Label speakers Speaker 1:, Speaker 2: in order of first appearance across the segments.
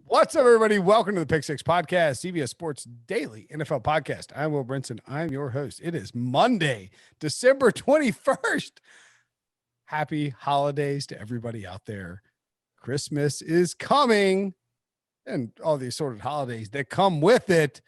Speaker 1: What's up, everybody? Welcome to the Pick Six Podcast, CBS Sports Daily NFL Podcast. I'm Will Brinson. I'm your host. It is Monday, December 21st. Happy holidays to everybody out there. Christmas is coming and all the assorted holidays that come with it.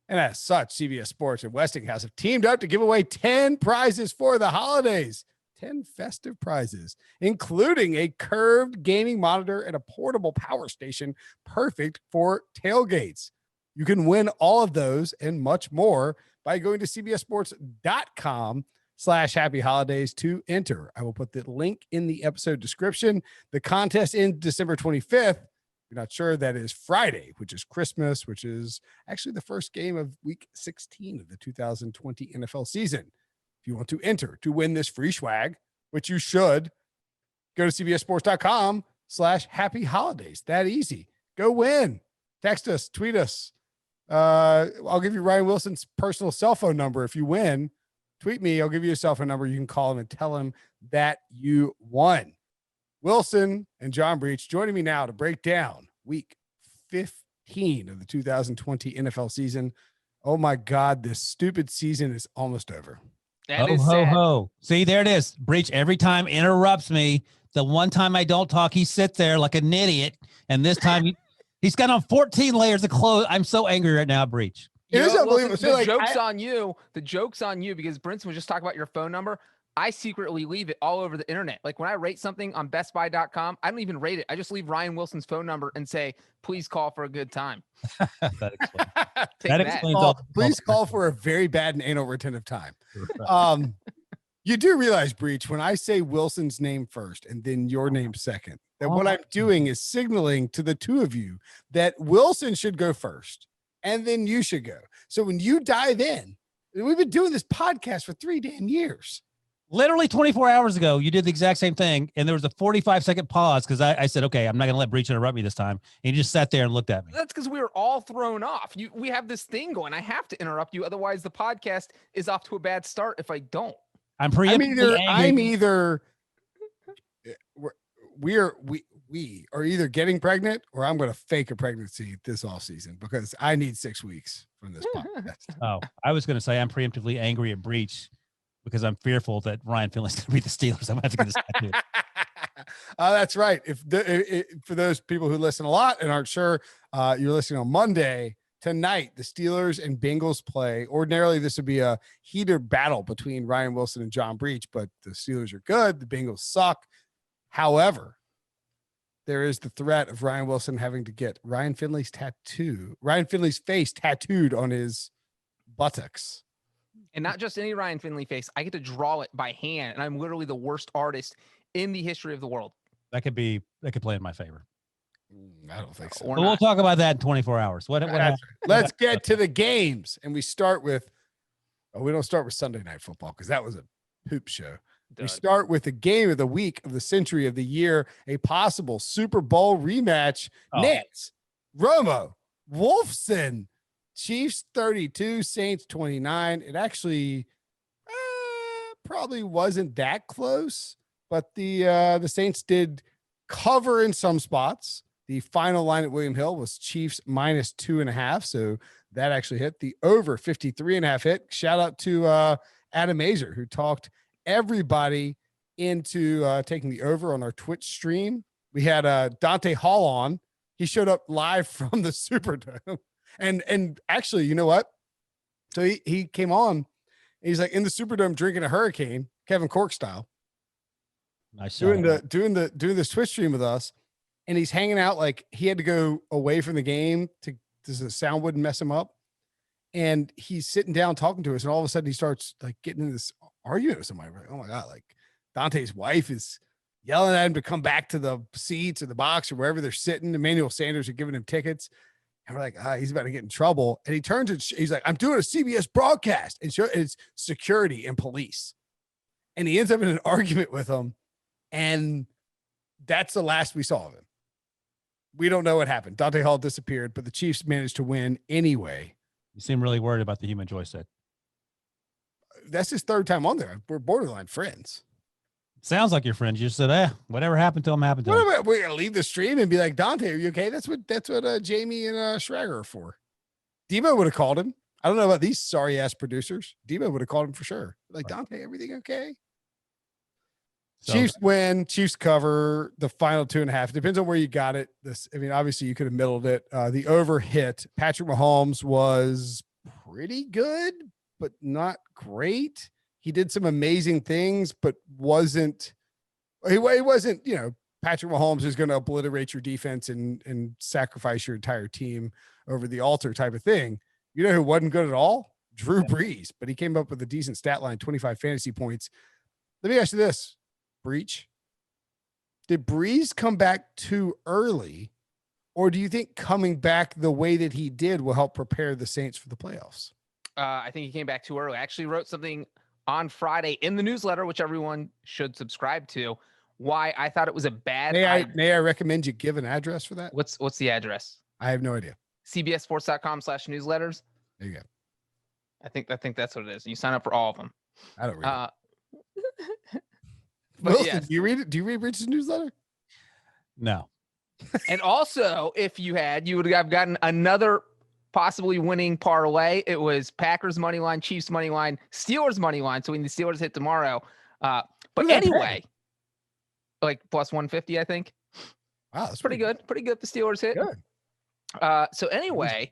Speaker 1: And as such, CBS Sports and Westinghouse have teamed up to give away 10 prizes for the holidays. 10 festive prizes, including a curved gaming monitor and a portable power station, perfect for tailgates. You can win all of those and much more by going to cbssports.com/happy holidays to enter. I will put the link in the episode description. The contest ends December 25th. If you're not sure, that is Friday, which is Christmas, which is actually the first game of week 16 of the 2020 NFL season. If you want to enter to win this free swag, which you should, go to cbssports.com/happy holidays. That easy. Go win. Text us, tweet us. I'll give you Ryan Wilson's personal cell phone number. If you win, tweet me. I'll give you a cell phone number. You can call him and tell him that you won. Wilson and John Breech joining me now to break down week 15 of the 2020 NFL season. Oh my God, this stupid season is almost over.
Speaker 2: That is sad. Ho. See, there it is. Breech every time interrupts me. The one time I don't talk, he sits there like an idiot. And this time he's got on 14 layers of clothes. I'm so angry right now, Breech.
Speaker 3: It is unbelievable. The joke's on you. The joke's on you because Brinson was just talking about your phone number. I secretly leave it all over the internet. Like when I rate something on bestbuy.com, I don't even rate it. I just leave Ryan Wilson's phone number and say, please call for a good time.
Speaker 2: That explains all.
Speaker 1: Please call for a very bad and anal retentive time. You do realize, Breech, when I say Wilson's name first and then your name second, that what I'm doing is signaling to the two of you that Wilson should go first and then you should go. So when you dive in, we've been doing this podcast for 3 damn years.
Speaker 2: Literally 24 hours ago, you did the exact same thing, and there was a 45-second pause because I said, okay, I'm not going to let Breech interrupt me this time. And he just sat there and looked at me.
Speaker 3: That's because we were all thrown off. We have this thing going. I have to interrupt you. Otherwise, the podcast is off to a bad start if I don't.
Speaker 1: We are either getting pregnant or I'm going to fake a pregnancy this off season because I need 6 weeks from this podcast.
Speaker 2: Oh, I was going to say I'm preemptively angry at Breech because I'm fearful that Ryan Finley's going to be the Steelers. I'm going to have to get this tattooed.
Speaker 1: That's right. For those people who listen a lot and aren't sure, you're listening on Monday. Tonight, the Steelers and Bengals play. Ordinarily, this would be a heated battle between Ryan Wilson and John Breech, but the Steelers are good. The Bengals suck. However, there is the threat of Ryan Wilson having to get Ryan Finley's face tattooed on his buttocks.
Speaker 3: And not just any Ryan Finley face. I get to draw it by hand, and I'm literally the worst artist in the history of the world.
Speaker 2: That could play in my favor.
Speaker 1: I don't think so.
Speaker 2: But we'll talk about that in 24 hours.
Speaker 1: Let's get to the games, and we start with. We don't start with Sunday Night Football because that was a poop show. We start with the game of the week, of the century, of the year, a possible Super Bowl rematch. Nance, Romo, Wolfson. Chiefs 32, Saints 29. It actually probably wasn't that close, but the Saints did cover in some spots. The final line at William Hill was Chiefs -2.5, so that actually hit. The over 53.5 hit. Shout out to Adam Azer, who talked everybody into taking the over on our Twitch stream. We had Dante Hall on. He showed up live from the Superdome. And actually, you know what? So he came on. He's like in the Superdome drinking a hurricane, Kevin Cork style.
Speaker 2: Nice.
Speaker 1: Doing this Twitch stream with us, and he's hanging out like he had to go away from the game to the sound wouldn't mess him up. And he's sitting down talking to us, and all of a sudden he starts like getting in this argument with somebody. We're like, oh my God, like Dante's wife is yelling at him to come back to the seats or the box or wherever they're sitting. Emmanuel Sanders are giving him tickets. And we're like, he's about to get in trouble. And he turns and he's like, I'm doing a CBS broadcast. And it's security and police. And he ends up in an argument with them. And that's the last we saw of him. We don't know what happened. Dante Hall disappeared, but the Chiefs managed to win anyway.
Speaker 2: You seem really worried about the human joystick.
Speaker 1: That's his third time on there. We're borderline friends.
Speaker 2: Sounds like your friend. You just said, whatever happened to him happened to him.
Speaker 1: We're gonna leave the stream and be like, Dante, are you okay? That's what Jamie and Schrager are for. Debo would have called him. I don't know about these sorry ass producers. Debo would have called him for sure. Like, Dante, everything okay? So, Chiefs win. Chiefs cover the final 2.5. Depends on where you got it. Obviously you could have middled it. The over hit. Patrick Mahomes was pretty good, but not great. He did some amazing things, but wasn't. He wasn't. Patrick Mahomes is going to obliterate your defense and sacrifice your entire team over the altar type of thing. You know who wasn't good at all? Drew Brees, but he came up with a decent stat line, 25 fantasy points. Let me ask you this, Breech. Did Brees come back too early, or do you think coming back the way that he did will help prepare the Saints for the playoffs?
Speaker 3: I think he came back too early. I actually wrote something on Friday in the newsletter, which everyone should subscribe to, why I thought it was a bad.
Speaker 1: May I recommend you give an address for that?
Speaker 3: What's the address?
Speaker 1: I have no idea.
Speaker 3: cbssports.com/newsletters.
Speaker 1: There you go.
Speaker 3: I think that's what it is. You sign up for all of them.
Speaker 1: I don't read it.
Speaker 3: Wilson,
Speaker 1: yes. Do you read it? Do you read Breech's newsletter?
Speaker 2: No.
Speaker 3: And also, if you would have gotten another possibly winning parlay. It was Packers money line, Chiefs money line, Steelers money line. So when the Steelers hit tomorrow, but anyway, like plus 150, I think.
Speaker 1: Wow, that's
Speaker 3: pretty good. Pretty good. If the Steelers hit.
Speaker 1: Good.
Speaker 3: So anyway,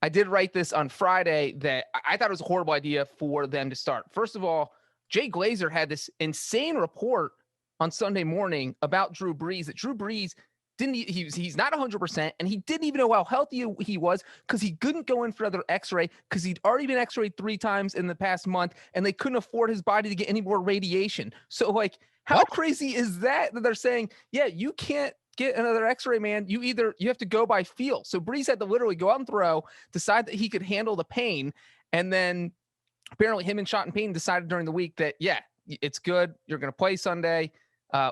Speaker 3: I did write this on Friday that I thought it was a horrible idea for them to start. First of all, Jay Glazer had this insane report on Sunday morning about Drew Brees, that Drew Brees he's not 100%, and he didn't even know how healthy he was because he couldn't go in for another x-ray because he'd already been x-rayed 3 times in the past month, and they couldn't afford his body to get any more radiation. So like, how crazy is that they're saying, yeah, you can't get another x-ray, man. You have to go by feel. So Brees had to literally go out and throw, decide that he could handle the pain, and then apparently him and Sean Payton decided during the week that, yeah, it's good. You're going to play Sunday.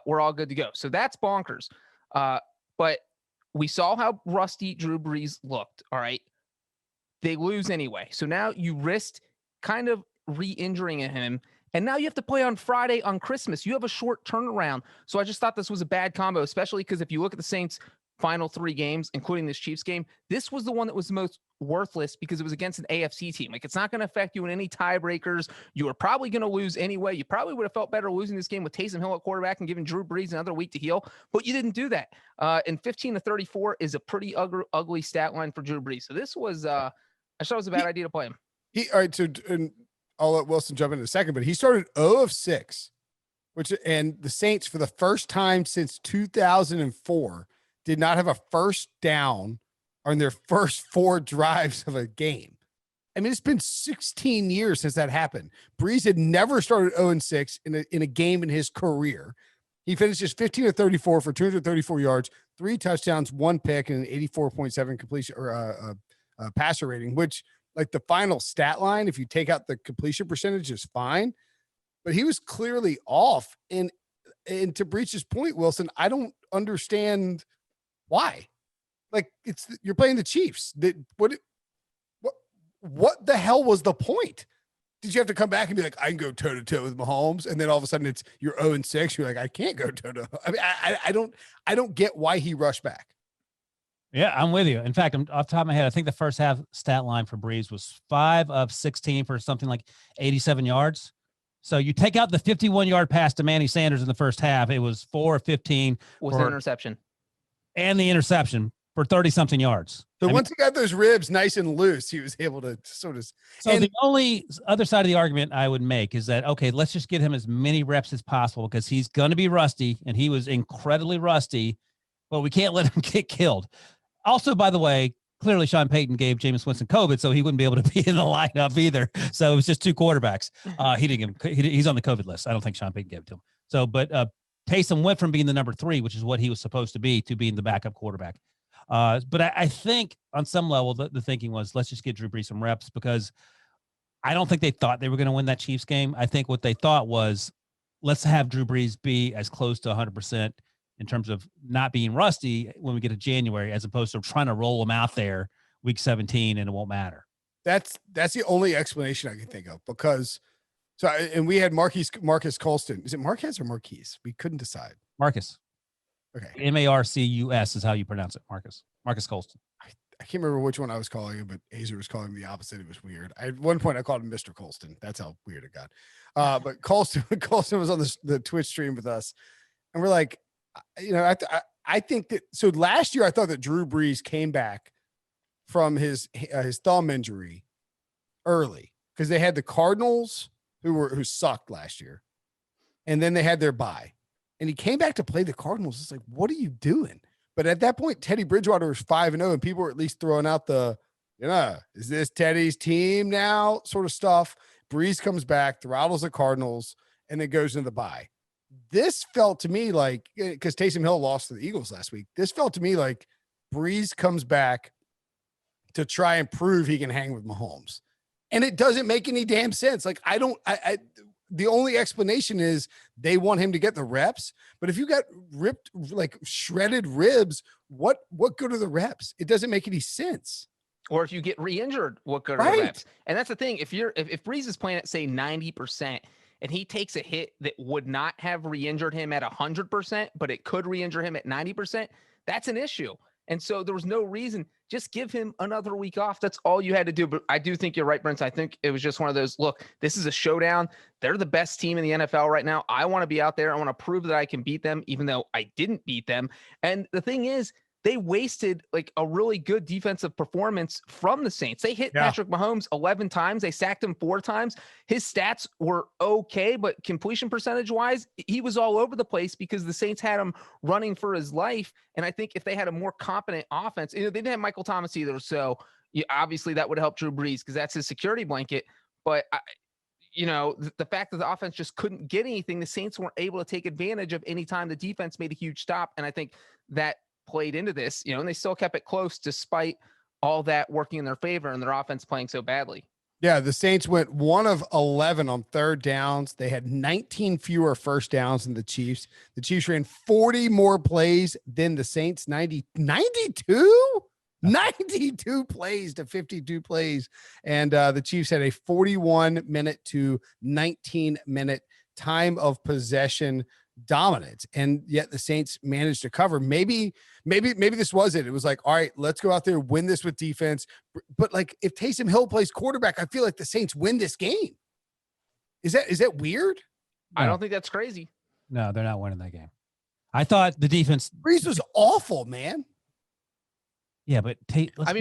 Speaker 3: We're all good to go. So that's bonkers. But we saw how rusty Drew Brees looked. All right. They lose anyway. So now you risked kind of re-injuring him. And now you have to play on Friday on Christmas. You have a short turnaround. So I just thought this was a bad combo, especially because if you look at the Saints' final 3 games, including this Chiefs game, this was the one that was the most worthless because it was against an AFC team. Like, it's not going to affect you in any tiebreakers. You are probably going to lose anyway. You probably would have felt better losing this game with Taysom Hill at quarterback and giving Drew Brees another week to heal, but you didn't do that. And 15-34 is a pretty ugly stat line for Drew Brees. So this was, I thought it was a bad idea to play him.
Speaker 1: All right. So, and I'll let Wilson jump in a second, but he started 0 of 6, and the Saints, for the first time since 2004, did not have a first down on their first 4 drives of a game. I mean, it's been 16 years since that happened. Brees had never started 0-6 in a game in his career. He finishes 15-34 for 234 yards, 3 touchdowns, 1 pick, and an 84.7 completion or passer rating, which, like, the final stat line, if you take out the completion percentage, is fine. But he was clearly off. And to Breech's point, Wilson, I don't understand why. Like, you're playing the Chiefs. What the hell was the point? Did you have to come back and be like, I can go toe to toe with Mahomes, and then all of a sudden you're 0-6. You're like, I can't go toe to. I mean, I don't get why he rushed back.
Speaker 2: Yeah, I'm with you. In fact, I'm off the top of my head, I think the first half stat line for Brees was 5 of 16 for something like 87 yards. So you take out the 51-yard pass to Manny Sanders in the first half, it was 4 of 15.
Speaker 3: Was an interception.
Speaker 2: And the interception for 30-something yards.
Speaker 1: So once he got those ribs nice and loose, he was able to sort of.
Speaker 2: So the only other side of the argument I would make is that, okay, let's just get him as many reps as possible because he's going to be rusty, and he was incredibly rusty, but we can't let him get killed. Also, by the way, clearly Sean Payton gave Jameis Winston COVID, so he wouldn't be able to be in the lineup either. So it was just 2 quarterbacks. He didn't give him, he's on the COVID list. I don't think Sean Payton gave it to him. So, but Taysom went from being the number 3, which is what he was supposed to being the backup quarterback. But I think on some level, the thinking was, let's just get Drew Brees some reps, because I don't think they thought they were going to win that Chiefs game. I think what they thought was, let's have Drew Brees be as close to 100% in terms of not being rusty when we get to January, as opposed to trying to roll him out there week 17 and it won't matter.
Speaker 1: That's the only explanation I can think of, because So, and we had Marcus Colston. Is it Marquez or Marquise? We couldn't decide.
Speaker 2: Marcus.
Speaker 1: Okay.
Speaker 2: Marcus is how you pronounce it. Marcus Colston.
Speaker 1: I can't remember which one I was calling him, but Azer was calling him the opposite. It was weird. At one point I called him Mr. Colston. That's how weird it got. But Colston was on the Twitch stream with us, and we're like, I think that. So last year I thought that Drew Brees came back from his thumb injury early because they had the Cardinals who sucked last year, and then they had their bye, and he came back to play the Cardinals. It's like, what are you doing? But at that point, Teddy Bridgewater was 5-0, and people were at least throwing out the, is this Teddy's team now sort of stuff. Breeze comes back, throttles the Cardinals, and then goes into the bye. This felt to me like, because Taysom Hill lost to the Eagles last week, this felt to me like Breeze comes back to try and prove he can hang with Mahomes. And it doesn't make any damn sense. Like, the only explanation is they want him to get the reps. But if you got ripped, like shredded ribs, what good are the reps? It doesn't make any sense.
Speaker 3: Or if you get re-injured, what good are the reps? And that's the thing. If Breeze is playing at say 90% and he takes a hit that would not have re-injured him at 100%, but it could re-injure him at 90%, that's an issue. And so there was no reason. Just give him another week off. That's all you had to do. But I do think you're right, Brinson. I think it was just one of those, look, this is a showdown. They're the best team in the NFL right now. I want to be out there. I want to prove that I can beat them, even though I didn't beat them. And the thing is, they wasted like a really good defensive performance from the Saints. They hit Patrick Mahomes 11 times. They sacked him 4 times. His stats were okay, but completion percentage wise, he was all over the place because the Saints had him running for his life. And I think if they had a more competent offense, they didn't have Michael Thomas either. So obviously that would help Drew Brees because that's his security blanket. But the fact that the offense just couldn't get anything, the Saints weren't able to take advantage of any time the defense made a huge stop. And I think that played into this, and they still kept it close despite all that working in their favor and their offense playing so badly.
Speaker 1: Yeah, the Saints went 1 of 11 on third downs. They had 19 fewer first downs than the Chiefs. The Chiefs ran 40 more plays than the Saints, 92 plays to 52 plays. And the Chiefs had a 41-minute to 19-minute time of possession dominance, and yet the Saints managed to cover. Maybe this was it. It was like, all right, let's go out there, win this with defense. But like, if Taysom Hill plays quarterback, I feel like the Saints win this game. Is that weird?
Speaker 3: No. I don't think that's crazy.
Speaker 2: No, they're not winning that game. I thought the defense.
Speaker 1: Breeze was awful, man.
Speaker 2: Yeah, but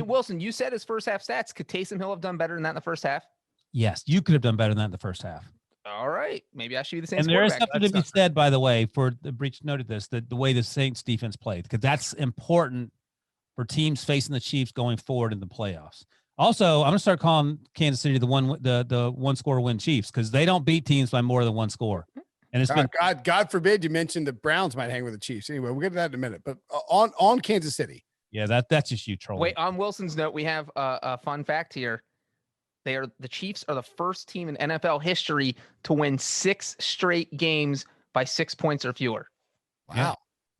Speaker 3: Wilson, you said his first half stats. Could Taysom Hill have done better than that in the first half?
Speaker 2: Yes, you could have done better than that in the first half.
Speaker 3: All right, maybe I should be the Saints.
Speaker 2: And there is something to be said, by the way, for the Breach noted this, that the way the Saints defense played, because that's important for teams facing the Chiefs going forward in the playoffs. Also, I'm going to start calling Kansas City the one score win Chiefs because they don't beat teams by more than one score. And it's been
Speaker 1: God forbid you mentioned the Browns might hang with the Chiefs. Anyway, we'll get to that in a minute. But on Kansas City.
Speaker 2: Yeah, that's just you trolling.
Speaker 3: Wait, on Wilson's note, we have a fun fact here. The Chiefs are the first team in NFL history to win 6 straight games by 6 points or fewer.
Speaker 1: Wow.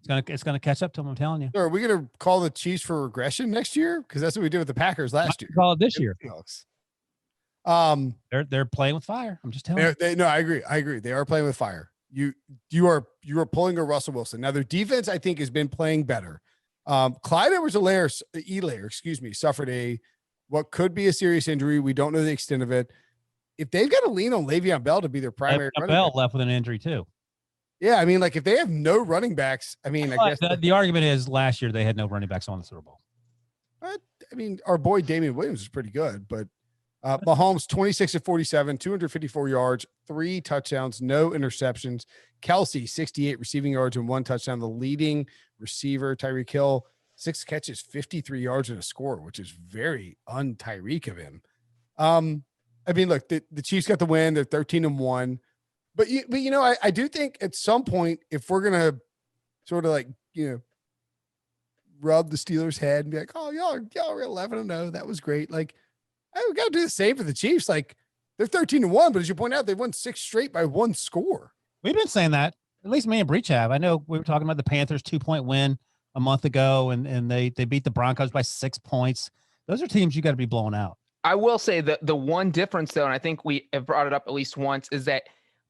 Speaker 2: Yeah. It's gonna catch up to them, I'm telling you.
Speaker 1: So are we gonna call the Chiefs for regression next year? Because that's what we did with the Packers last year.
Speaker 2: Call it this year.
Speaker 1: They're
Speaker 2: playing with fire. I'm just telling you.
Speaker 1: No, I agree. They are playing with fire. You are pulling a Russell Wilson. Now their defense, I think, has been playing better. Clyde Edwards-Helaire, suffered what could be a serious injury. We don't know the extent of it. If they've got to lean on Le'Veon Bell to be their primary running
Speaker 2: Bell
Speaker 1: back,
Speaker 2: left with an injury too.
Speaker 1: Yeah, I mean, like if they have no running backs, I mean, I guess
Speaker 2: the argument is last year they had no running backs on the Super Bowl.
Speaker 1: I mean, our boy Damian Williams is pretty good, but Mahomes 26 of 47, 254 yards, 3 touchdowns, no interceptions. Kelsey 68 receiving yards and 1 touchdown. The leading receiver, Tyreek Hill, 6 catches, 53 yards and a score, which is very un-Tyreek of him. I mean, look, the Chiefs got the win. They're 13-1. But I do think at some point, if we're going to sort of like, rub the Steelers' head and be like, oh, y'all were 11-0. That was great. Like, we got to do the same for the Chiefs. Like, they're 13-1, but as you point out, they won 6 straight by 1 score.
Speaker 2: We've been saying that. At least me and Breach have. I know we were talking about the Panthers 2-point win a month ago, and they beat the Broncos by 6 points. Those are teams you got to be blowing out.
Speaker 3: I will say that the one difference, though, and I think we have brought it up at least once, is that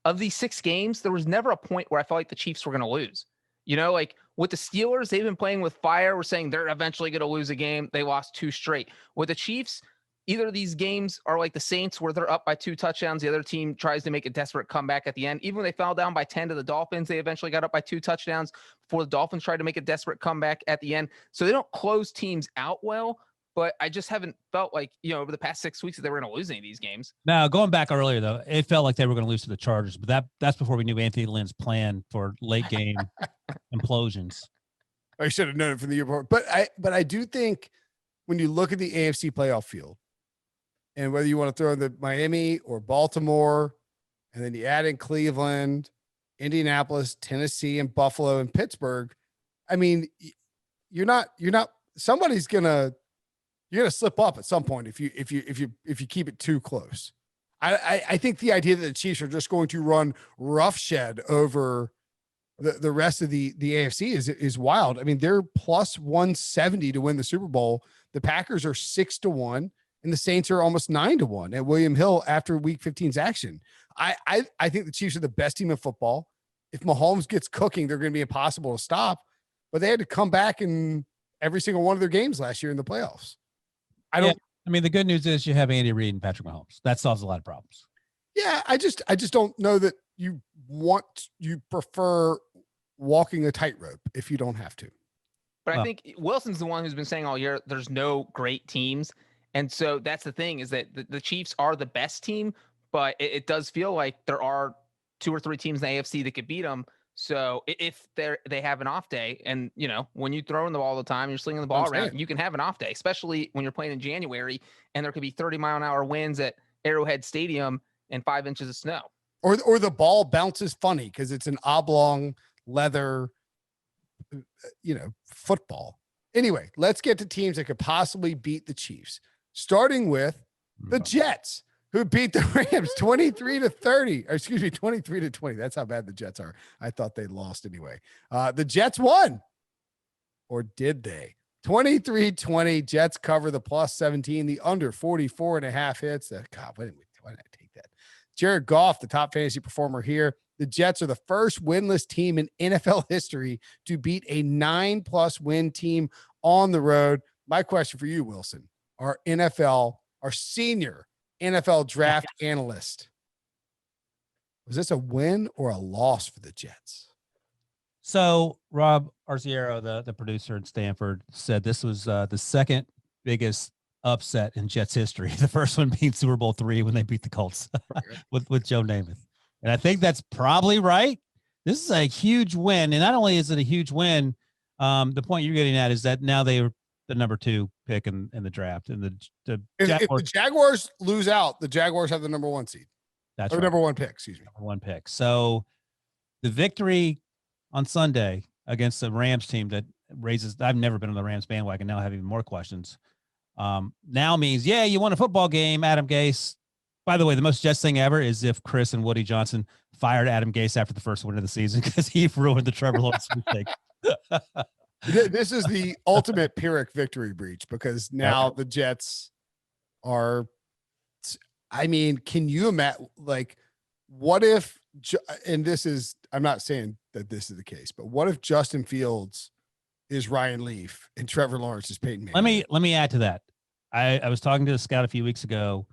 Speaker 3: of these 6 games, there was never a point where I felt like the Chiefs were going to lose. You know, like with the Steelers, they've been playing with fire. We're saying they're eventually going to lose a game. They lost 2 straight. With the Chiefs, either of these games are like the Saints, where they're up by 2 touchdowns. The other team tries to make a desperate comeback at the end. Even when they fell down by 10 to the Dolphins, they eventually got up by 2 touchdowns before the Dolphins tried to make a desperate comeback at the end. So they don't close teams out well. But I just haven't felt like, over the past 6 weeks that they were going to lose any of these games.
Speaker 2: Now, going back earlier, though, it felt like they were going to lose to the Chargers, but that's before we knew Anthony Lynn's plan for late game implosions.
Speaker 1: I should have known it from the year before. But I do think when you look at the AFC playoff field, and whether you want to throw in the Miami or Baltimore, and then you add in Cleveland, Indianapolis, Tennessee, and Buffalo and Pittsburgh, I mean, you're not somebody's you're gonna slip up at some point if you keep it too close. I think the idea that the Chiefs are just going to run roughshed over the rest of the AFC is wild. I mean, they're plus 170 to win the Super Bowl. The Packers are 6-1, and the Saints are almost 9-1 at William Hill after Week 15's action. I think the Chiefs are the best team in football. If Mahomes gets cooking, they're going to be impossible to stop. But they had to come back in every single one of their games last year in the playoffs. I mean,
Speaker 2: the good news is you have Andy Reid and Patrick Mahomes. That solves a lot of problems.
Speaker 1: Yeah, I just don't know that you prefer walking a tightrope if you don't have to.
Speaker 3: But I think Wilson's the one who's been saying all year there's no great teams. And so that's the thing, is that the Chiefs are the best team, but it does feel like there are 2 or 3 teams in the AFC that could beat them. So if they have an off day, and when you throw in the ball all the time, you're slinging the ball around, you can have an off day, especially when you're playing in January and there could be 30-mile-an-hour winds at Arrowhead Stadium and 5 inches of snow.
Speaker 1: Or the ball bounces funny because it's an oblong leather, football. Anyway, let's get to teams that could possibly beat the Chiefs, starting with the Jets, who beat the Rams 23-30. Or excuse me, 23-20. That's how bad the Jets are. I thought they lost anyway. The Jets won. Or did they? 23-20. Jets cover the plus 17, the under 44.5 hits. God, why did I take that? Jared Goff, the top fantasy performer here. The Jets are the first winless team in NFL history to beat a 9+ win team on the road. My question for you, Wilson, our senior NFL draft analyst, was this a win or a loss for the Jets?
Speaker 2: So Rob Arciero, the producer in Stanford, said this was the second biggest upset in Jets history. The first one being Super Bowl III when they beat the Colts with Joe Namath. And I think that's probably right. This is a huge win. And not only is it a huge win, the point you're getting at is that now they are the number 2 pick in the draft. And the Jaguars,
Speaker 1: if the Jaguars lose out, the Jaguars have the number 1 seed.
Speaker 2: That's
Speaker 1: right. Number 1 pick, excuse me.
Speaker 2: Number 1 pick. So the victory on Sunday against the Rams team that raises, I've never been on the Rams bandwagon. Now I have even more questions. Now means, you won a football game, Adam Gase. By the way, the most Jets thing ever is if Chris and Woody Johnson fired Adam Gase after the first win of the season because he ruined the Trevor Lawrence sweepstake.
Speaker 1: This is the ultimate Pyrrhic victory breach because now the Jets are, I mean, can you imagine, what if, and this is, I'm not saying that this is the case, but what if Justin Fields is Ryan Leaf and Trevor Lawrence is Peyton Manning?
Speaker 2: Let me add to that. I was talking to a scout a few weeks ago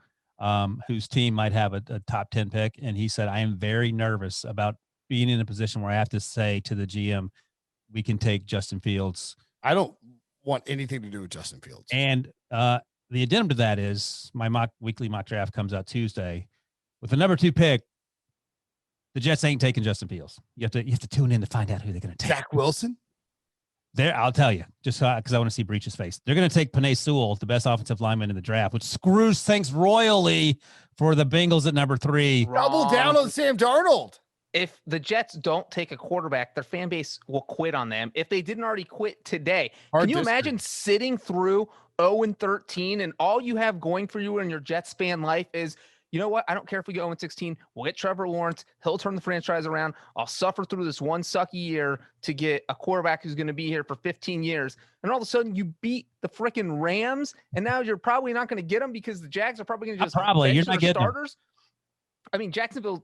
Speaker 2: whose team might have a top 10 pick. And he said, I am very nervous about being in a position where I have to say to the GM, we can take Justin Fields.
Speaker 1: I don't want anything to do with Justin Fields.
Speaker 2: And the addendum to that is my weekly mock draft comes out Tuesday with the number 2 pick. The Jets ain't taking Justin Fields. You have to tune in to find out who they're going to take.
Speaker 1: Zach Wilson?
Speaker 2: I'll tell you, just because I want to see Breech's face. They're going to take Penei Sewell, the best offensive lineman in the draft, which screws things royally for the Bengals at number 3.
Speaker 1: Double down on Sam Darnold.
Speaker 3: If the Jets don't take a quarterback, their fan base will quit on them. If they didn't already quit today, can you imagine sitting through 0-13 and all you have going for you in your Jets fan life is you know what? I don't care if we go 0-16. We'll get Trevor Lawrence. He'll turn the franchise around. I'll suffer through this one sucky year to get a quarterback who's going to be here for 15 years. And all of a sudden you beat the freaking Rams. And now you're probably not going to get them because the Jags are probably going to just
Speaker 2: you're not getting
Speaker 3: starters. I mean, Jacksonville,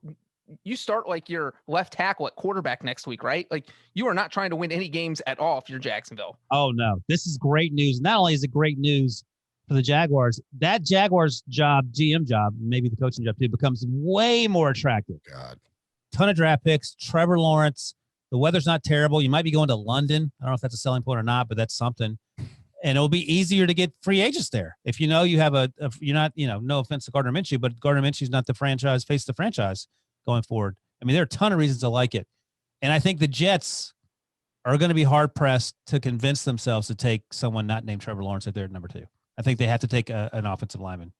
Speaker 3: you start like your left tackle at quarterback next week, right? Like you are not trying to win any games at all if you're Jacksonville.
Speaker 2: Oh no, this is great news. Not only is it great news for the Jaguars, that Jaguars job, GM job, maybe the coaching job too, becomes way more attractive.
Speaker 1: God,
Speaker 2: ton of draft picks, Trevor Lawrence. The weather's not terrible. You might be going to London. I don't know if that's a selling point or not, but that's something. And it'll be easier to get free agents there. If you know you have you're not, no offense to Gardner Minshew, but Gardner Minshew's not the face of the franchise going forward. I mean, there are a ton of reasons to like it. And I think the Jets are going to be hard-pressed to convince themselves to take someone not named Trevor Lawrence if they're at number 2. I think they have to take an offensive lineman.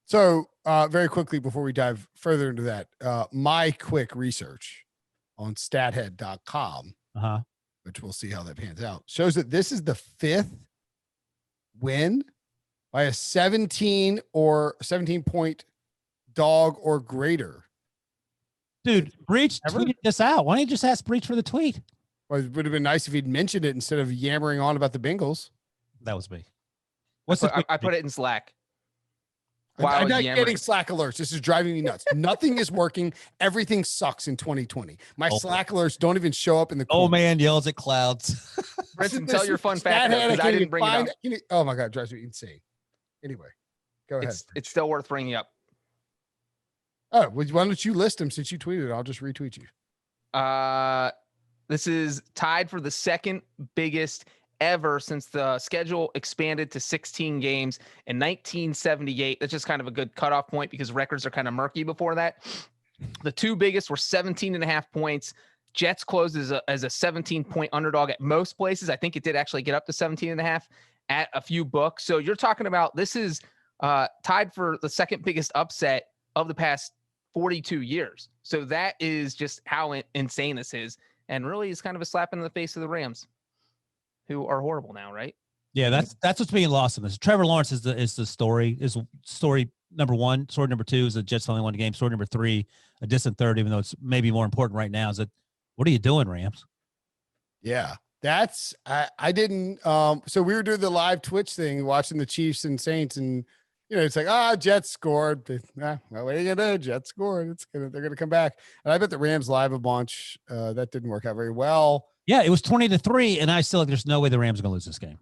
Speaker 1: So very quickly before we dive further into that, my quick research on stathead.com, which we'll see how that pans out, shows that this is the 5th win by a 17 point dog or greater.
Speaker 2: Dude, Breech tweeted this out. Why don't you just ask Breech for the tweet?
Speaker 1: Well, it would have been nice if he'd mentioned it instead of yammering on about the Bengals.
Speaker 2: That was me.
Speaker 3: I put it in Slack.
Speaker 1: I'm not getting Slack alerts. This is driving me nuts. Nothing is working. Everything sucks in 2020. My Slack alerts don't even show up in the corner.
Speaker 2: Oh man yells at clouds.
Speaker 3: Brinson, tell your fun fact because I didn't bring it up.
Speaker 1: Oh my God, it drives me insane. Anyway, go ahead.
Speaker 3: It's still worth bringing up.
Speaker 1: Oh, well, why don't you list them since you tweeted it? I'll just retweet you.
Speaker 3: This is tied for the second biggest ever since the schedule expanded to 16 games in 1978. That's just kind of a good cutoff point because records are kind of murky before that. The 2 biggest were 17.5 points. Jets closed as a 17-point underdog at most places. I think it did actually get up to 17.5 at a few books. So you're talking about this is tied for the second biggest upset of the past 42 years. So that is just how insane this is. And really is kind of a slap in the face of the Rams, who are horrible now, right?
Speaker 2: Yeah, that's what's being lost in this. Trevor Lawrence is the story. Is story number 1. Story number 2 is the Jets only won a game. Story number 3, a distant third, even though it's maybe more important right now, is that what are you doing, Rams?
Speaker 1: Yeah, that's I didn't. So we were doing the live Twitch thing, watching the Chiefs and Saints, and it's like, Jets scored. Well, what are you gonna do? Jets scored. They're gonna come back. And I bet the Rams live a bunch. That didn't work out very well.
Speaker 2: Yeah, it was 20-3, and I still like there's no way the Rams are gonna lose this game.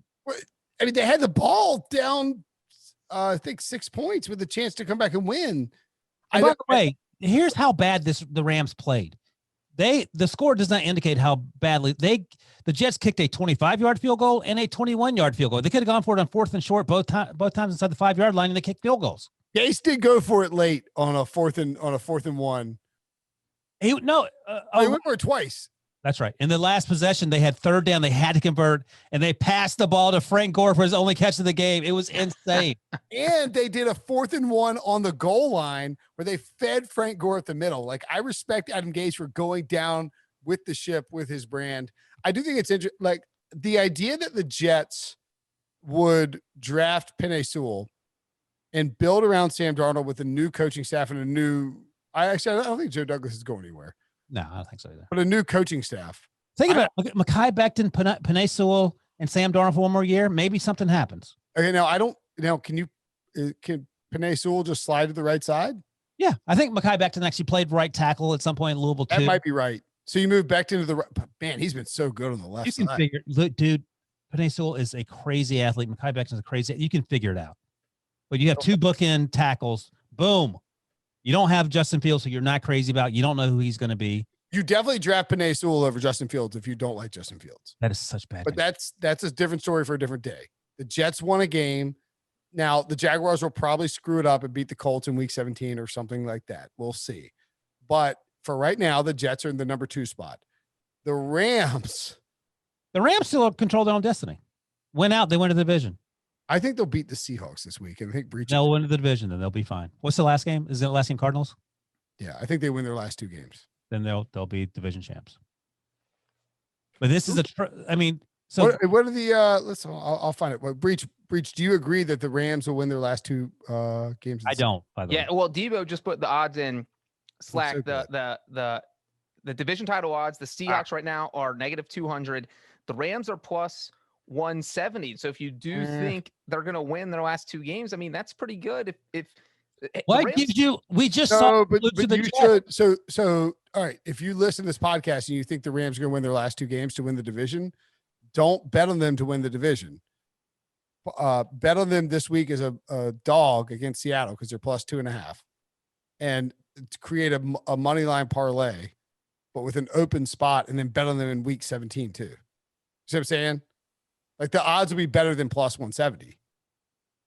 Speaker 1: I mean, they had the ball down, I think 6 points with a chance to come back and win.
Speaker 2: And by the way, here's how bad the Rams played. The score does not indicate how badly the Jets kicked a 25-yard field goal and a 21-yard field goal. They could have gone for it on 4th and short both times inside the 5-yard line, and they kicked field goals.
Speaker 1: Gase did go for it late on a 4th and 1.
Speaker 2: He went
Speaker 1: for it twice.
Speaker 2: That's right. In the last possession, they had 3rd down. They had to convert, and they passed the ball to Frank Gore for his only catch of the game. It was insane.
Speaker 1: And they did a 4th and 1 on the goal line where they fed Frank Gore at the middle. Like, I respect Adam Gase for going down with the ship with his brand. I do think it's interesting. Like, the idea that the Jets would draft Penei Sewell and build around Sam Darnold with a new coaching staff and I don't think Joe Douglas is going anywhere.
Speaker 2: No, I don't think so either.
Speaker 1: But a new coaching staff.
Speaker 2: Think about it. Mekhi Becton, Penei Sewell, and Sam Darnold for one more year. Maybe something happens.
Speaker 1: Okay, can Penei Sewell just slide to the right side?
Speaker 2: Yeah, I think Mekhi Becton actually played right tackle at some point in Louisville too.
Speaker 1: That might be right. So you move Becton to the right. Man, he's been so good on the left side.
Speaker 2: You can figure. Look, dude, Penei Sewell is a crazy athlete. Mekhi Becton is a crazy. You can figure it out. But you have 2 bookend tackles. Boom. You don't have Justin Fields, so you're not crazy about. You don't know who he's going to be.
Speaker 1: You definitely draft Penei Sewell over Justin Fields if you don't like Justin Fields.
Speaker 2: That is such bad.
Speaker 1: But that's a different story for a different day. The Jets won a game. Now the Jaguars will probably screw it up and beat the Colts in week 17 or something like that. We'll see. But for right now, the Jets are in the number 2 spot. The Rams
Speaker 2: still control their own destiny. Went out, they went to the division.
Speaker 1: I think they'll beat the Seahawks this week. And I think Breech.
Speaker 2: They'll win the division, then they'll be fine. What's the last game? Is it the last game Cardinals?
Speaker 1: Yeah, I think they win their last 2 games.
Speaker 2: Then they'll be division champs. But this is So
Speaker 1: what are the listen, I'll find it. What Breech, do you agree that the Rams will win their last two games?
Speaker 2: I don't, by the way.
Speaker 3: Yeah, well, Debo just put the odds in Slack.
Speaker 1: so good.
Speaker 3: The division title odds. The Seahawks right now are -200. The Rams are plus 170. So if you do think they're going to win their last two games, I mean, that's pretty good. If
Speaker 2: what
Speaker 3: Rams,
Speaker 2: gives you? We just
Speaker 1: No,
Speaker 2: saw.
Speaker 1: but
Speaker 2: lose to the
Speaker 1: you
Speaker 2: Jets.
Speaker 1: should. So all right. If you listen to this podcast and you think the Rams are going to win their last two games to win the division, don't bet on them to win the division. Bet on them this week as a dog against Seattle because they're plus 2.5, and to create a money line parlay, but with an open spot, and then bet on them in week 17 too. See what I'm saying? Like the odds will be better than plus 170.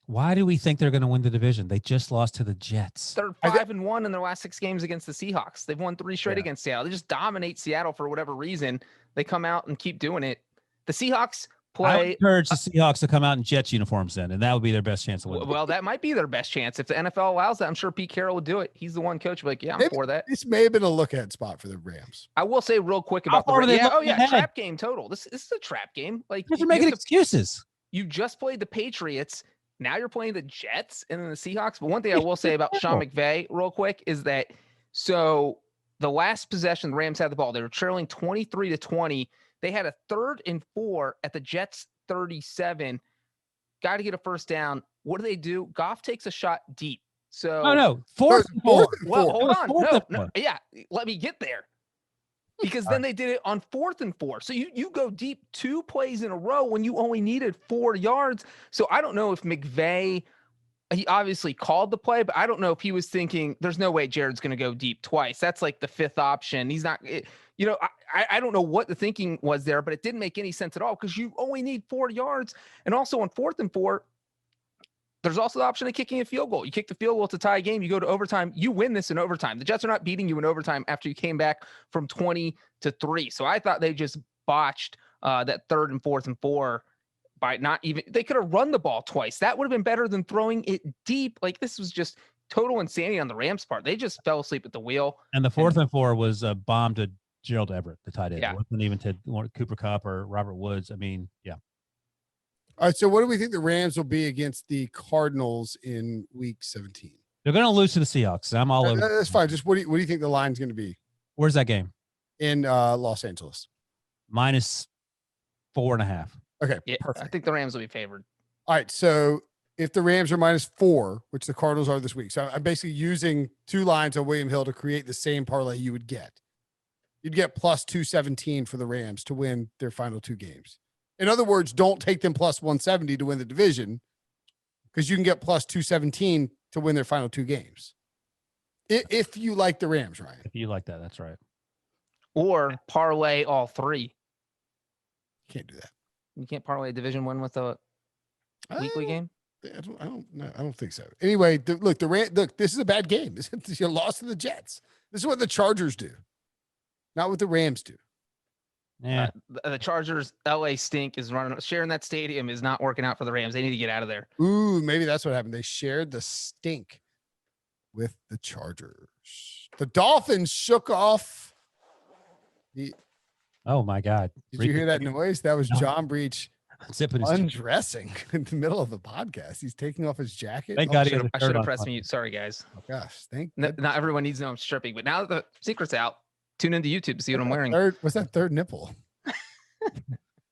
Speaker 2: Why do we think they're going to win the division? They just lost to the Jets.
Speaker 3: they're 5-1 in their last 6 games against the Seahawks. They've won 3 straight against Seattle. They just dominate Seattle for whatever reason. They come out and keep doing it. The Seahawks
Speaker 2: I would
Speaker 3: play.
Speaker 2: encourage the Seahawks to come out in Jets uniforms then, and that would be their best chance to win.
Speaker 3: Well, that might be their best chance. If the NFL allows that, I'm sure Pete Carroll would do it. He's the one coach. Like, yeah, I'm for that.
Speaker 1: This may have been a look ahead spot for the Rams.
Speaker 3: I will say real quick
Speaker 2: How
Speaker 3: about the
Speaker 2: far are they
Speaker 3: yeah, oh
Speaker 2: looking
Speaker 3: yeah,
Speaker 2: ahead?
Speaker 3: trap game total. This is a trap game. Like
Speaker 2: You're
Speaker 3: you
Speaker 2: making
Speaker 3: have to-
Speaker 2: excuses.
Speaker 3: you just played the Patriots. Now you're playing the Jets and then the Seahawks. But one thing I will say about Sean McVay real quick is that so the last possession the Rams had the ball, they were trailing 23-20. They had a 3rd and 4 at the Jets 37. Got to get a first down. What do? Goff takes a shot deep. So
Speaker 2: No, 4th and 4.
Speaker 3: well, hold on.
Speaker 2: Fourth and
Speaker 3: No,
Speaker 2: four.
Speaker 3: yeah, let me get there. Because then they did it on 4th and 4. So you go deep 2 plays in a row when you only needed 4 yards. So I don't know if McVay, he obviously called the play, but I don't know if he was thinking there's no way Jared's going to go deep twice. That's like the 5th option. He's not, I don't know what the thinking was there, but it didn't make any sense at all because you only need 4 yards. And also on 4th and 4, there's also the option of kicking a field goal. You kick the field goal to tie a game. You go to overtime. You win this in overtime. The Jets are not beating you in overtime after you came back from 20-3. So I thought they just botched that 3rd and 4th and 4 by not even. They could have run the ball twice. That would have been better than throwing it deep. Like this was just total insanity on the Rams' part. They just fell asleep at the wheel.
Speaker 2: And the 4th and 4 was a bomb to Gerald Everett, the tight end.
Speaker 3: Yeah.
Speaker 2: It wasn't even to Cooper Kupp or Robert Woods. I mean, yeah.
Speaker 1: All right. So what do we think the Rams will be against the Cardinals in week 17?
Speaker 2: They're going to lose to the Seahawks. I'm all over.
Speaker 1: That's fine. Just what do you think the line's going to be
Speaker 2: Where's that game?
Speaker 1: in Los Angeles?
Speaker 2: -4.5.
Speaker 1: Okay.
Speaker 3: Yeah,
Speaker 1: Perfect.
Speaker 3: I think the Rams will be favored.
Speaker 1: All right. So if the Rams are -4, which the Cardinals are this week, so I'm basically using 2 lines on William Hill to create the same parlay you would get. You'd get plus 217 for the Rams to win their final 2 games. In other words, don't take them plus 170 to win the division because you can get plus 217 to win their final 2 games. If you like the Rams, Ryan.
Speaker 2: If you like that, that's right.
Speaker 3: Or parlay all 3.
Speaker 1: Can't do that.
Speaker 3: You can't parlay a division win with a weekly game.
Speaker 1: I don't know. I don't think so. Anyway, look, this is a bad game. You lost to the Jets. This is what the Chargers do, not what the Rams do.
Speaker 2: Yeah.
Speaker 3: The Chargers, LA stink is running. Sharing that stadium is not working out for the Rams. They need to get out of there.
Speaker 1: Ooh, maybe that's what happened. They shared the stink with the Chargers. The Dolphins shook off the.
Speaker 2: Oh my God.
Speaker 1: Did you hear that noise? That was John Breech
Speaker 2: Zipping his
Speaker 1: undressing in the middle of the podcast. He's taking off his jacket.
Speaker 2: Thank
Speaker 1: Oh,
Speaker 2: God
Speaker 3: I
Speaker 2: he has a
Speaker 3: should
Speaker 2: shirt
Speaker 3: have
Speaker 2: on.
Speaker 3: pressed mute. Sorry, guys.
Speaker 1: gosh, thank
Speaker 3: Not everyone needs to know I'm stripping, but now that the secret's out, tune into YouTube to see what I'm wearing.
Speaker 1: What's that third nipple?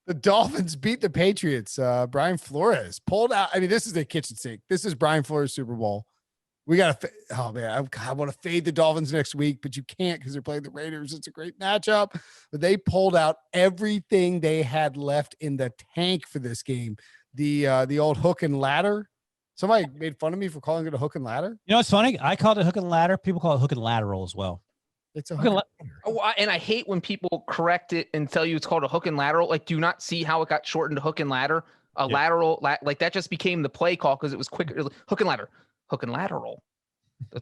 Speaker 1: The Dolphins beat the Patriots. Brian Flores pulled out. I mean, this is a kitchen sink. This is Brian Flores Super Bowl. We got to, oh man, I want to fade the Dolphins next week, but you can't because they're playing the Raiders. It's a great matchup, but they pulled out everything they had left in the tank for this game. The old hook and ladder. Somebody made fun of me for calling it a hook and ladder.
Speaker 2: You know what's funny? I called it hook and ladder. People call it hook and lateral as well.
Speaker 1: It's a
Speaker 2: Hook
Speaker 1: hook
Speaker 2: and
Speaker 1: and ladder.
Speaker 3: Oh, and I hate when people correct it and tell you it's called a hook and lateral. Like, do you not see how it got shortened to hook and ladder? Lateral, like that just became the play call because it was quicker. Hook and ladder, hook and lateral.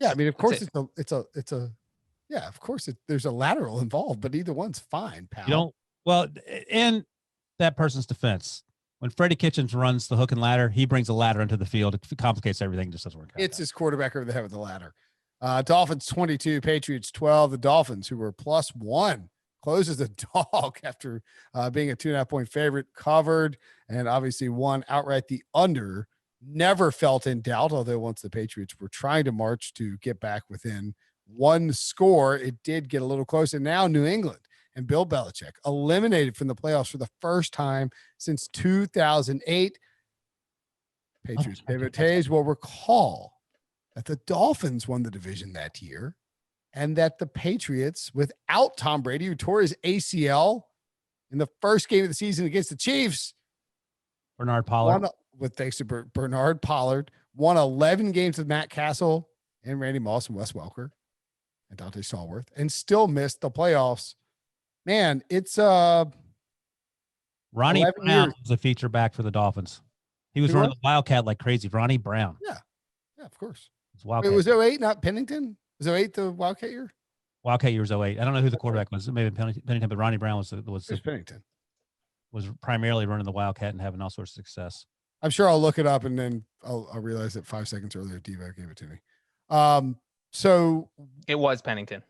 Speaker 1: Yeah, I mean, of course
Speaker 3: it.
Speaker 1: it's a yeah, of course there's a lateral involved, but either one's fine, pal.
Speaker 2: You don't, well, in that person's defense, when Freddie Kitchens runs the hook and ladder, he brings a ladder into the field. It complicates everything. It just doesn't work out.
Speaker 1: It's his quarterback over the head with the ladder. Dolphins 22, Patriots 12. The Dolphins, who were +1, closes a dog after being a 2.5-point favorite, covered, and obviously won outright. The under never felt in doubt, although once the Patriots were trying to march to get back within one score, it did get a little close. And now New England and Bill Belichick eliminated from the playoffs for the first time since 2008. Patriots devotees will recall that the Dolphins won the division that year, and that the Patriots, without Tom Brady, who tore his ACL in the first game of the season against the Chiefs,
Speaker 2: Bernard Pollard,
Speaker 1: thanks to Bernard Pollard, won 11 games with Matt Castle and Randy Moss and Wes Welker and Dante Stallworth, and still missed the playoffs. Man, it's
Speaker 2: Ronnie Brown was a feature back for the Dolphins. He was running the Wildcat like crazy. Ronnie Brown.
Speaker 1: Yeah, of course.
Speaker 2: Wait,
Speaker 1: was 08 not Pennington? Was 08 the Wildcat year?
Speaker 2: Wildcat year was 08. I don't know who the quarterback was. Maybe Pennington, but Ronnie Brown was
Speaker 1: Pennington. Was
Speaker 2: primarily running the Wildcat and having all sorts of success.
Speaker 1: I'm sure I'll look it up, and then I'll realize that 5 seconds earlier Devo gave it to me. So
Speaker 3: it was Pennington.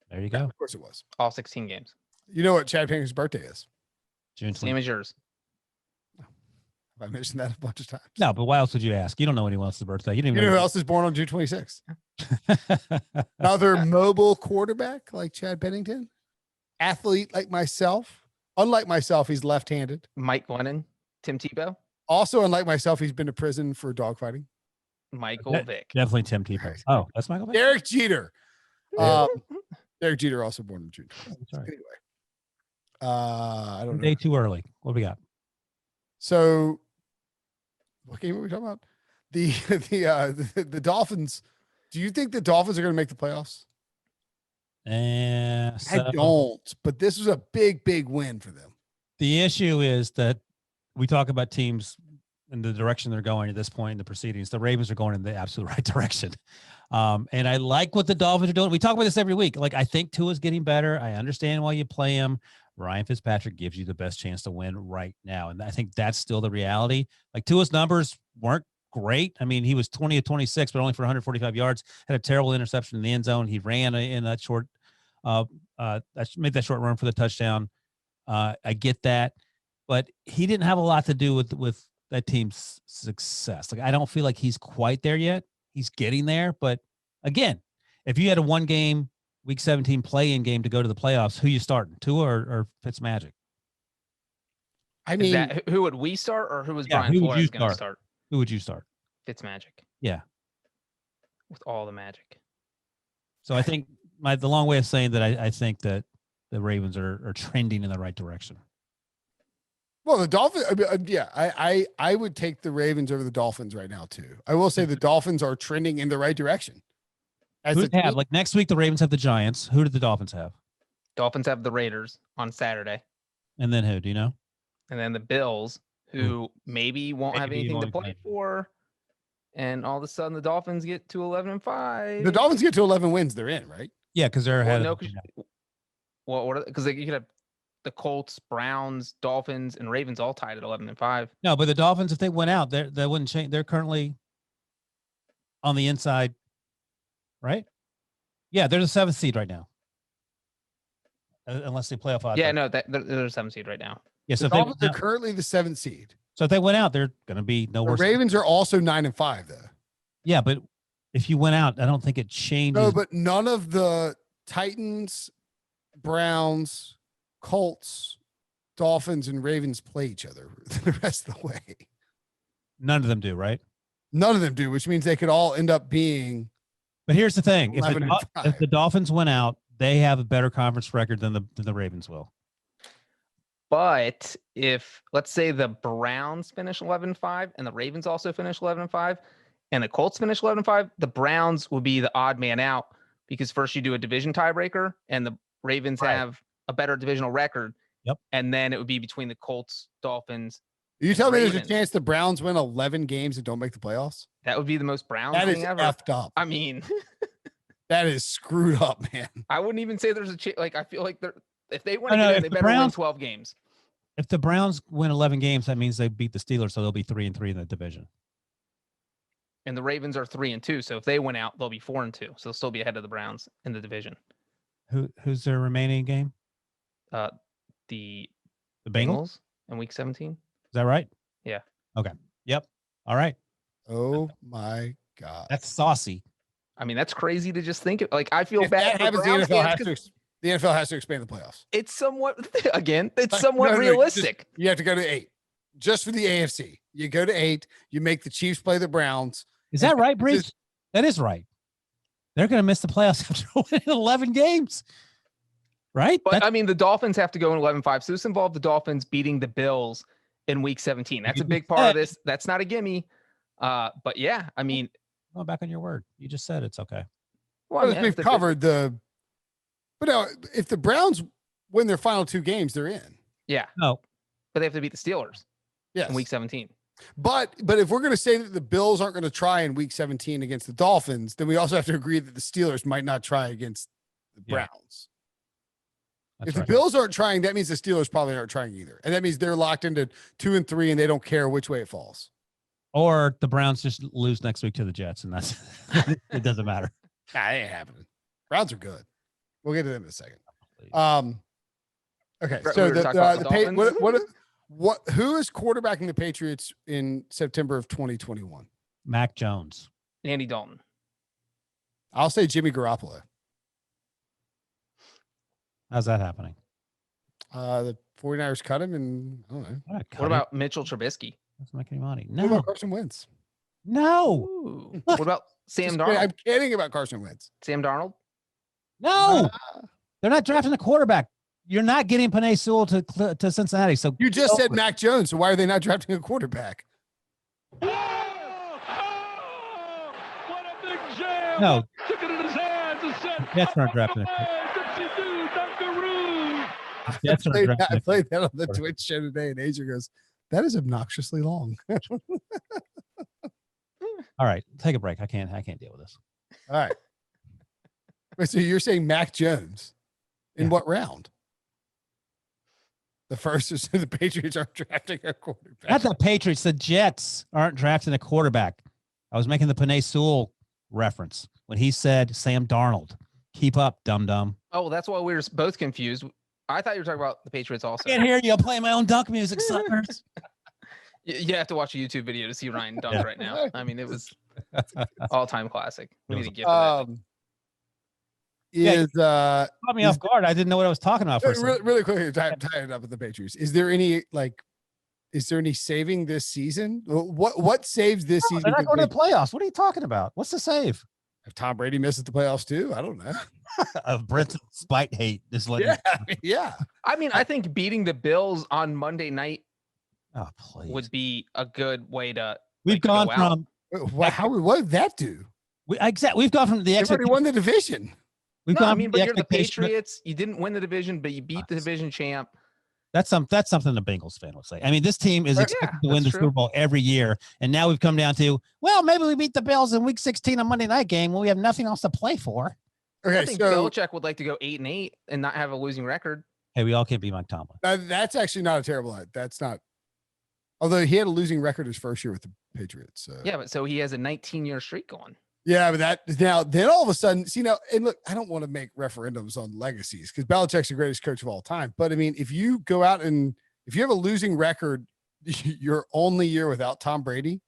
Speaker 2: There you go.
Speaker 1: Of course it was.
Speaker 3: All 16 games.
Speaker 1: You know what Chad Pennington's birthday is?
Speaker 2: June 20th.
Speaker 3: Same as yours.
Speaker 1: I mentioned that a bunch of times.
Speaker 2: No, but why else would you ask? You don't know anyone else's birthday. You didn't even
Speaker 1: know who else is born on June 26th? Another mobile quarterback like Chad Pennington, athlete like myself. Unlike myself, he's left-handed.
Speaker 3: Mike Glennon, Tim Tebow.
Speaker 1: Also, unlike myself, he's been to prison for dogfighting.
Speaker 3: Michael Vick.
Speaker 2: Definitely Tim Tebow. Oh, that's Michael Vick.
Speaker 1: Derek Jeter. Derek Jeter also born in June. Anyway, I don't know.
Speaker 2: Day too early. What do we got?
Speaker 1: So, what game are we talking about? The Dolphins. Do you think the Dolphins are going to make the playoffs? I don't, but this was a big win for them.
Speaker 2: The issue is that we talk about teams in the direction they're going at this point in the proceedings. The Ravens are going in the absolute right direction. And I like what the Dolphins are doing. We talk about this every week. Like, I think Tua's getting better. I understand why you play him. Ryan Fitzpatrick gives you the best chance to win right now. And I think that's still the reality. Like, Tua's numbers weren't great. I mean, he was 20 of 26, but only for 145 yards, had a terrible interception in the end zone. He ran in that short, made that short run for the touchdown. I get that, but he didn't have a lot to do with that team's success. Like, I don't feel like he's quite there yet. He's getting there. But again, if you had a 1-game week 17 play-in game to go to the playoffs, who you starting, Tua or Fitzmagic?
Speaker 1: I mean,
Speaker 3: who would we start, or who was Brian Flores going to start?
Speaker 2: Who would you start?
Speaker 3: Fitzmagic.
Speaker 2: Yeah.
Speaker 3: With all the magic.
Speaker 2: So I think the long way of saying that I think that the Ravens are trending in the right direction.
Speaker 1: Well, the Dolphins, I would take the Ravens over the Dolphins right now too. I will say the Dolphins are trending in the right direction.
Speaker 2: Like next week, the Ravens have the Giants. Who did the Dolphins have?
Speaker 3: Dolphins have the Raiders on Saturday.
Speaker 2: And then who? Do you know?
Speaker 3: And then the Bills, who maybe won't have anything to play for. And all of a sudden, the Dolphins get to 11-5.
Speaker 1: The Dolphins get to 11 wins. They're in, right?
Speaker 2: Yeah, because they're ahead.
Speaker 3: Because you could have the Colts, Browns, Dolphins, and Ravens all tied at 11-5.
Speaker 2: No, but the Dolphins, if they went out, that wouldn't change. They're currently on the inside, right? Yeah, they're the 7th seed right now, unless they play off.
Speaker 3: Yeah, no, they're the 7th seed right now.
Speaker 2: Yeah, so
Speaker 1: the Dolphins are currently the 7th seed.
Speaker 2: So if they went out, they're going to be no worse.
Speaker 1: The Ravens are also 9-5, though.
Speaker 2: Yeah, but if you went out, I don't think it changes.
Speaker 1: No, but none of the Titans, Browns, Colts, Dolphins, and Ravens play each other the rest of the way.
Speaker 2: None of them do, right?
Speaker 1: None of them do, which means they could all end up being.
Speaker 2: But here's the thing: if the Dolphins went out, they have a better conference record than the Ravens will.
Speaker 3: But if, let's say, the Browns finish 11-5 and the Ravens also finish 11-5 and the Colts finish 11-5, the Browns will be the odd man out, because first you do a division tiebreaker and the Ravens have a better divisional record.
Speaker 2: Yep.
Speaker 3: And then it would be between the Colts, Dolphins.
Speaker 1: You tell me there's a chance the Browns win 11 games and don't make the playoffs?
Speaker 3: That would be the most Browns thing ever.
Speaker 1: That is effed up.
Speaker 3: I mean,
Speaker 1: that is screwed up, man.
Speaker 3: I wouldn't even say there's a chance. Like, I feel like if they win again, they better win 12 games.
Speaker 2: If the Browns win 11 games, that means they beat the Steelers, so they'll be 3-3 in the division.
Speaker 3: And the Ravens are 3-2, so if they win out, they'll be 4-2, so they'll still be ahead of the Browns in the division.
Speaker 2: Who's their remaining game?
Speaker 3: The
Speaker 2: Bengals?
Speaker 3: in week 17.
Speaker 2: Is that right?
Speaker 3: Yeah.
Speaker 2: Okay. Yep. All right.
Speaker 1: Oh my God.
Speaker 2: That's saucy.
Speaker 3: I mean, that's crazy to just think of. Like, I feel
Speaker 1: If
Speaker 3: bad.
Speaker 1: that happens, the NFL has to expand the playoffs.
Speaker 3: It's somewhat, again, it's
Speaker 1: Like,
Speaker 3: somewhat
Speaker 1: no,
Speaker 3: realistic.
Speaker 1: you have to go to 8 just for the AFC. You go to 8, you make the Chiefs play the Browns.
Speaker 2: Is that right, Breech? That is right. They're going to miss the playoffs after winning 11 games. Right?
Speaker 3: But I mean, the Dolphins have to go in 11-5. So this involved the Dolphins beating the Bills in week 17. That's a big part of this. That's not a gimme. But yeah, I mean,
Speaker 2: go back on your word. You just said it's okay.
Speaker 1: Well, we've covered but no, if the Browns win their final 2 games, they're in.
Speaker 3: Yeah.
Speaker 2: No.
Speaker 3: But they have to beat the Steelers.
Speaker 1: Yes.
Speaker 3: In week 17.
Speaker 1: But if we're going to say that the Bills aren't going to try in week 17 against the Dolphins, then we also have to agree that the Steelers might not try against the Browns. If the Bills aren't trying, that means the Steelers probably aren't trying either. And that means they're locked into 2 and 3 and they don't care which way it falls.
Speaker 2: Or the Browns just lose next week to the Jets and that's it doesn't matter.
Speaker 1: Nah, it ain't happening. Browns are good. We'll get to them in a second. Okay. So who is quarterbacking the Patriots in September of 2021?
Speaker 2: Mac Jones.
Speaker 3: Andy Dalton.
Speaker 1: I'll say Jimmy Garoppolo.
Speaker 2: How's that happening?
Speaker 1: The 49ers cut him, and I don't know.
Speaker 3: What about Mitchell Trubisky?
Speaker 2: Doesn't make any money. No.
Speaker 1: What about Carson Wentz?
Speaker 2: No.
Speaker 3: Ooh. What about Sam Darnold?
Speaker 1: I'm kidding about Carson Wentz.
Speaker 3: Sam Darnold?
Speaker 2: No. They're not drafting a quarterback. You're not getting Penei Sewell to Cincinnati. So
Speaker 1: you just said Mac Jones. So why are they not drafting a quarterback?
Speaker 4: What a big jam!
Speaker 2: No.
Speaker 4: Took it in his hands and said,
Speaker 2: Jets aren't drafting a
Speaker 1: I played that on the Twitch show today, and Asia goes, "That is obnoxiously long."
Speaker 2: All right, take a break. I can't deal with this.
Speaker 1: All right. Wait, so you're saying Mac Jones in what round? The first is the Patriots aren't drafting a quarterback.
Speaker 2: Not the Patriots. The Jets aren't drafting a quarterback. I was making the Penei Sewell reference when he said Sam Darnold. Keep up, dum-dum.
Speaker 3: Oh, that's why we were both confused. I thought you were talking about the Patriots also.
Speaker 2: I can't hear you. I'm playing my own dunk music, suckers.
Speaker 3: You have to watch a YouTube video to see Ryan dunk right now. I mean, it was all-time classic. We need to get
Speaker 2: caught me off guard. I didn't know what I was talking about for a second.
Speaker 1: Really quickly, tie it up with the Patriots. Is there any saving this season? What saves this season?
Speaker 2: They're not going to the playoffs. What are you talking about? What's the save?
Speaker 1: If Tom Brady misses the playoffs too, I don't know.
Speaker 2: Of Brinson spite hate is like
Speaker 1: yeah.
Speaker 3: I mean, I think beating the Bills on Monday night
Speaker 2: would
Speaker 3: be a good way to.
Speaker 2: We've gone from
Speaker 1: what did that do?
Speaker 2: We've gone from the
Speaker 1: They already won the division.
Speaker 2: We've gone.
Speaker 3: I mean, but you're the Patriots. You didn't win the division, but you beat the division champ.
Speaker 2: That's something the Bengals fan would say. I mean, this team is expected to win the Super Bowl every year, and now we've come down to, well, maybe we beat the Bills in Week 16 on Monday night game when we have nothing else to play for.
Speaker 1: Okay,
Speaker 3: I think Belichick would like to go 8-8 and not have a losing record.
Speaker 2: Hey, we all can't be Mike Tomlin.
Speaker 1: That's actually not a terrible. That's not. Although he had a losing record his first year with the Patriots.
Speaker 3: Yeah, but so he has a 19-year streak going.
Speaker 1: Yeah, but then all of a sudden, and look, I don't want to make referendums on legacies because Belichick's the greatest coach of all time. But I mean, if you go out and if you have a losing record, your only year without Tom Brady,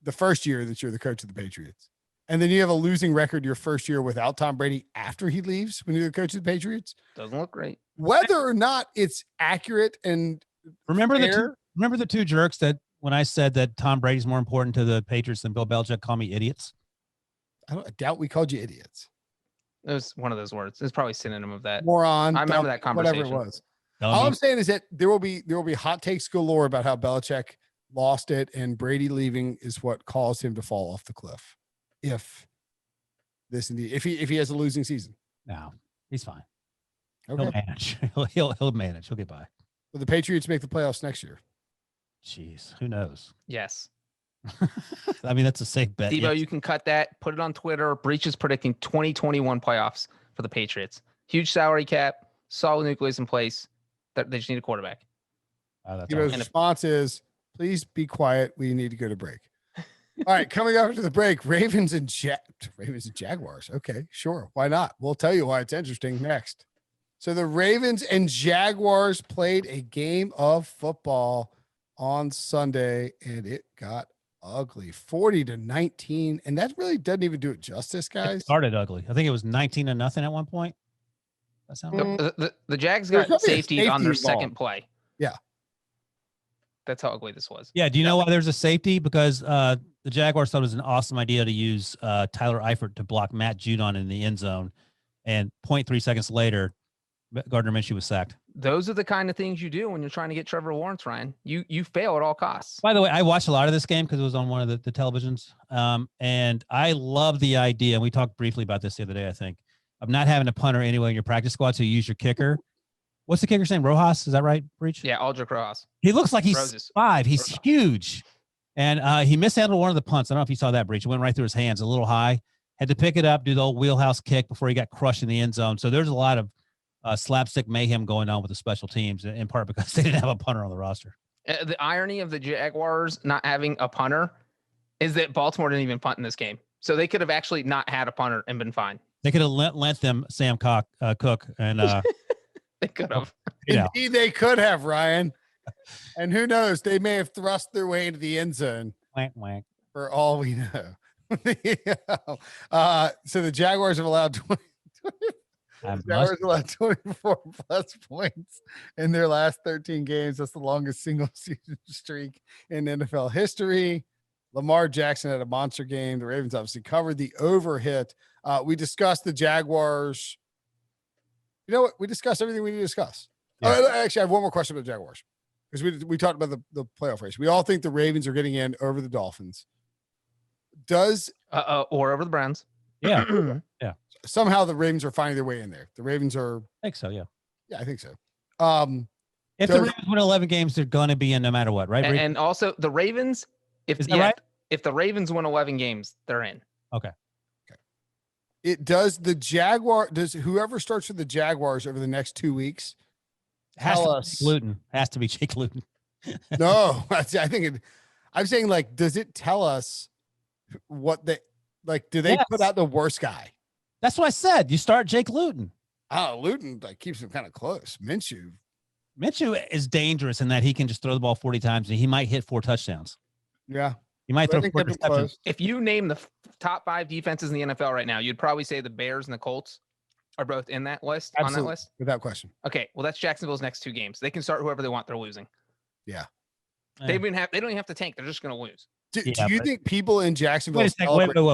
Speaker 1: the first year that you're the coach of the Patriots, and then you have a losing record your first year without Tom Brady after he leaves when you're the coach of the Patriots,
Speaker 3: doesn't look great.
Speaker 1: Whether or not it's accurate and
Speaker 2: remember the two jerks that when I said that Tom Brady's more important to the Patriots than Bill Belichick, call me idiots.
Speaker 1: I doubt we called you idiots.
Speaker 3: It was one of those words. It's probably synonym of that.
Speaker 1: Moron.
Speaker 3: I remember that conversation.
Speaker 1: Whatever it was. All I'm saying is that there will be hot takes galore about how Belichick lost it and Brady leaving is what caused him to fall off the cliff. If he has a losing season.
Speaker 2: No, he's fine.
Speaker 1: Okay.
Speaker 2: He'll manage. He'll manage. He'll get by.
Speaker 1: Will the Patriots make the playoffs next year?
Speaker 2: Jeez, who knows?
Speaker 3: Yes.
Speaker 2: I mean, that's a safe bet.
Speaker 3: Debo, you can cut that. Put it on Twitter. Breech is predicting 2021 playoffs for the Patriots. Huge salary cap, solid nucleus in place. They just need a quarterback.
Speaker 1: Debo's response is, please be quiet. We need to go to break. All right, coming after the break, Ravens and Jaguars. Okay, sure. Why not? We'll tell you why it's interesting next. So the Ravens and Jaguars played a game of football on Sunday, and it got ugly, 40-19. And that really doesn't even do it justice,
Speaker 2: It
Speaker 1: guys.
Speaker 2: started ugly. I think it was 19-0 at one point. That sound right?
Speaker 3: The Jags
Speaker 1: There's
Speaker 3: got
Speaker 1: probably a
Speaker 3: safety on their
Speaker 1: safety
Speaker 3: second
Speaker 1: involved.
Speaker 3: play.
Speaker 1: Yeah.
Speaker 3: That's how ugly this was.
Speaker 2: Yeah. Do you know why there's a safety? Because the Jaguars thought it was an awesome idea to use Tyler Eifert to block Matt Judon in the end zone. And 0.3 seconds later, Gardner Minshew was sacked.
Speaker 3: Those are the kind of things you do when you're trying to get Trevor Lawrence, Ryan. You fail at all costs.
Speaker 2: By the way, I watched a lot of this game because it was on one of the televisions. And I love the idea. And we talked briefly about this the other day, I think, of not having a punter anyway in your practice squad. So you use your kicker. What's the kicker's name? Rojas? Is that right, Breech?
Speaker 3: Yeah, Aldrich Rojas.
Speaker 2: He looks like he's
Speaker 3: Roses.
Speaker 2: 5. He's
Speaker 3: Rojas.
Speaker 2: huge. And he mishandled one of the punts. I don't know if you saw that, Breech. It went right through his hands, a little high. Had to pick it up, do the old wheelhouse kick before he got crushed in the end zone. So there's a lot of slapstick mayhem going on with the special teams, in part because they didn't have a punter on the roster.
Speaker 3: The irony of the Jaguars not having a punter is that Baltimore didn't even punt in this game. So they could have actually not had a punter and been fine.
Speaker 2: They could have lent them Sam Cook, and
Speaker 3: They could have.
Speaker 2: you know.
Speaker 1: Indeed, they could have, Ryan. And who knows? They may have thrust their way into the end zone
Speaker 2: Wank, wank.
Speaker 1: for all we know. So the Jaguars have allowed 20.
Speaker 2: I'm
Speaker 1: Jaguars allowed 24 plus points in their last 13 games. That's the longest single season streak in NFL history. Lamar Jackson had a monster game. The Ravens obviously covered the over hit. We discussed the Jaguars. You know what? We discussed everything we need to discuss.
Speaker 2: Yeah.
Speaker 1: Actually, I have one more question about the Jaguars because we talked about the playoff race. We all think the Ravens are getting in over the Dolphins. Does
Speaker 3: Or over the Browns.
Speaker 2: Yeah,
Speaker 1: somehow the Ravens are finding their way in there? The Ravens are.
Speaker 2: I think so. Yeah.
Speaker 1: Yeah, I think so.
Speaker 2: If the Ravens win 11 games, they're going to be in no matter what, right?
Speaker 3: And also the Ravens,
Speaker 2: Is that right?
Speaker 3: if the Ravens win 11 games, they're in.
Speaker 2: Okay.
Speaker 1: It does whoever starts with the Jaguars over the next 2 weeks
Speaker 2: Has
Speaker 1: tell
Speaker 2: to
Speaker 1: us.
Speaker 2: be Luton. Has to be Jake Luton.
Speaker 1: No, I think I'm saying, like, does it tell us what do they put
Speaker 2: Yes.
Speaker 1: out the worst guy?
Speaker 2: That's what I said. You start Jake Luton.
Speaker 1: Oh, Luton keeps him kind of close. Minshew.
Speaker 2: Minshew is dangerous in that he can just throw the ball 40 times and he might hit 4 touchdowns.
Speaker 1: Yeah.
Speaker 2: He might
Speaker 1: But I
Speaker 2: throw
Speaker 1: think
Speaker 2: 4
Speaker 1: they've been
Speaker 2: interceptions.
Speaker 1: close.
Speaker 3: If you name the top 5 defenses in the NFL right now, you'd probably say the Bears and the Colts are both in that list. On that
Speaker 1: Absolutely.
Speaker 3: list.
Speaker 1: Without question.
Speaker 3: Okay, well that's Jacksonville's next 2 games. They can start whoever they want. They're losing.
Speaker 1: Yeah.
Speaker 3: They don't even have to tank. They're just going to lose.
Speaker 1: Do
Speaker 2: Yeah,
Speaker 1: you
Speaker 2: but-
Speaker 1: think people in Jacksonville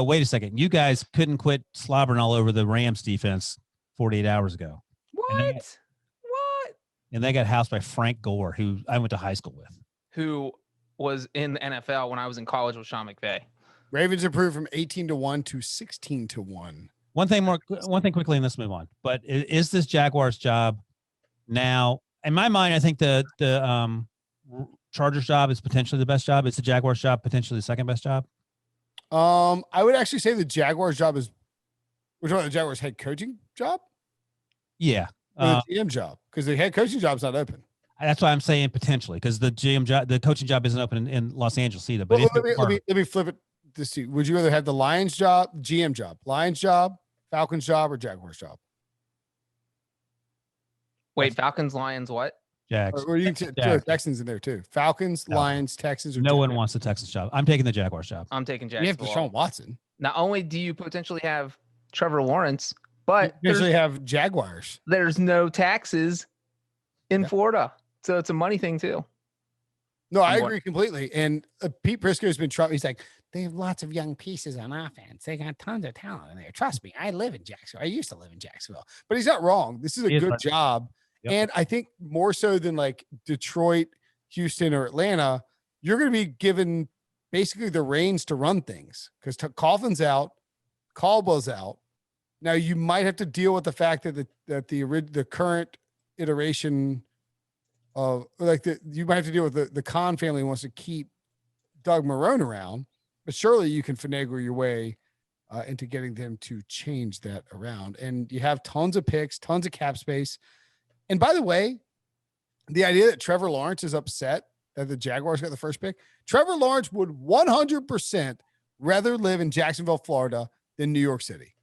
Speaker 2: Wait a second. You guys couldn't quit slobbering all over the Rams defense 48 hours ago. And they-
Speaker 3: What?
Speaker 2: And they got housed by Frank Gore, who I went to high school with.
Speaker 3: Who was in the NFL when I was in college with Sean McVay?
Speaker 1: Ravens improved from 18-1 to 16-1?
Speaker 2: One thing quickly, and let's move on. But is this Jaguars job now? In my mind, I think the Chargers job is potentially the best job. It's the Jaguars job potentially the second best job.
Speaker 1: I would actually say the Jaguars job is. We're talking about the Jaguars head coaching job
Speaker 2: Yeah,
Speaker 1: or the GM job, because the head coaching job's not open.
Speaker 2: that's why I'm saying potentially, because the GM job, the coaching job isn't open in Los Angeles either. But
Speaker 1: Well,
Speaker 2: if
Speaker 1: let me flip it to see. Would you rather have the Lions job, GM job, Lions job, Falcons job, or Jaguars job?
Speaker 3: Wait, Falcons, Lions, what?
Speaker 2: Jags,
Speaker 1: Or you can throw
Speaker 2: Jags.
Speaker 1: Texans in there too. Falcons,
Speaker 2: No.
Speaker 1: Lions, Texans. Or
Speaker 2: no one
Speaker 1: Jaguars.
Speaker 2: wants the Texans job. I'm taking the Jaguars job.
Speaker 3: I'm taking
Speaker 1: You have
Speaker 3: Jacksonville.
Speaker 1: Deshaun Watson.
Speaker 3: Not only do you potentially have Trevor Lawrence, but
Speaker 1: You usually have Jaguars.
Speaker 3: there's no taxes in
Speaker 1: Yeah.
Speaker 3: Florida. So it's a money thing too.
Speaker 1: No, I
Speaker 3: I'm
Speaker 1: agree completely. And Pete Prisco's been trying. He's like, they have lots of young pieces on offense. They got tons of talent in there. Trust me, I live in Jacksonville. I used to live in Jacksonville. But he's not wrong. This is a
Speaker 2: He is
Speaker 1: good
Speaker 2: right.
Speaker 1: job.
Speaker 2: Yep.
Speaker 1: And I think more so than like Detroit, Houston, or Atlanta, you're going to be given basically the reins to run things because Coughlin's out, Caldwell's out. Now you might have to deal with the fact that the current iteration of you might have to deal with the Khan family wants to keep Doug Marrone around, but surely you can finagle your way into getting them to change that around. And you have tons of picks, tons of cap space. And by the way, the idea that Trevor Lawrence is upset that the Jaguars got the first pick, Trevor Lawrence would 100% rather live in Jacksonville, Florida than New York City.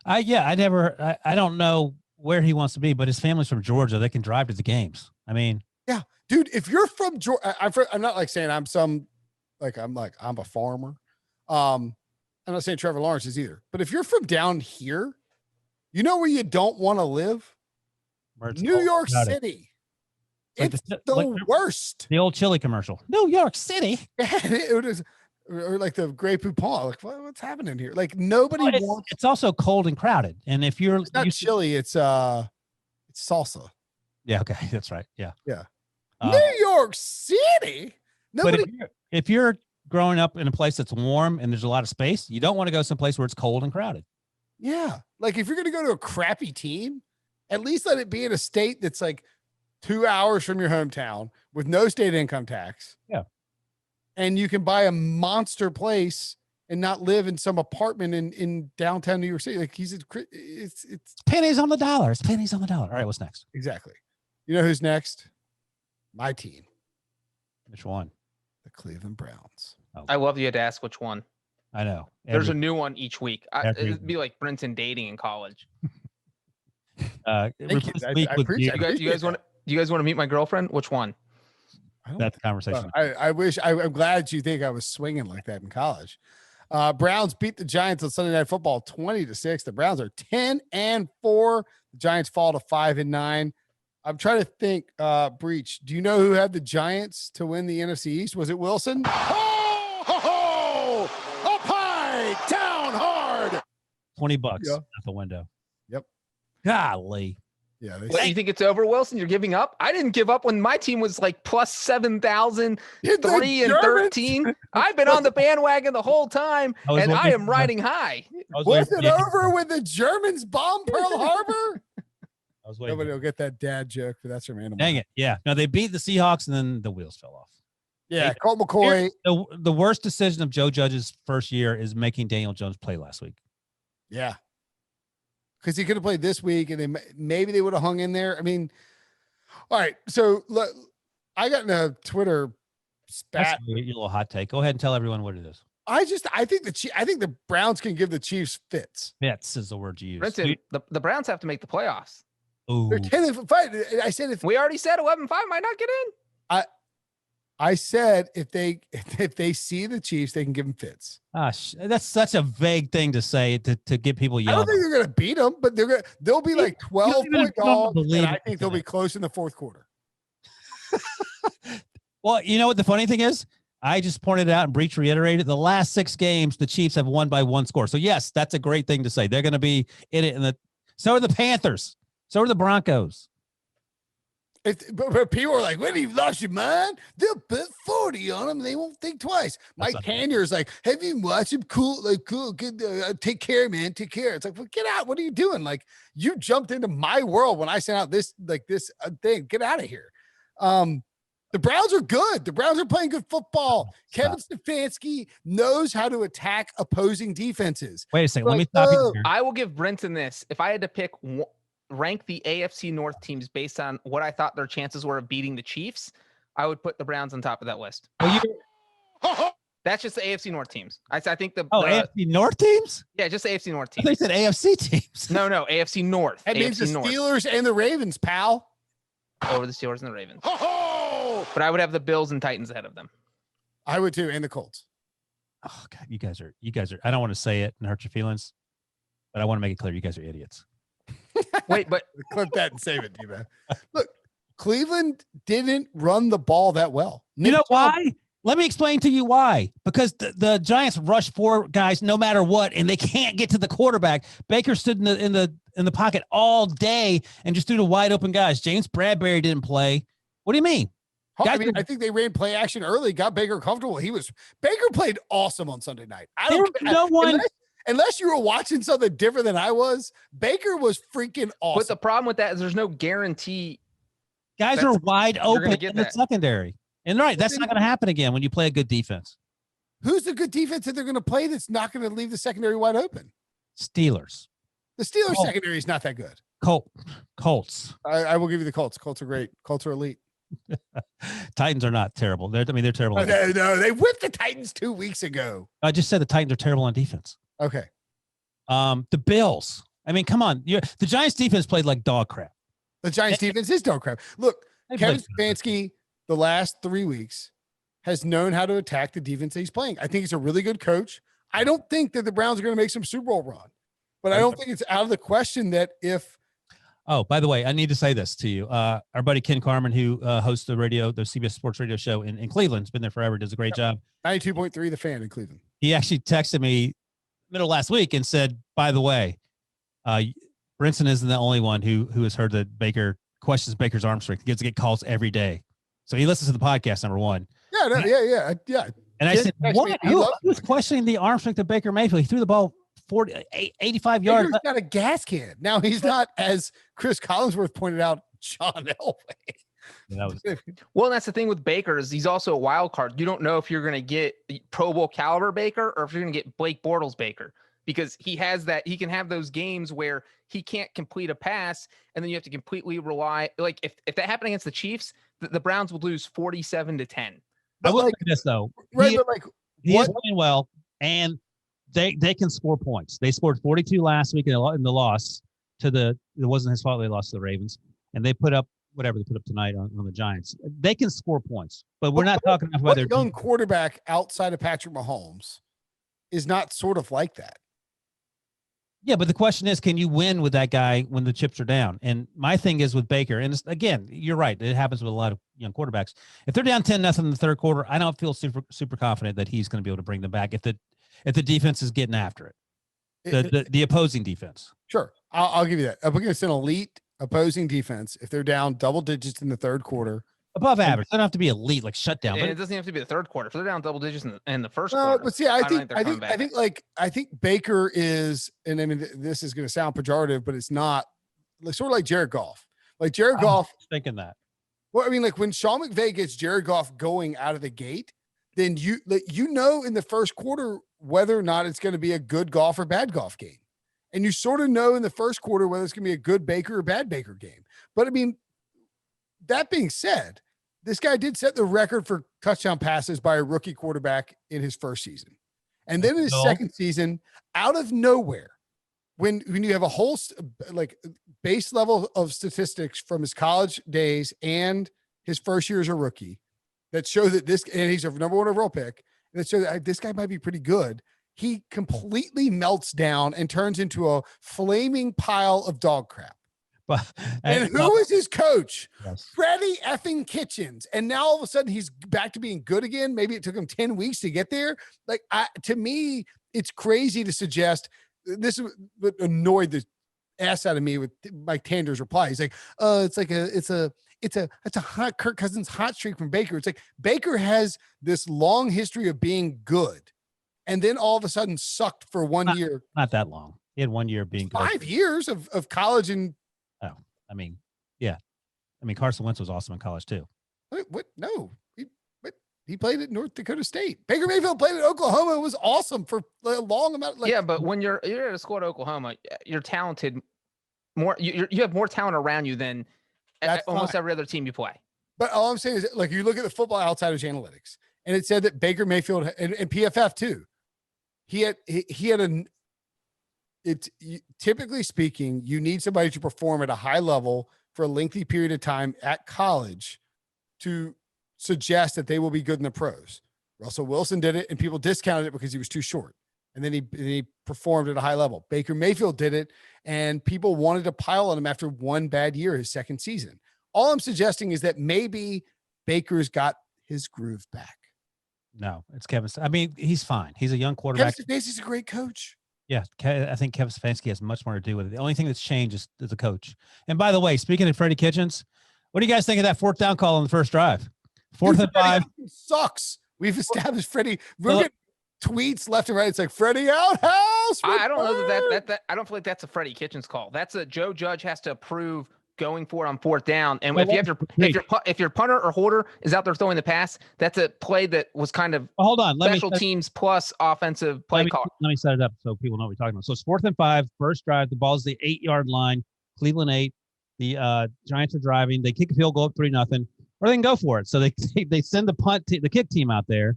Speaker 2: I don't know where he wants to be, but his family's from Georgia. They can drive to the games. I mean,
Speaker 1: Yeah, dude, if you're from Georgia, I'm not like saying I'm a farmer. I'm not saying Trevor Lawrence is either, but if you're from down here, you know where you don't want to live? New York City.
Speaker 2: Like
Speaker 1: It's the worst.
Speaker 2: The old chili commercial. New York City.
Speaker 1: It was, or like the Grey Poupon. Like, what's happening here? Like nobody wants.
Speaker 2: It's also cold and crowded. And if you're
Speaker 1: It's not chili, it's salsa.
Speaker 2: Yeah, okay, that's right. Yeah.
Speaker 1: Yeah. New York City. Nobody.
Speaker 2: But if you're growing up in a place that's warm and there's a lot of space, you don't want to go someplace where it's cold and crowded.
Speaker 1: Yeah. Like if you're going to go to a crappy team, at least let it be in a state that's like 2 hours from your hometown with no state income tax.
Speaker 2: Yeah.
Speaker 1: And you can buy a monster place and not live in some apartment in downtown New York City. Like it's
Speaker 2: pennies on the dollar. It's pennies on the dollar. All right, what's next?
Speaker 1: Exactly. You know who's next? My team.
Speaker 2: Which one?
Speaker 1: The Cleveland Browns.
Speaker 2: Oh.
Speaker 3: I love you had to ask which one.
Speaker 2: I know.
Speaker 3: There's a new one each week. It'd be like Brinson dating in college.
Speaker 1: I appreciate
Speaker 3: Do you guys want to meet my girlfriend? Which one?
Speaker 2: That's the conversation.
Speaker 1: I wish. I'm glad you think I was swinging like that in college. Browns beat the Giants on Sunday Night Football 20-6. The Browns are 10-4. The Giants fall to 5-9. I'm trying to think. Breech, do you know who had the Giants to win the NFC East? Was it Wilson?
Speaker 5: Ho, ho, ho! Up high, down hard.
Speaker 2: $20
Speaker 1: Yeah.
Speaker 2: out the window.
Speaker 1: Yep.
Speaker 2: Golly.
Speaker 1: Yeah.
Speaker 3: What, you think it's over, Wilson? You're giving up? I didn't give up when my team was like plus 7,000, 3-13. I've been on the bandwagon the whole time, and I am riding high.
Speaker 1: Was it over when the Germans bombed Pearl Harbor? Nobody will get that dad joke, but that's from Animal.
Speaker 2: Dang it. Yeah. No, they beat the Seahawks and then the wheels fell off.
Speaker 1: Yeah. Colt McCoy.
Speaker 2: The worst decision of Joe Judge's first year is making Daniel Jones play last week.
Speaker 1: Yeah. Because he could have played this week and maybe they would have hung in there. I mean, all right. So I got in a Twitter spat.
Speaker 2: That's your little hot take. Go ahead and tell everyone what it is.
Speaker 1: I think the Browns can give the Chiefs fits.
Speaker 2: Fits is the word you use.
Speaker 3: Brinson, the Browns have to make the playoffs.
Speaker 2: Ooh.
Speaker 1: They're 10-5. I said
Speaker 3: We already said 11-5 might not get in.
Speaker 1: I said if they see the Chiefs, they can give them fits.
Speaker 2: Gosh, that's such a vague thing to say to get people
Speaker 1: I
Speaker 2: yelling.
Speaker 1: don't think they're going to beat them, but they'll be like 12-point dogs, and I think they'll be close in the fourth quarter.
Speaker 2: Well, you know what the funny thing is? I just pointed out and Breech reiterated the last 6 games, the Chiefs have won by 1 score. So yes, that's a great thing to say. They're going to be in it. So are the Panthers. So are the Broncos.
Speaker 1: But people are like, when you've lost your mind, they'll put 40 on them. They won't think twice. Mike Tanier's like, have you watched him? Cool. Good. Take care, man. Take care. It's like, well, get out. What are you doing? Like, you jumped into my world when I sent out this thing. Get out of here. The Browns are good. The Browns are playing good football. Kevin Stefanski knows how to attack opposing defenses.
Speaker 2: Wait a second. Let me stop you here.
Speaker 3: I will give Brinson this. If I had to rank the AFC North teams based on what I thought their chances were of beating the Chiefs, I would put the Browns on top of that list. That's just the AFC North teams. I think
Speaker 2: AFC North teams?
Speaker 3: Yeah, just the AFC North teams.
Speaker 2: They said AFC teams.
Speaker 3: No, AFC North.
Speaker 1: That means the Steelers and the Ravens, pal.
Speaker 3: Over the Steelers and the Ravens. But I would have the Bills and Titans ahead of them.
Speaker 1: I would too, and the Colts.
Speaker 2: Oh God, you guys are. I don't want to say it and hurt your feelings, but I want to make it clear you guys are idiots.
Speaker 3: Wait, but
Speaker 1: clip that and save it, D-Man. Look, Cleveland didn't run the ball that well.
Speaker 2: You know why? Let me explain to you why. Because the Giants rush 4 guys no matter what, and they can't get to the quarterback. Baker stood in the pocket all day and just threw to wide open guys. James Bradbury didn't play. What do you mean?
Speaker 1: I think they ran play action early, got Baker comfortable. Baker played awesome on Sunday night. Unless you were watching something different than I was, Baker was freaking awesome.
Speaker 3: But the problem with that is there's no guarantee.
Speaker 2: Guys are wide open in the secondary. And that's not going to happen again when you play a good defense.
Speaker 1: Who's the good defense that they're going to play that's not going to leave the secondary wide open?
Speaker 2: Steelers.
Speaker 1: The Steelers secondary is not that good.
Speaker 2: Colts.
Speaker 1: I will give you the Colts. Colts are great. Colts are elite.
Speaker 2: Titans are not terrible. They're terrible.
Speaker 1: No, they whipped the Titans 2 weeks ago.
Speaker 2: I just said the Titans are terrible on defense.
Speaker 1: Okay.
Speaker 2: The Bills. I mean, come on. The Giants defense played like dog crap.
Speaker 1: The Giants defense is dog crap. Look,
Speaker 2: They
Speaker 1: Kevin
Speaker 2: played-
Speaker 1: Stefanski, the last 3 weeks, has known how to attack the defense that he's playing. I think he's a really good coach. I don't think that the Browns are going to make some Super Bowl run, but I don't think it's out of the question that if.
Speaker 2: Oh, by the way, I need to say this to you. Our buddy Ken Carmen, who hosts the CBS Sports Radio show in Cleveland, has been there forever, does a great job.
Speaker 1: 92.3, The Fan in Cleveland.
Speaker 2: He actually texted me middle of last week and said, by the way, Brinson isn't the only one who has heard that Baker questions Baker's arm strength. He gets to get calls every day. So he listens to the podcast, number one.
Speaker 1: Yeah.
Speaker 2: And I said, what? Who's questioning the arm strength of Baker Mayfield? He threw the ball 85 yards.
Speaker 1: Baker's got a gas can. Now he's not, as Chris Collinsworth pointed out, John Elway.
Speaker 3: Well, that's the thing with Baker is he's also a wild card. You don't know if you're going to get Pro Bowl caliber Baker or if you're going to get Blake Bortles Baker, because he has that. He can have those games where he can't complete a pass, and then you have to completely rely. Like if that happened against the Chiefs, the Browns would lose 47-10.
Speaker 2: I will say this though,
Speaker 1: Right,
Speaker 2: he is playing well, and they can score points. They scored 42 last week in the loss to it wasn't his fault they lost to the Ravens, and they put up whatever they put up tonight on the Giants. They can score points, but we're not talking about their
Speaker 1: young quarterback outside of Patrick Mahomes is not sort of like that.
Speaker 2: Yeah, but the question is, can you win with that guy when the chips are down? And my thing is with Baker, and again, you're right. It happens with a lot of young quarterbacks. If they're down 10-0 in the third quarter, I don't feel super confident that he's going to be able to bring them back if the defense is getting after it. The opposing defense.
Speaker 1: Sure. I'll give you that. Up against an elite opposing defense, if they're down double digits in the third quarter.
Speaker 2: Above average. They don't have to be elite, like shutdown.
Speaker 3: And
Speaker 2: but
Speaker 3: it doesn't have to be the third quarter. If they're down double digits in the first quarter.
Speaker 1: But see, I think Baker is, and I mean, this is going to sound pejorative, but it's not, sort of like Jared Goff. Like Jared Goff.
Speaker 2: Thinking that.
Speaker 1: Well, I mean, like when Sean McVay gets Jared Goff going out of the gate, then you know in the first quarter whether or not it's going to be a good golf or bad golf game. And you sort of know in the first quarter whether it's going to be a good Baker or bad Baker game. But I mean, that being said, this guy did set the record for touchdown passes by a rookie quarterback in his first season. And then in his second season, out of nowhere, when you have a whole like base level of statistics from his college days and his first year as a rookie that show that and he's a number one overall pick, that show that this guy might be pretty good. He completely melts down and turns into a flaming pile of dog crap. And who is his coach?
Speaker 2: Yes.
Speaker 1: Freddie effing Kitchens. And now all of a sudden he's back to being good again. Maybe it took him 10 weeks to get there. Like to me, it's crazy to suggest this is what annoyed the ass out of me with Mike Tander's reply. He's like, it's a hot Kirk Cousins hot streak from Baker. It's like Baker has this long history of being good. And then all of a sudden sucked for 1 year.
Speaker 2: Not that long. He had 1 year being good.
Speaker 1: 5 years of college and.
Speaker 2: Oh, I mean, yeah. I mean, Carson Wentz was awesome in college too.
Speaker 1: What? No, he played at North Dakota State. Baker Mayfield played at Oklahoma. It was awesome for a long amount.
Speaker 3: Yeah, but when you're at a school at Oklahoma, you're talented. You have more talent around you than almost every other team you play.
Speaker 1: But all I'm saying is, like, you look at the Football Outsiders analytics, and it said that Baker Mayfield and PFF too. Typically speaking, you need somebody to perform at a high level for a lengthy period of time at college to suggest that they will be good in the pros. Russell Wilson did it, and people discounted it because he was too short. And then he performed at a high level. Baker Mayfield did it, and people wanted to pile on him after one bad year, his second season. All I'm suggesting is that maybe Baker's got his groove back.
Speaker 2: No, it's Kevin. I mean, he's fine. He's a young quarterback.
Speaker 1: Kevin Stefanski's a great coach.
Speaker 2: Yeah, I think Kevin Stefanski has much more to do with it. The only thing that's changed is the coach. And by the way, speaking of Freddie Kitchens, what do you guys think of that fourth down call on the first drive? 4th and 5.
Speaker 1: Sucks. We've established Freddie. We're getting tweets left and right. It's like Freddie outhouse.
Speaker 3: I don't know that I don't feel like that's a Freddie Kitchens call. That's a Joe Judge has to approve going for it on 4th down. And if your punter or holder is out there throwing the pass, that's a play that was kind of special teams plus offensive play call.
Speaker 2: Let me set it up so people know what we're talking about. So it's 4th and 5, first drive. The ball's the 8-yard line. Cleveland 8. The Giants are driving. They kick a field goal up 3-0, or they can go for it. So they send the kick team out there,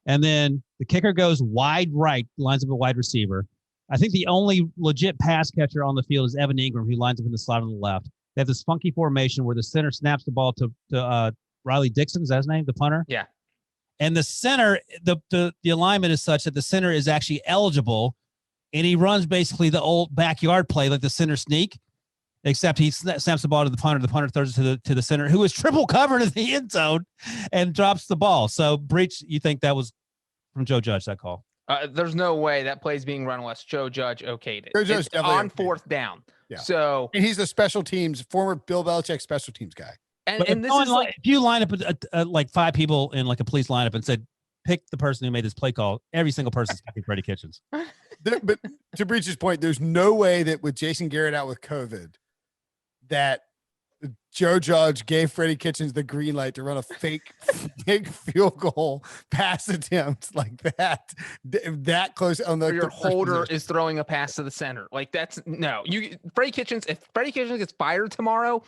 Speaker 2: and then the kicker goes wide right, lines up a wide receiver. I think the only legit pass catcher on the field is Evan Ingram, who lines up in the slot on the left. They have this funky formation where the center snaps the ball to Riley Dixon. Is that his name? The punter?
Speaker 3: Yeah.
Speaker 2: And the center, the alignment is such that the center is actually eligible, and he runs basically the old backyard play like the center sneak, except he snaps the ball to the punter. The punter throws it to the center, who is triple covered in the end zone and drops the ball. So, Breech, you think that was from Joe Judge, that call?
Speaker 3: There's no way that play is being run unless Joe Judge okayed it.
Speaker 1: Joe Judge
Speaker 3: It's
Speaker 1: definitely
Speaker 3: on
Speaker 1: okayed
Speaker 3: fourth down.
Speaker 1: Yeah.
Speaker 3: So,
Speaker 1: and he's the special teams, former Bill Belichick special teams guy.
Speaker 3: and this is like,
Speaker 2: if you line up like 5 people in like a police lineup and said, pick the person who made this play call, every single person's picking Freddie Kitchens.
Speaker 1: But to Breech's point, there's no way that with Jason Garrett out with COVID, that Joe Judge gave Freddie Kitchens the green light to run a fake field goal pass attempt like that close on the
Speaker 3: your holder is throwing a pass to the center. Like that's no. Freddie Kitchens. If Freddie Kitchens gets fired tomorrow,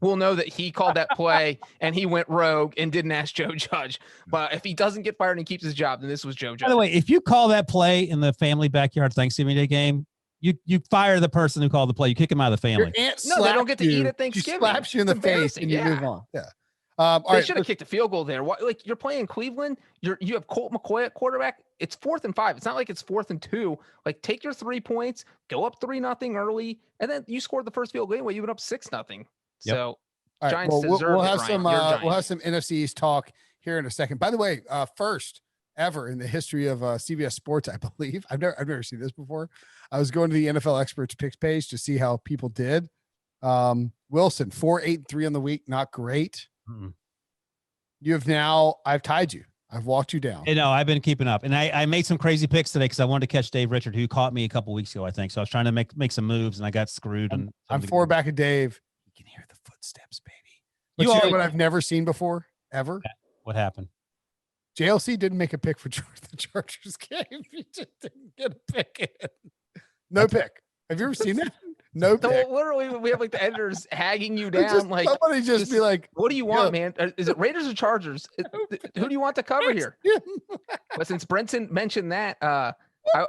Speaker 3: we'll know that he called that play and he went rogue and didn't ask Joe Judge. But if he doesn't get fired and keeps his job, then this was Joe Judge.
Speaker 2: By the way, if you call that play in the family backyard Thanksgiving Day game, you fire the person who called the play. You kick him out of the family.
Speaker 3: No, they don't get to eat at Thanksgiving.
Speaker 1: She slaps you in the face and you move on. Yeah.
Speaker 3: They should have kicked a field goal there. Like you're playing Cleveland, you have Colt McCoy at quarterback. It's 4th and 5. It's not like it's 4th and 2. Like take your 3 points, go up 3-0 early, and then you scored the first field goal anyway. You went up 6-0. So
Speaker 1: all right,
Speaker 3: Giants deserve
Speaker 1: we'll
Speaker 3: it,
Speaker 1: have
Speaker 3: Ryan.
Speaker 1: we'll have some NFC East talk here in a second. By the way, first ever in the history of CBS Sports, I believe. I've never seen this before. I was going to the NFL Experts Picks page to see how people did. Wilson 4-8-3 on the week, not great.
Speaker 2: Mm-hmm.
Speaker 1: I've tied you. I've walked you down.
Speaker 2: I've been keeping up, and I made some crazy picks today because I wanted to catch Dave Richard, who caught me a couple weeks ago, I think. So I was trying to make some moves, and I got screwed.
Speaker 1: I'm 4 back of Dave. You can hear the footsteps, baby. But you know what I've never seen before, ever?
Speaker 2: What happened?
Speaker 1: JLC didn't make a pick for the Chargers game. He just didn't get a pick in. No pick. Have you ever seen that? No pick.
Speaker 3: So literally, we have like the editors hagging you down. Like
Speaker 1: somebody just be like,
Speaker 3: "What do you want, man? Is it Raiders or Chargers? Who do you want to cover here?" But since Brinson mentioned that,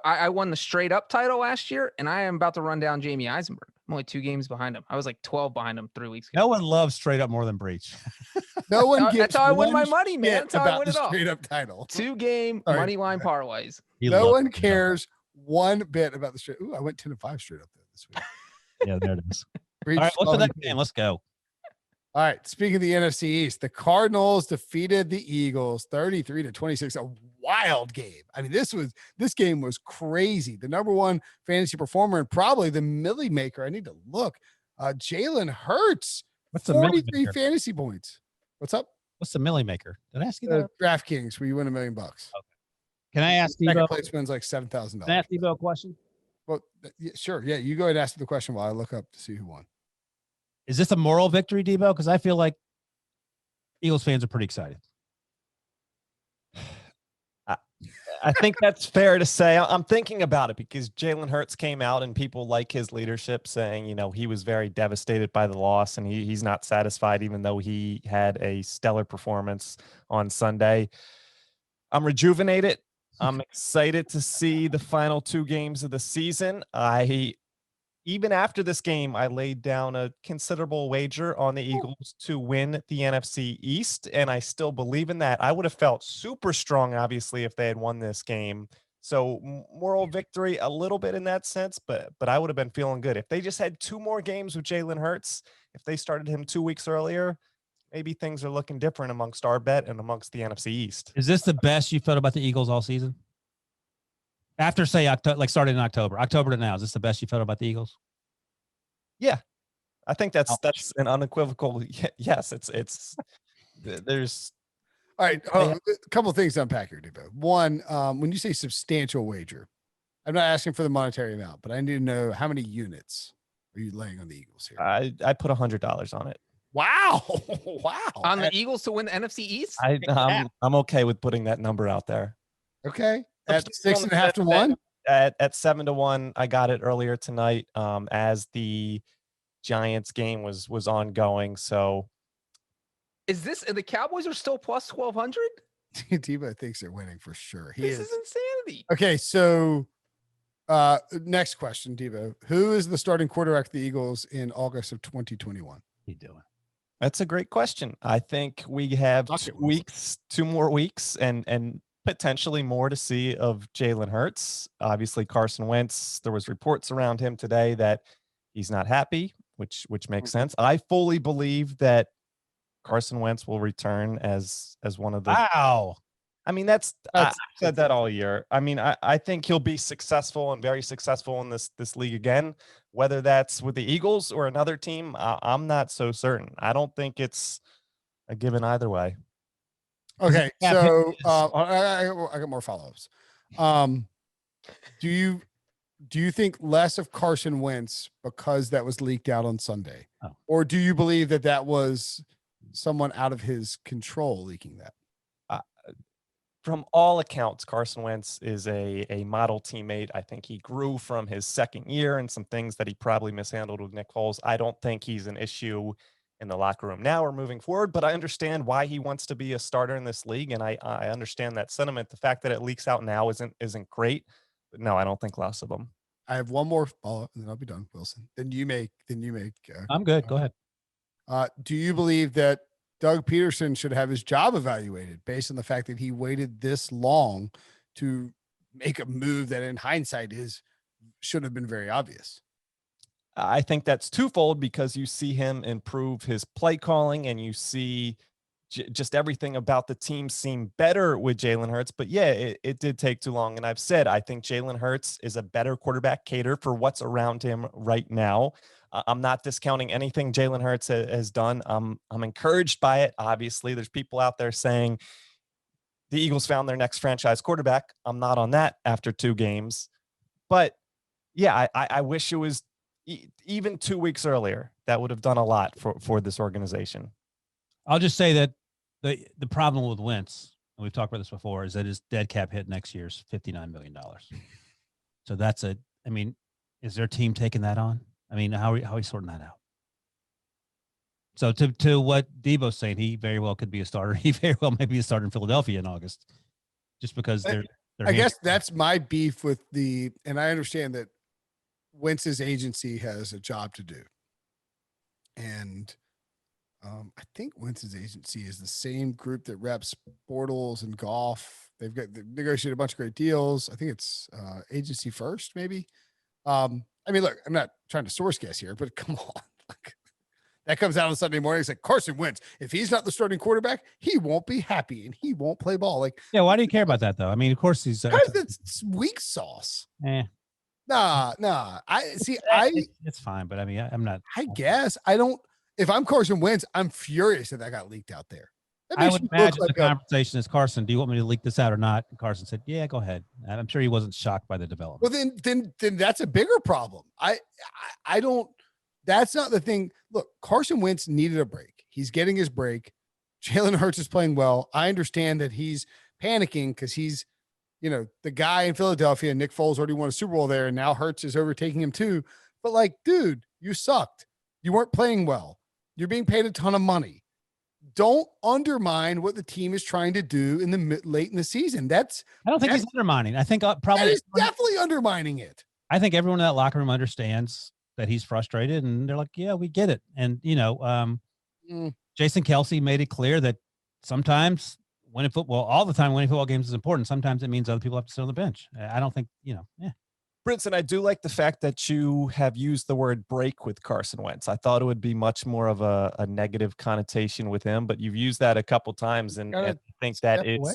Speaker 3: I won the straight up title last year, and I am about to run down Jamie Eisenberg. I'm only 2 games behind him. I was like 12 behind him 3 weeks ago.
Speaker 2: No one loves straight up more than Breech.
Speaker 1: No one gives.
Speaker 3: That's how I win my money, man. That's how I win it all.
Speaker 1: Straight up title.
Speaker 3: 2-game money line parlays.
Speaker 1: No one cares one bit about the straight. Ooh, I went 10-5 straight up there this week.
Speaker 2: Yeah, there it is.
Speaker 1: Breech,
Speaker 2: all right, what's the next game? Let's go.
Speaker 1: All right. Speaking of the NFC East, the Cardinals defeated the Eagles 33-26. A wild game. I mean, this game was crazy. The number 1 fantasy performer and probably the Millie maker. I need to look. Jalen Hurts.
Speaker 2: What's the
Speaker 1: 43 fantasy points. What's up?
Speaker 2: What's the Millie maker? Did I ask you that?
Speaker 1: DraftKings, where you win $1 million. Okay.
Speaker 2: Can I ask
Speaker 1: Second
Speaker 2: Debo?
Speaker 1: place wins like $7,000.
Speaker 2: Can I ask Debo a question?
Speaker 1: Well, yeah, sure. Yeah, you go ahead and ask the question while I look up to see who won.
Speaker 2: Is this a moral victory, Debo? Because I feel like Eagles fans are pretty excited.
Speaker 6: I think that's fair to say. I'm thinking about it because Jalen Hurts came out and people like his leadership saying, he was very devastated by the loss and he's not satisfied, even though he had a stellar performance on Sunday. I'm rejuvenated. I'm excited to see the final 2 games of the season. Even after this game, I laid down a considerable wager on the Eagles to win the NFC East, and I still believe in that. I would have felt super strong, obviously, if they had won this game. So moral victory a little bit in that sense, but I would have been feeling good. If they just had 2 more games with Jalen Hurts, if they started him 2 weeks earlier, maybe things are looking different amongst our bet and amongst the NFC East.
Speaker 2: Is this the best you felt about the Eagles all season? After, say, October, like started in October to now, is this the best you felt about the Eagles?
Speaker 6: Yeah, I think that's an unequivocal yes. It's there's
Speaker 1: all right. A couple of things to unpack here, Debo. One, when you say substantial wager, I'm not asking for the monetary amount, but I need to know how many units are you laying on the Eagles here?
Speaker 6: I put $100 on it.
Speaker 1: Wow, wow!
Speaker 3: On the Eagles to win the NFC East.
Speaker 6: I'm okay with putting that number out there.
Speaker 1: Okay. At 6.5 to 1?
Speaker 6: At 7 to 1, I got it earlier tonight as the Giants game was ongoing. So
Speaker 3: is this the Cowboys are still plus 1,200?
Speaker 1: Debo thinks they're winning for sure.
Speaker 3: This is insanity.
Speaker 1: Okay, so Next question, Devo. Who is the starting quarterback of the Eagles in August of 2021?
Speaker 2: What are you doing?
Speaker 6: That's a great question. I think we have two more weeks, and potentially more to see of Jalen Hurts. Obviously, Carson Wentz, there was reports around him today that he's not happy, which makes sense. I fully believe that Carson Wentz will return as one of the.
Speaker 2: Wow.
Speaker 6: I mean, I've said that all year. I mean, I think he'll be successful and very successful in this league again, whether that's with the Eagles or another team. I'm not so certain. I don't think it's a given either way.
Speaker 1: Okay, so I got more follow-ups. Do you think less of Carson Wentz because that was leaked out on Sunday, or do you believe that was someone out of his control leaking that?
Speaker 6: From all accounts, Carson Wentz is a model teammate. I think he grew from his second year and some things that he probably mishandled with Nick Foles. I don't think he's an issue in the locker room now or moving forward, but I understand why he wants to be a starter in this league, and I understand that sentiment. The fact that it leaks out now isn't great, but no, I don't think less of them.
Speaker 1: I have one more follow-up, and then I'll be done, Wilson. Then you make.
Speaker 2: I'm good. Go ahead.
Speaker 1: Do you believe that Doug Peterson should have his job evaluated based on the fact that he waited this long to make a move that in hindsight should have been very obvious?
Speaker 6: I think that's twofold, because you see him improve his play calling and you see just everything about the team seem better with Jalen Hurts. But yeah, it did take too long. And I've said, I think Jalen Hurts is a better quarterback cater for what's around him right now. I'm not discounting anything Jalen Hurts has done. I'm encouraged by it. Obviously, there's people out there saying the Eagles found their next franchise quarterback. I'm not on that after 2 games. But yeah, I wish it was even 2 weeks earlier. That would have done a lot for this organization.
Speaker 2: I'll just say that the problem with Wentz, and we've talked about this before, is that his dead cap hit next year is $59 million. So is their team taking that on? I mean, how are we sorting that out? So to what Debo's saying, he very well could be a starter. He very well may be a starter in Philadelphia in August, just because they're
Speaker 1: I guess that's my beef with and I understand that Wentz's agency has a job to do. And I think Wentz's agency is the same group that reps Bortles and Goff. They've negotiated a bunch of great deals. I think it's Agency First, maybe. I mean, look, I'm not trying to source guess here, but come on. That comes out on Sunday morning. It's like Carson Wentz. If he's not the starting quarterback, he won't be happy and he won't play ball.
Speaker 2: Yeah, why do you care about that, though? I mean, of course he's
Speaker 1: because it's weak sauce. Nah.
Speaker 2: It's fine, but I mean, I'm not.
Speaker 1: I guess I don't. If I'm Carson Wentz, I'm furious that got leaked out there.
Speaker 2: I would imagine the conversation is, Carson, do you want me to leak this out or not? And Carson said, yeah, go ahead. And I'm sure he wasn't shocked by the development.
Speaker 1: Well, then that's a bigger problem. I don't, that's not the thing. Look, Carson Wentz needed a break. He's getting his break. Jalen Hurts is playing well. I understand that he's panicking because he's, the guy in Philadelphia, and Nick Foles already won a Super Bowl there. And now Hurts is overtaking him too. But dude, you sucked. You weren't playing well. You're being paid a ton of money. Don't undermine what the team is trying to do in the late in the season.
Speaker 2: I don't think he's undermining. I think probably
Speaker 1: he's definitely undermining it.
Speaker 2: I think everyone in that locker room understands that he's frustrated, and they're like, yeah, we get it. And, Jason Kelce made it clear that sometimes winning football, all the time winning football games is important. Sometimes it means other people have to sit on the bench. I don't think, yeah.
Speaker 6: Brinson, I do like the fact that you have used the word break with Carson Wentz. I thought it would be much more of a negative connotation with him, but you've used that a couple times, and I think that it's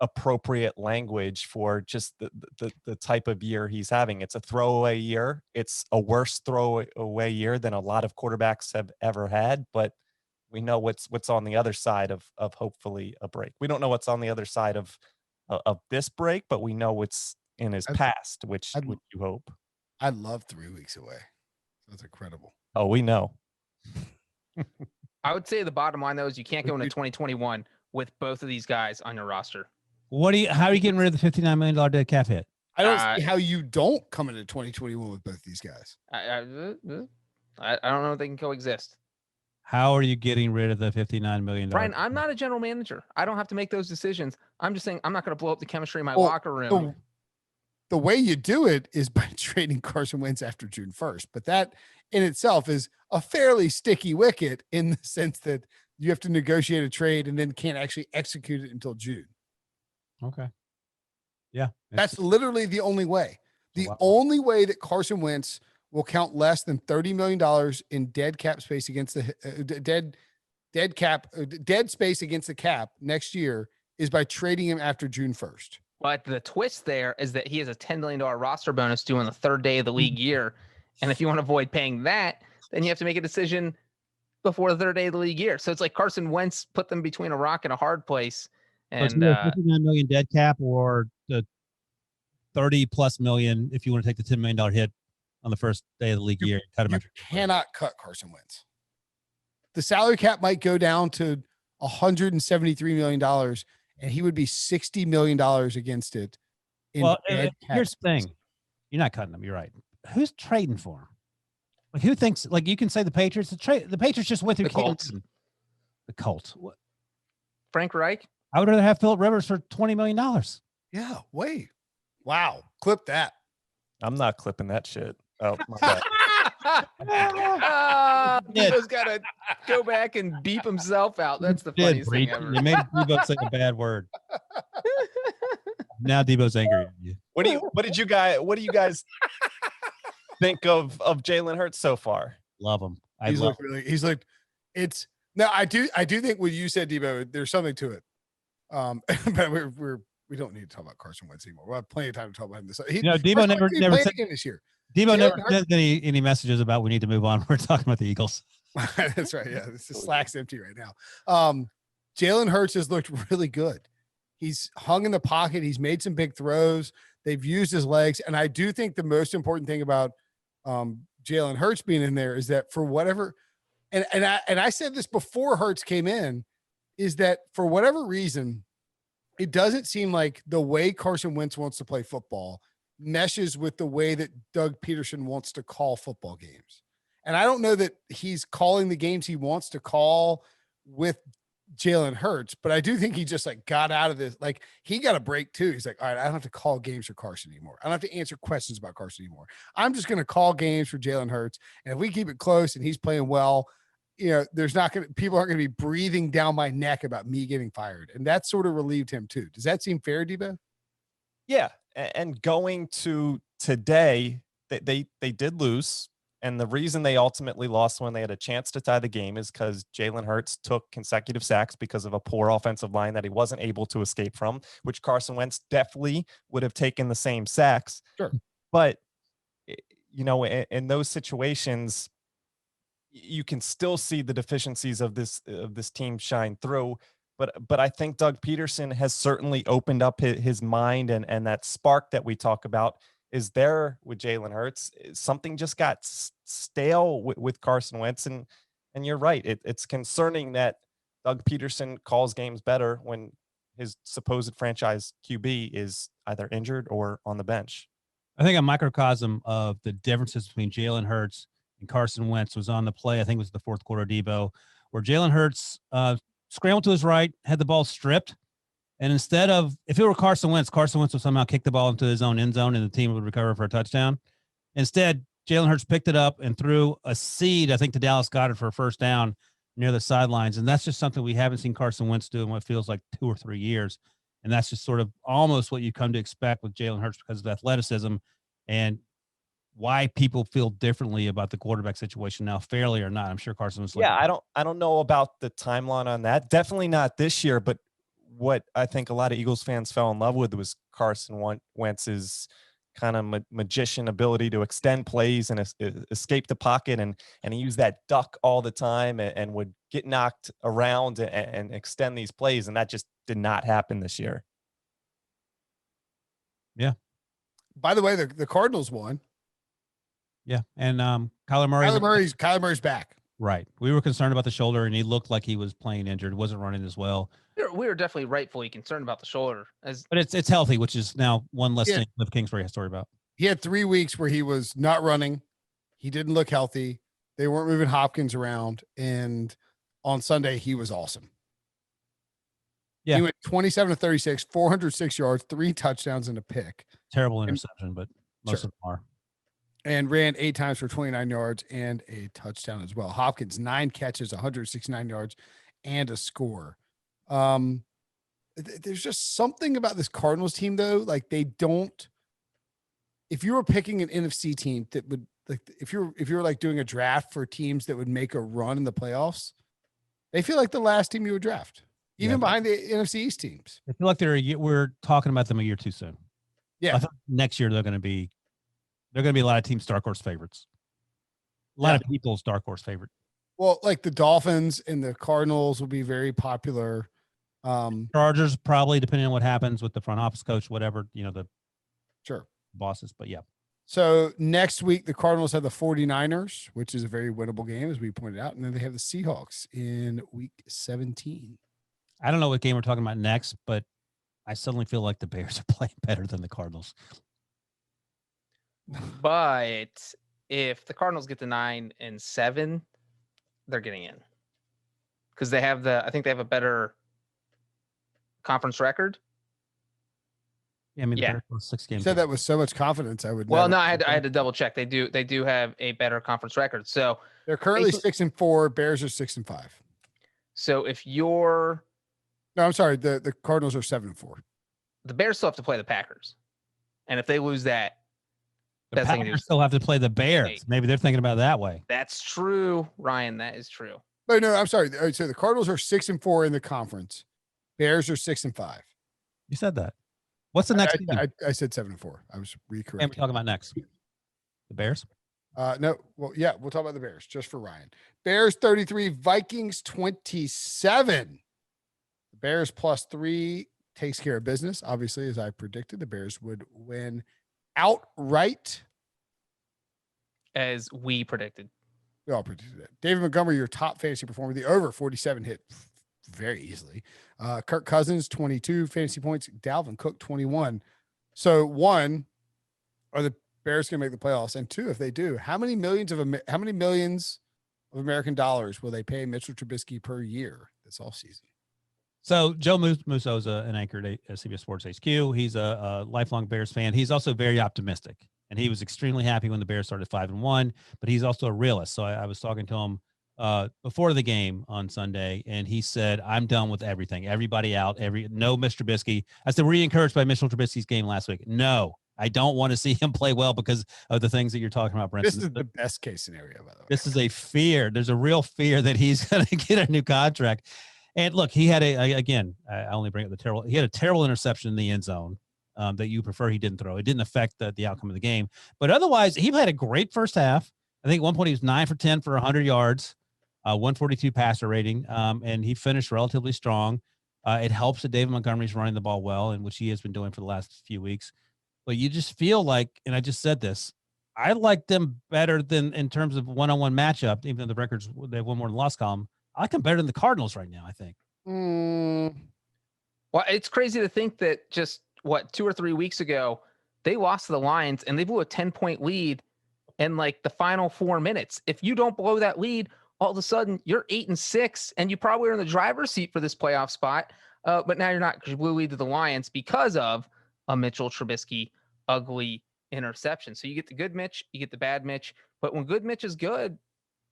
Speaker 6: appropriate language for just the type of year he's having. It's a throwaway year. It's a worse throwaway year than a lot of quarterbacks have ever had, but we know what's on the other side of hopefully a break. We don't know what's on the other side of this break, but we know what's in his past, which you hope.
Speaker 1: I'd love 3 weeks away. That's incredible.
Speaker 6: Oh, we know.
Speaker 3: I would say the bottom line, though, is you can't go into 2021 with both of these guys on your roster.
Speaker 2: How are you getting rid of the $59 million dead cap hit?
Speaker 1: I don't see how you don't come into 2021 with both these guys.
Speaker 3: I don't know if they can coexist.
Speaker 2: How are you getting rid of the $59 million?
Speaker 3: Brian, I'm not a general manager. I don't have to make those decisions. I'm just saying I'm not going to blow up the chemistry in my locker room.
Speaker 1: the way you do it is by trading Carson Wentz after June 1st. But that in itself is a fairly sticky wicket in the sense that you have to negotiate a trade and then can't actually execute it until June.
Speaker 2: Okay. Yeah.
Speaker 1: That's literally the only way. The only way that Carson Wentz will count less than $30 million in dead cap space against the dead space against the cap next year is by trading him after June 1st.
Speaker 3: But the twist there is that he has a $10 million roster bonus due on the third day of the league year. And if you want to avoid paying that, then you have to make a decision before the third day of the league year. So it's like Carson Wentz put them between a rock and a hard place. And
Speaker 2: so it's 59 million dead cap or the 30 plus million if you want to take the $10 million hit on the first day of the league year. Cut him
Speaker 1: you cannot cut Carson Wentz. The salary cap might go down to $173 million, and he would be $60 million against it.
Speaker 2: Well, here's the thing. You're not cutting him. You're right. Who's trading for him? Like, who thinks, like, you can say the Patriots, the Patriots just went through
Speaker 3: the Colts.
Speaker 2: The Colts. What?
Speaker 3: Frank Reich?
Speaker 2: I would rather have Phillip Rivers for $20 million.
Speaker 1: Yeah. Wait. Wow. Clip that.
Speaker 6: I'm not clipping that shit. Oh, my bad.
Speaker 3: Debo's got to go back and beep himself out. That's the funniest thing ever.
Speaker 2: You made Debo say a bad word. Now Debo's angry at you.
Speaker 6: What do you guys think of Jalen Hurts so far?
Speaker 2: Love him.
Speaker 1: He's like, it's no, I do think what you said, Debo, there's something to it. But we don't need to talk about Carson Wentz anymore. We'll have plenty of time to talk about him
Speaker 2: Debo never said
Speaker 1: again this year.
Speaker 2: Debo never sent any messages about we need to move on. We're talking about the Eagles.
Speaker 1: That's right. Yeah, the slack's empty right now. Jalen Hurts has looked really good. He's hung in the pocket. He's made some big throws. They've used his legs, and I do think the most important thing about Jalen Hurts being in there is that for whatever, and I said this before Hurts came in, is that for whatever reason, it doesn't seem like the way Carson Wentz wants to play football meshes with the way that Doug Peterson wants to call football games. And I don't know that he's calling the games he wants to call with Jalen Hurts, but I do think he just like got out of this. Like he got a break too. He's like, all right, I don't have to call games for Carson anymore. I don't have to answer questions about Carson anymore. I'm just going to call games for Jalen Hurts. And if we keep it close and he's playing well, people aren't going to be breathing down my neck about me getting fired. And that sort of relieved him too. Does that seem fair, Debo?
Speaker 6: Yeah. And going to today, they did lose. And the reason they ultimately lost when they had a chance to tie the game is because Jalen Hurts took consecutive sacks because of a poor offensive line that he wasn't able to escape from, which Carson Wentz definitely would have taken the same sacks.
Speaker 1: Sure.
Speaker 6: But, in those situations, you can still see the deficiencies of this team shine through. But I think Doug Peterson has certainly opened up his mind, and that spark that we talk about is there with Jalen Hurts. Something just got stale with Carson Wentz, and you're right. It's concerning that Doug Peterson calls games better when his supposed franchise QB is either injured or on the bench.
Speaker 2: I think a microcosm of the differences between Jalen Hurts and Carson Wentz was on the play. I think it was the fourth quarter, Debo, where Jalen Hurts scrambled to his right, had the ball stripped. And instead of, if it were Carson Wentz would somehow kick the ball into his own end zone and the team would recover for a touchdown. Instead, Jalen Hurts picked it up and threw a seed, I think, to Dallas Goedert for a first down near the sidelines. And that's just something we haven't seen Carson Wentz do in what feels like 2 or 3 years. And that's just sort of almost what you come to expect with Jalen Hurts because of athleticism and why people feel differently about the quarterback situation now, fairly or not. I'm sure Carson was.
Speaker 6: Yeah, I don't know about the timeline on that. Definitely not this year, but what I think a lot of Eagles fans fell in love with was Carson Wentz's kind of magician ability to extend plays and escape the pocket, and he used that duck all the time and would get knocked around and extend these plays, and that just did not happen this year.
Speaker 2: Yeah.
Speaker 1: By the way, the Cardinals won.
Speaker 2: Yeah, and Kyler
Speaker 1: Murray's back.
Speaker 2: Right. We were concerned about the shoulder, and he looked like he was playing injured. Wasn't running as well.
Speaker 3: We were definitely rightfully concerned about the shoulder.
Speaker 2: But it's healthy, which is now one less thing Cliff Kingsbury has to worry about.
Speaker 1: He had 3 weeks where he was not running. He didn't look healthy. They weren't moving Hopkins around. And on Sunday, he was awesome.
Speaker 2: Yeah.
Speaker 1: He went 27 to 36, 406 yards, 3 touchdowns and a pick,
Speaker 2: Terrible interception, but most
Speaker 1: Sure.
Speaker 2: of them are.
Speaker 1: and ran 8 times for 29 yards and a touchdown as well. Hopkins, 9 catches, 169 yards and a score. There's just something about this Cardinals team though. Like they don't, if you were picking an NFC team that would like, if you're like doing a draft for teams that would make a run in the playoffs, they feel like the last team you would draft, even behind the NFC East teams.
Speaker 2: I feel like we're talking about them a year too soon.
Speaker 1: Yeah.
Speaker 2: I think next year they're going to be a lot of teams dark horse favorites. A lot of people's dark horse favorite.
Speaker 1: Well, like the Dolphins and the Cardinals will be very popular.
Speaker 2: Chargers probably, depending on what happens with the front office coach, whatever, the
Speaker 1: Sure.
Speaker 2: bosses, but yeah.
Speaker 1: So next week, the Cardinals have the 49ers, which is a very winnable game, as we pointed out. And then they have the Seahawks in week 17.
Speaker 2: I don't know what game we're talking about next, but I suddenly feel like the Bears are playing better than the Cardinals.
Speaker 3: But if the Cardinals get to 9-7, they're getting in because I think they have a better conference record.
Speaker 2: Yeah, I mean,
Speaker 3: Yeah.
Speaker 2: the Bears lost 6 games.
Speaker 1: You said that with so much confidence. I would.
Speaker 3: Well,
Speaker 1: never-
Speaker 3: no, I had to double check. They do have a better conference record. So
Speaker 1: They're currently 6-4. Bears are 6-5.
Speaker 3: So if you're
Speaker 1: No, I'm sorry. The Cardinals are 7-4.
Speaker 3: the Bears still have to play the Packers, and if they lose that,
Speaker 2: The
Speaker 3: that's gonna do-
Speaker 2: Packers still have to play the Bears.
Speaker 3: Hey.
Speaker 2: Maybe they're thinking about it that way.
Speaker 3: that's true, Ryan. That is true.
Speaker 1: But no, I'm sorry. So the Cardinals are 6-4 in the conference. Bears are 6-5.
Speaker 2: You said that. What's the next game?
Speaker 1: I said 7-4. I was
Speaker 2: Game we're
Speaker 1: recorrecting.
Speaker 2: talking about next? The Bears?
Speaker 1: No, well, yeah, we'll talk about the Bears just for Ryan. Bears 33, Vikings 27. The Bears +3 takes care of business. Obviously, as I predicted, the Bears would win outright.
Speaker 3: As we predicted.
Speaker 1: We all predicted that. David Montgomery, your top fantasy performer. The over 47 hit very easily. Kirk Cousins, 22 fantasy points. Dalvin Cook, 21. So 1, are the Bears going to make the playoffs? And 2, if they do, how many millions of American dollars will they pay Mitchell Trubisky per year this offseason?
Speaker 2: So Joe Musso is an anchor at CBS Sports HQ. He's a lifelong Bears fan. He's also very optimistic, and he was extremely happy when the Bears started 5-1. But he's also a realist. So I was talking to him before the game on Sunday, and he said, "I'm done with everything. Everybody out. No Mr. Trubisky." I said, "Were you encouraged by Mitchell Trubisky's game last week?" No, I don't want to see him play well because of the things that you're talking about, Brinson.
Speaker 1: This is the best case scenario, by the way.
Speaker 2: This is a fear. There's a real fear that he's going to get a new contract. And look, he had I only bring up he had a terrible interception in the end zone that you prefer he didn't throw. It didn't affect the outcome of the game. But otherwise, he had a great first half. I think at one point he was 9 for 10 for 100 yards, 142 passer rating, and he finished relatively strong. It helps that David Montgomery's running the ball well, and which he has been doing for the last few weeks. But you just feel like, and I just said this, I like them better than in terms of one-on-one matchup, even though the records, they have one more than loss column. I like them better than the Cardinals right now, I think.
Speaker 3: Well, it's crazy to think that just 2 or 3 weeks ago, they lost to the Lions and they blew a 10-point lead in like the final 4 minutes. If you don't blow that lead, all of a sudden you're 8-6 and you probably are in the driver's seat for this playoff spot. But now you're not, because you blew a lead to the Lions because of a Mitchell Trubisky ugly interception. So you get the good Mitch, you get the bad Mitch. But when good Mitch is good,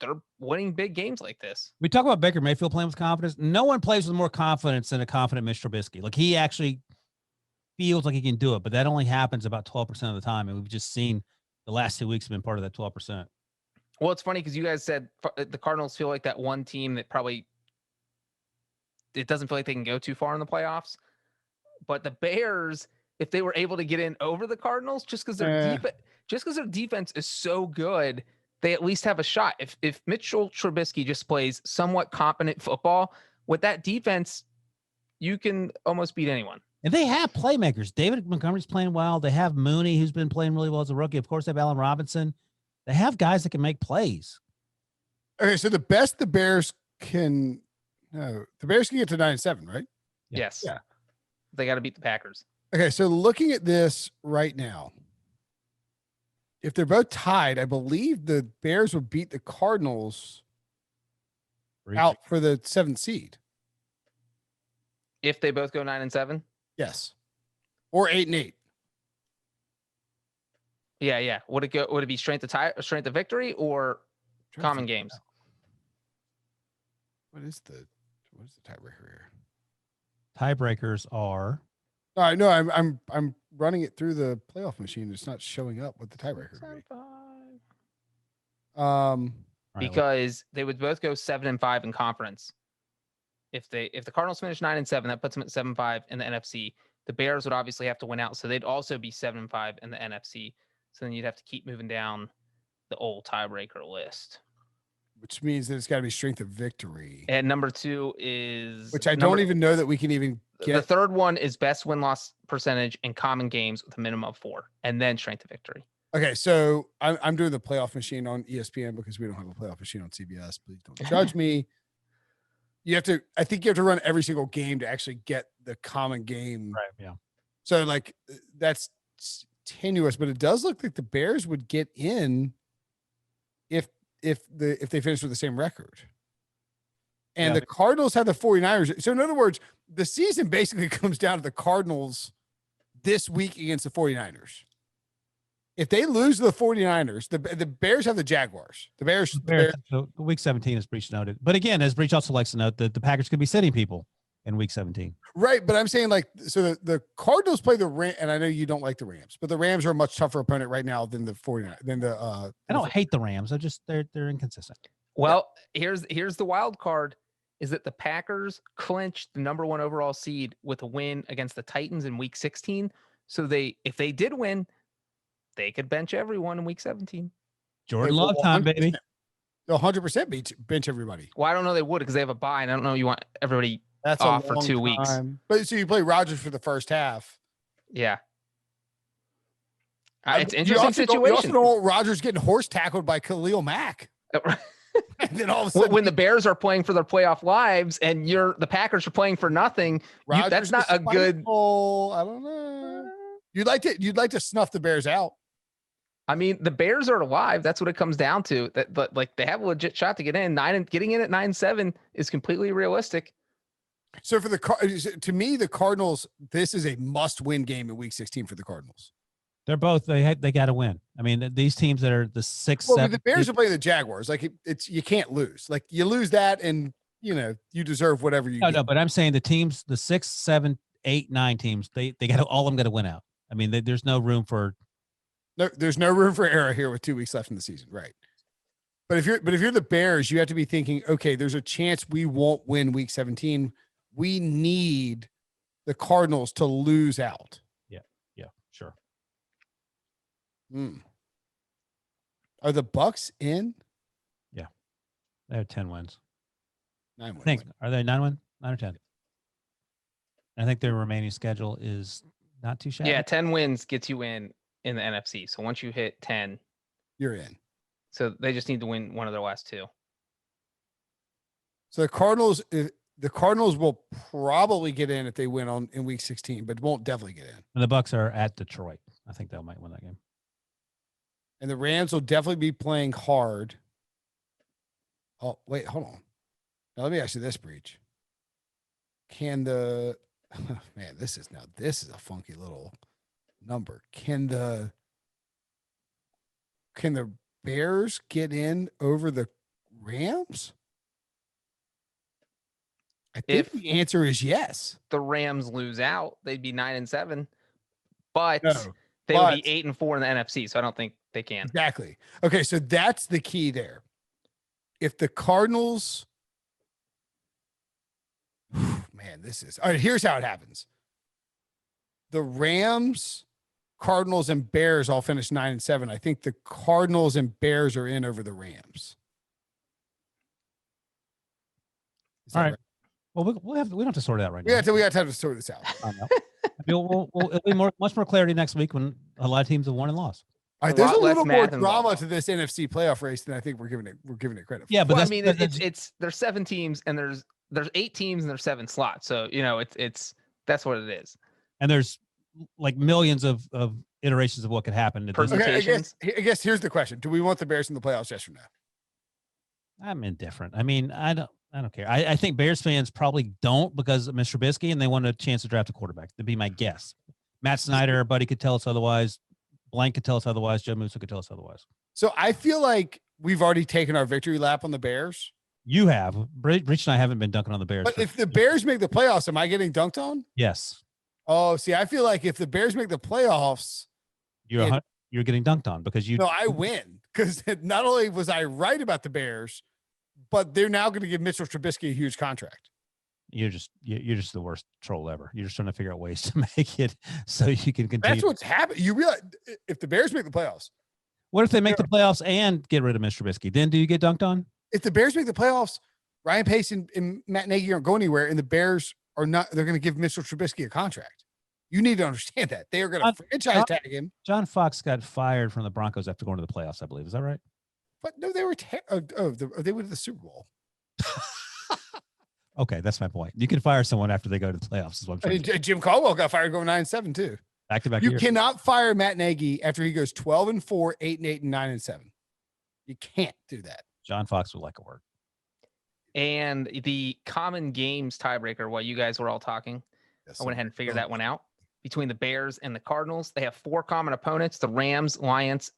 Speaker 3: they're winning big games like this.
Speaker 2: We talk about Baker Mayfield playing with confidence. No one plays with more confidence than a confident Mitch Trubisky. Like he actually feels like he can do it, but that only happens about 12% of the time. And we've just seen the last 2 weeks have been part of that 12%.
Speaker 3: Well, it's funny because you guys said the Cardinals feel like that one team that probably it doesn't feel like they can go too far in the playoffs. But the Bears, if they were able to get in over the Cardinals, just because their defense is so good, they at least have a shot. If Mitchell Trubisky just plays somewhat competent football with that defense, you can almost beat anyone.
Speaker 2: And they have playmakers. David Montgomery's playing well. They have Mooney, who's been playing really well as a rookie. Of course, they have Allen Robinson. They have guys that can make plays.
Speaker 1: Okay, so the best the Bears can get to 9-7, right?
Speaker 3: Yes.
Speaker 1: Yeah.
Speaker 3: They got to beat the Packers.
Speaker 1: Okay, so looking at this right now, if they're both tied, I believe the Bears would beat the Cardinals out for the 7th seed.
Speaker 3: If they both go 9-7.
Speaker 1: Yes. Or 8-8.
Speaker 3: Yeah. Would it be strength of victory or common games?
Speaker 1: What is the tiebreaker here?
Speaker 2: Tiebreakers are.
Speaker 1: All right, no, I'm running it through the playoff machine. It's not showing up what the tiebreaker would be.
Speaker 3: Because they would both go 7-5 in conference. If the Cardinals finish 9-7, that puts them at 7-5 in the NFC. The Bears would obviously have to win out, so they'd also be 7-5 in the NFC. So then you'd have to keep moving down the old tiebreaker list.
Speaker 1: Which means that it's got to be strength of victory.
Speaker 3: And number 2 is...
Speaker 1: Which I don't even know that we can even get.
Speaker 3: The third one is best win-loss percentage in common games with a minimum of 4, and then strength of victory.
Speaker 1: Okay, so I'm doing the playoff machine on ESPN because we don't have a playoff machine on CBS. Please don't judge me. I think you have to run every single game to actually get the common game.
Speaker 2: Right. Yeah.
Speaker 1: So like that's tenuous, but it does look like the Bears would get in if they finish with the same record. And the Cardinals have the 49ers. So in other words, the season basically comes down to the Cardinals this week against the 49ers. If they lose to the 49ers, the Bears have the Jaguars. The Bears.
Speaker 2: So week 17, as Breech noted. But again, as Breech also likes to note, that the Packers could be sitting people in week 17.
Speaker 1: Right, but I'm saying like, so the Cardinals play the Rams, and I know you don't like the Rams, but the Rams are a much tougher opponent right now than the 49ers.
Speaker 2: I don't hate the Rams. They're inconsistent.
Speaker 3: Well, here's the wild card is that the Packers clinched the number 1 overall seed with a win against the Titans in week 16. So if they did win, they could bench everyone in week 17.
Speaker 2: Jordan Love time, baby.
Speaker 1: They'll 100% bench everybody.
Speaker 3: Well, I don't know they would because they have a bye, and I don't know you want everybody off for 2 weeks.
Speaker 1: But so you play Rodgers for the first half.
Speaker 3: Yeah. It's an interesting situation.
Speaker 1: You also don't want Rodgers getting horse tackled by Khalil Mack. And then all of a sudden,
Speaker 3: when the Bears are playing for their playoff lives and the Packers are playing for nothing, that's not a good.
Speaker 1: I don't know. You'd like to snuff the Bears out.
Speaker 3: I mean, the Bears are alive. That's what it comes down to. But like they have a legit shot to get in. Getting in at 9-7 is completely realistic.
Speaker 1: So to me, the Cardinals, this is a must-win game in Week 16 for the Cardinals.
Speaker 2: They're both they got to win. I mean, these teams that are the 6, 7.
Speaker 1: The Bears are playing the Jaguars. Like you can't lose. Like you lose that, and you deserve whatever you.
Speaker 2: No, but I'm saying the teams, the 6, 7, 8, 9 teams, they got all of them got to win out. I mean, there's no room for.
Speaker 1: No, there's no room for error here with 2 weeks left in the season, right? But if you're the Bears, you have to be thinking, okay, there's a chance we won't win Week 17. We need the Cardinals to lose out.
Speaker 2: Yeah, sure.
Speaker 1: Are the Bucs in?
Speaker 2: Yeah, they have 10 wins.
Speaker 1: 9 wins.
Speaker 2: I think are they 9 or 10? I think their remaining schedule is not too shabby.
Speaker 3: Yeah, 10 wins gets you in the NFC. So once you hit 10,
Speaker 1: you're in.
Speaker 3: So they just need to win one of their last 2.
Speaker 1: So the Cardinals will probably get in if they win in Week 16, but won't definitely get in.
Speaker 2: And the Bucs are at Detroit. I think they might win that game.
Speaker 1: And the Rams will definitely be playing hard. Oh, wait, hold on. Now let me ask you this, Breech. Can the man, this is a funky little number. Can the Bears get in over the Rams? I think the answer is yes.
Speaker 3: The Rams lose out, they'd be 9-7, but they would be 8-4 in the NFC. So I don't think they can.
Speaker 1: Exactly. Okay, so that's the key there. If the Cardinals, man, this is all right. Here's how it happens. The Rams, Cardinals, and Bears all finished 9-7. I think the Cardinals and Bears are in over the Rams.
Speaker 2: All right. Right? Well, we don't have to sort it out right now.
Speaker 1: Yeah, we got time to sort this out.
Speaker 2: It'll be much more clarity next week when a lot of teams have won and lost.
Speaker 1: All right, there's a little more drama to this NFC playoff race than I think we're giving it credit for.
Speaker 2: Yeah, but
Speaker 3: I mean, there's 7 teams and there's 8 teams and there's 7 slots. So it's that's what it is.
Speaker 2: And there's like millions of iterations of what could happen.
Speaker 1: Okay, I guess here's the question: do we want the Bears in the playoffs? Yes or no?
Speaker 2: I'm indifferent. I mean, I don't. I don't care. I think Bears fans probably don't because of Mr. Trubisky, and they want a chance to draft a quarterback. That'd be my guess. Matt Snyder, our buddy, could tell us otherwise. Blank could tell us otherwise. Joe Musso could tell us otherwise.
Speaker 1: So I feel like we've already taken our victory lap on the Bears.
Speaker 2: You have. Breach and I haven't been dunking on the Bears.
Speaker 1: But if the Bears make the playoffs, am I getting dunked on?
Speaker 2: Yes.
Speaker 1: Oh, see, I feel like if the Bears make the playoffs,
Speaker 2: You're getting dunked on because you.
Speaker 1: No, I win because not only was I right about the Bears, but they're now going to give Mitchell Trubisky a huge contract.
Speaker 2: You're just the worst troll ever. You're just trying to figure out ways to make it so you can continue.
Speaker 1: That's what's happening. You realize if the Bears make the playoffs,
Speaker 2: what if they make the playoffs and get rid of Mr. Trubisky? Then do you get dunked on?
Speaker 1: If the Bears make the playoffs, Ryan Pace and Matt Nagy aren't going anywhere, and the Bears are not. They're going to give Mitchell Trubisky a contract. You need to understand that they are going to franchise tag him.
Speaker 2: John Fox got fired from the Broncos after going to the playoffs, I believe. Is that right?
Speaker 1: But no, they were they went to the Super Bowl.
Speaker 2: Okay, that's my point. You can fire someone after they go to the playoffs. Is what I'm trying to say.
Speaker 1: Jim Caldwell got fired going 9-7 too.
Speaker 2: Back-to-back
Speaker 1: You
Speaker 2: years.
Speaker 1: cannot fire Matt Nagy after he goes 12-4, 8-8, and 9-7. You can't do that.
Speaker 2: John Fox would like a word.
Speaker 3: And the common games tiebreaker, while you guys were all talking, I went ahead and figured that one out. Between the Bears and the Cardinals, they have 4 common opponents: the Rams, Lions,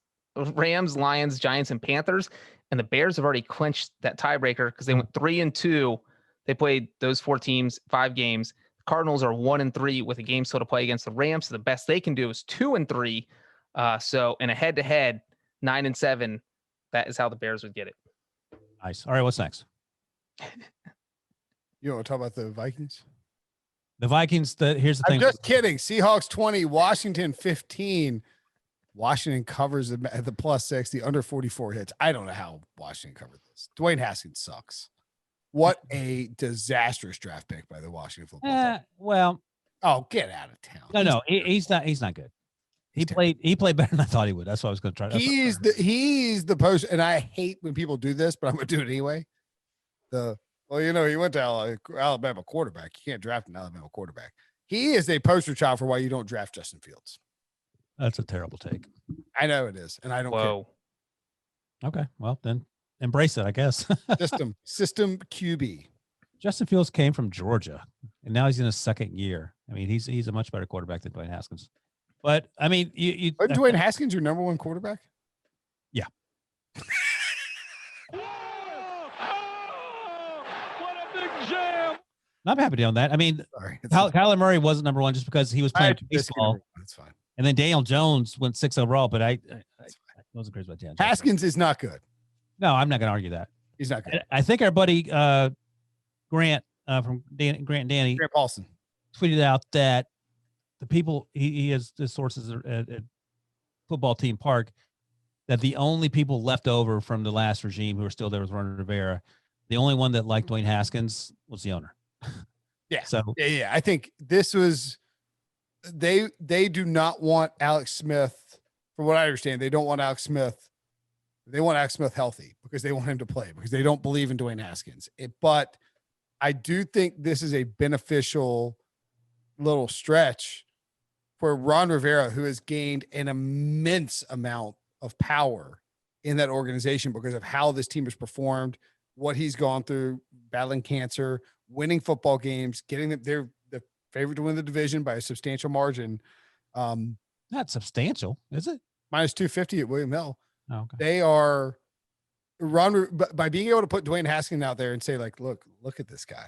Speaker 3: Giants, and Panthers. And the Bears have already clinched that tiebreaker because they went 3-2. They played those 4 teams, 5 games. The Cardinals are 1-3 with a game still to play against the Rams. So the best they can do is 2-3. So in a head-to-head, 9-7, that is how the Bears would get it.
Speaker 2: Nice. All right, what's next?
Speaker 1: You want to talk about the Vikings?
Speaker 2: The Vikings, here's the thing.
Speaker 1: I'm just kidding. Seahawks 20, Washington 15. Washington covers the +6, the under 44 hits. I don't know how Washington covered this. Dwayne Haskins sucks. What a disastrous draft pick by the Washington football team.
Speaker 2: Well,
Speaker 1: oh, get out of town.
Speaker 2: No, he's not good. He played better than I thought he would. That's what I was going to try.
Speaker 1: He's the post, and I hate when people do this, but I'm going to do it anyway. He went to Alabama quarterback. You can't draft an Alabama quarterback. He is a poster child for why you don't draft Justin Fields.
Speaker 2: That's a terrible take.
Speaker 1: I know it is, and I don't care.
Speaker 2: Okay, well then embrace it, I guess.
Speaker 1: System QB.
Speaker 2: Justin Fields came from Georgia, and now he's in his second year. I mean, he's a much better quarterback than Dwayne Haskins. But I mean,
Speaker 1: Wasn't Dwayne Haskins your number 1 quarterback?
Speaker 2: Yeah.
Speaker 4: What a big jam!
Speaker 2: I'm happy to own that. I mean,
Speaker 1: Sorry,
Speaker 2: Kyler Murray wasn't number 1 just because he was playing baseball.
Speaker 1: That's fine.
Speaker 2: And then Daniel Jones went 6 overall, but I wasn't crazy about Daniel Jones.
Speaker 1: Haskins is not good.
Speaker 2: No, I'm not going to argue that.
Speaker 1: He's not good.
Speaker 2: I think our buddy Grant from Grant and Danny
Speaker 1: Grant Paulson
Speaker 2: tweeted out that the people he has the sources at Football Team Park that the only people left over from the last regime who are still there was Ron Rivera. The only one that liked Dwayne Haskins was the owner.
Speaker 1: Yeah.
Speaker 2: So
Speaker 1: yeah. I think this was they do not want Alex Smith. From what I understand, they don't want Alex Smith. They want Alex Smith healthy because they want him to play because they don't believe in Dwayne Haskins. But I do think this is a beneficial little stretch for Ron Rivera, who has gained an immense amount of power in that organization because of how this team has performed, what he's gone through, battling cancer, winning football games, getting them. They're the favorite to win the division by a substantial margin.
Speaker 2: not substantial, is it?
Speaker 1: -250 at William Hill.
Speaker 2: Oh, okay.
Speaker 1: They are by being able to put Dwayne Haskins out there and say, like, look at this guy.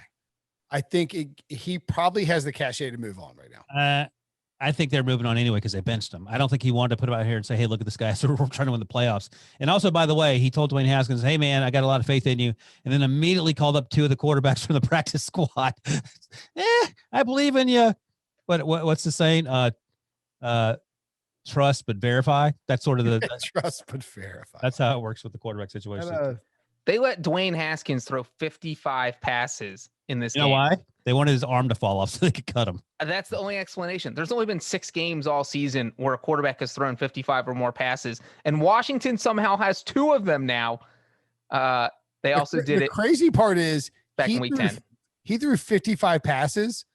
Speaker 1: I think he probably has the cachet to move on right now.
Speaker 2: I think they're moving on anyway because they benched him. I don't think he wanted to put him out here and say, hey, look at this guy. So we're trying to win the playoffs. And also, by the way, he told Dwayne Haskins, hey, man, I got a lot of faith in you. And then immediately called up 2 of the quarterbacks from the practice squad. I believe in you. But what's the saying? Trust but verify. That's sort of the
Speaker 1: trust but verify.
Speaker 2: That's how it works with the quarterback situation.
Speaker 3: They let Dwayne Haskins throw 55 passes in this game.
Speaker 2: You know why? They wanted his arm to fall off so they could cut him.
Speaker 3: That's the only explanation. There's only been 6 games all season where a quarterback has thrown 55 or more passes, and Washington somehow has 2 of them now. They also did it.
Speaker 1: The crazy part is
Speaker 3: back in week 10.
Speaker 1: He threw 55 passes,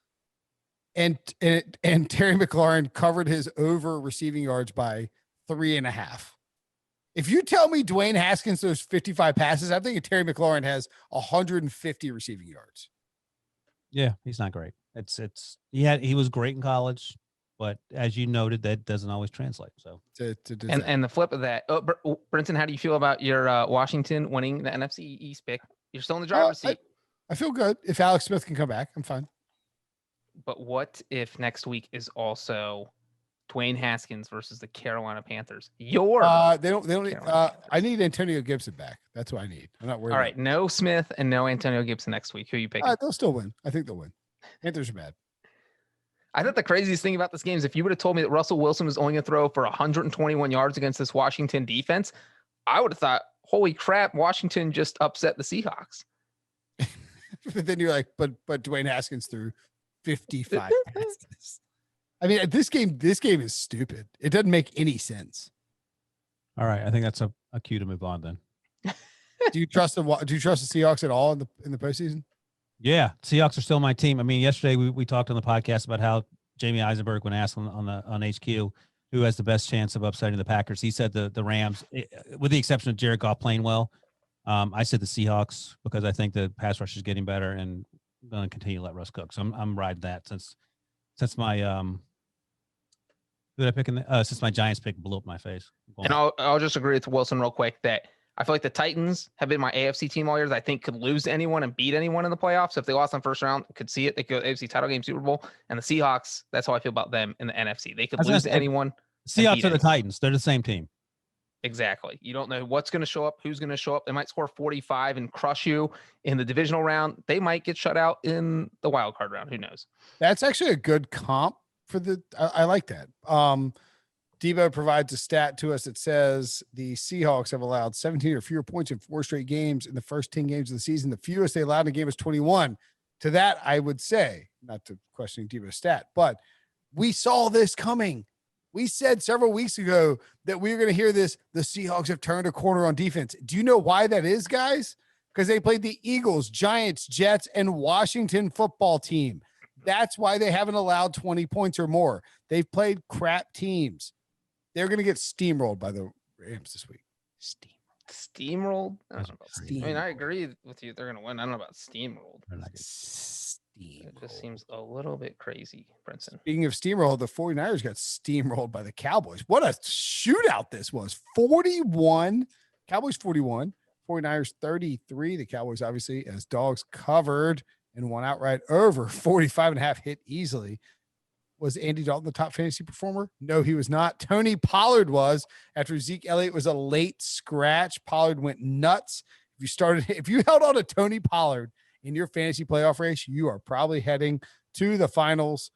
Speaker 1: and Terry McLaurin covered his over receiving yards by 3.5. If you tell me Dwayne Haskins throws 55 passes, I'm thinking Terry McLaurin has 150 receiving yards.
Speaker 2: Yeah, he's not great. He was great in college, but as you noted, that doesn't always translate. So
Speaker 3: and the flip of that, Brinson, how do you feel about your Washington winning the NFC East pick? You're still in the driver's seat.
Speaker 1: I feel good. If Alex Smith can come back, I'm fine.
Speaker 3: But what if next week is also Dwayne Haskins versus the Carolina Panthers? They don't
Speaker 1: I need Antonio Gibson back. That's what I need. I'm not worried.
Speaker 3: All right, no Smith and no Antonio Gibson next week. Who are you picking?
Speaker 1: They'll still win. I think they'll win. Panthers are bad.
Speaker 3: I thought the craziest thing about this game is if you would have told me that Russell Wilson was only going to throw for 121 yards against this Washington defense, I would have thought, holy crap, Washington just upset the Seahawks.
Speaker 1: But then you're like, but Dwayne Haskins threw 55 passes. I mean, this game is stupid. It doesn't make any sense.
Speaker 2: All right, I think that's a cue to move on then.
Speaker 1: Do you trust the Seahawks at all in the postseason?
Speaker 2: Yeah, Seahawks are still my team. I mean, yesterday we talked on the podcast about how Jamie Eisenberg, when asked on HQ who has the best chance of upsetting the Packers, he said the Rams, with the exception of Jared Goff playing well. I said the Seahawks because I think the pass rush is getting better and I'm going to continue to let Russ cook. So I'm riding that since my who did I pick since my Giants pick blew up my face.
Speaker 3: And I'll just agree with Wilson real quick that I feel like the Titans have been my AFC team all year. I think could lose to anyone and beat anyone in the playoffs. If they lost on first round, could see it. They could go AFC title game, Super Bowl. And the Seahawks, that's how I feel about them in the NFC. They could lose to anyone.
Speaker 2: Seahawks are the Titans. They're the same team.
Speaker 3: Exactly. You don't know what's going to show up, who's going to show up. They might score 45 and crush you in the divisional round. They might get shut out in the wild card round. Who knows? That's
Speaker 1: actually a good comp for I like that. Debo provides a stat to us that says the Seahawks have allowed 17 or fewer points in 4 straight games in the first 10 games of the season. The fewest they allowed in a game was 21. To that, I would say, not to questioning Debo's stat, but we saw this coming. We said several weeks ago that we were going to hear this. The Seahawks have turned a corner on defense. Do you know why that is, guys? Because they played the Eagles, Giants, Jets, and Washington football team. That's why they haven't allowed 20 points or more. They've played crap teams. They're going to get steamrolled by the Rams this week.
Speaker 3: Steamrolled? I don't know about steamrolled. I mean, I agree with you. They're going to win. I don't know about steamrolled. It just seems a little bit crazy, Brinson.
Speaker 1: Speaking of steamroll, the 49ers got steamrolled by the Cowboys. What a shootout this was. 41. Cowboys 41. 49ers 33. The Cowboys, obviously, as dogs, covered and won outright over 45.5, hit easily. Was Andy Dalton the top fantasy performer? No, he was not. Tony Pollard was. After Zeke Elliott was a late scratch, Pollard went nuts. If you held on to Tony Pollard in your fantasy playoff race, you are probably heading to the finals.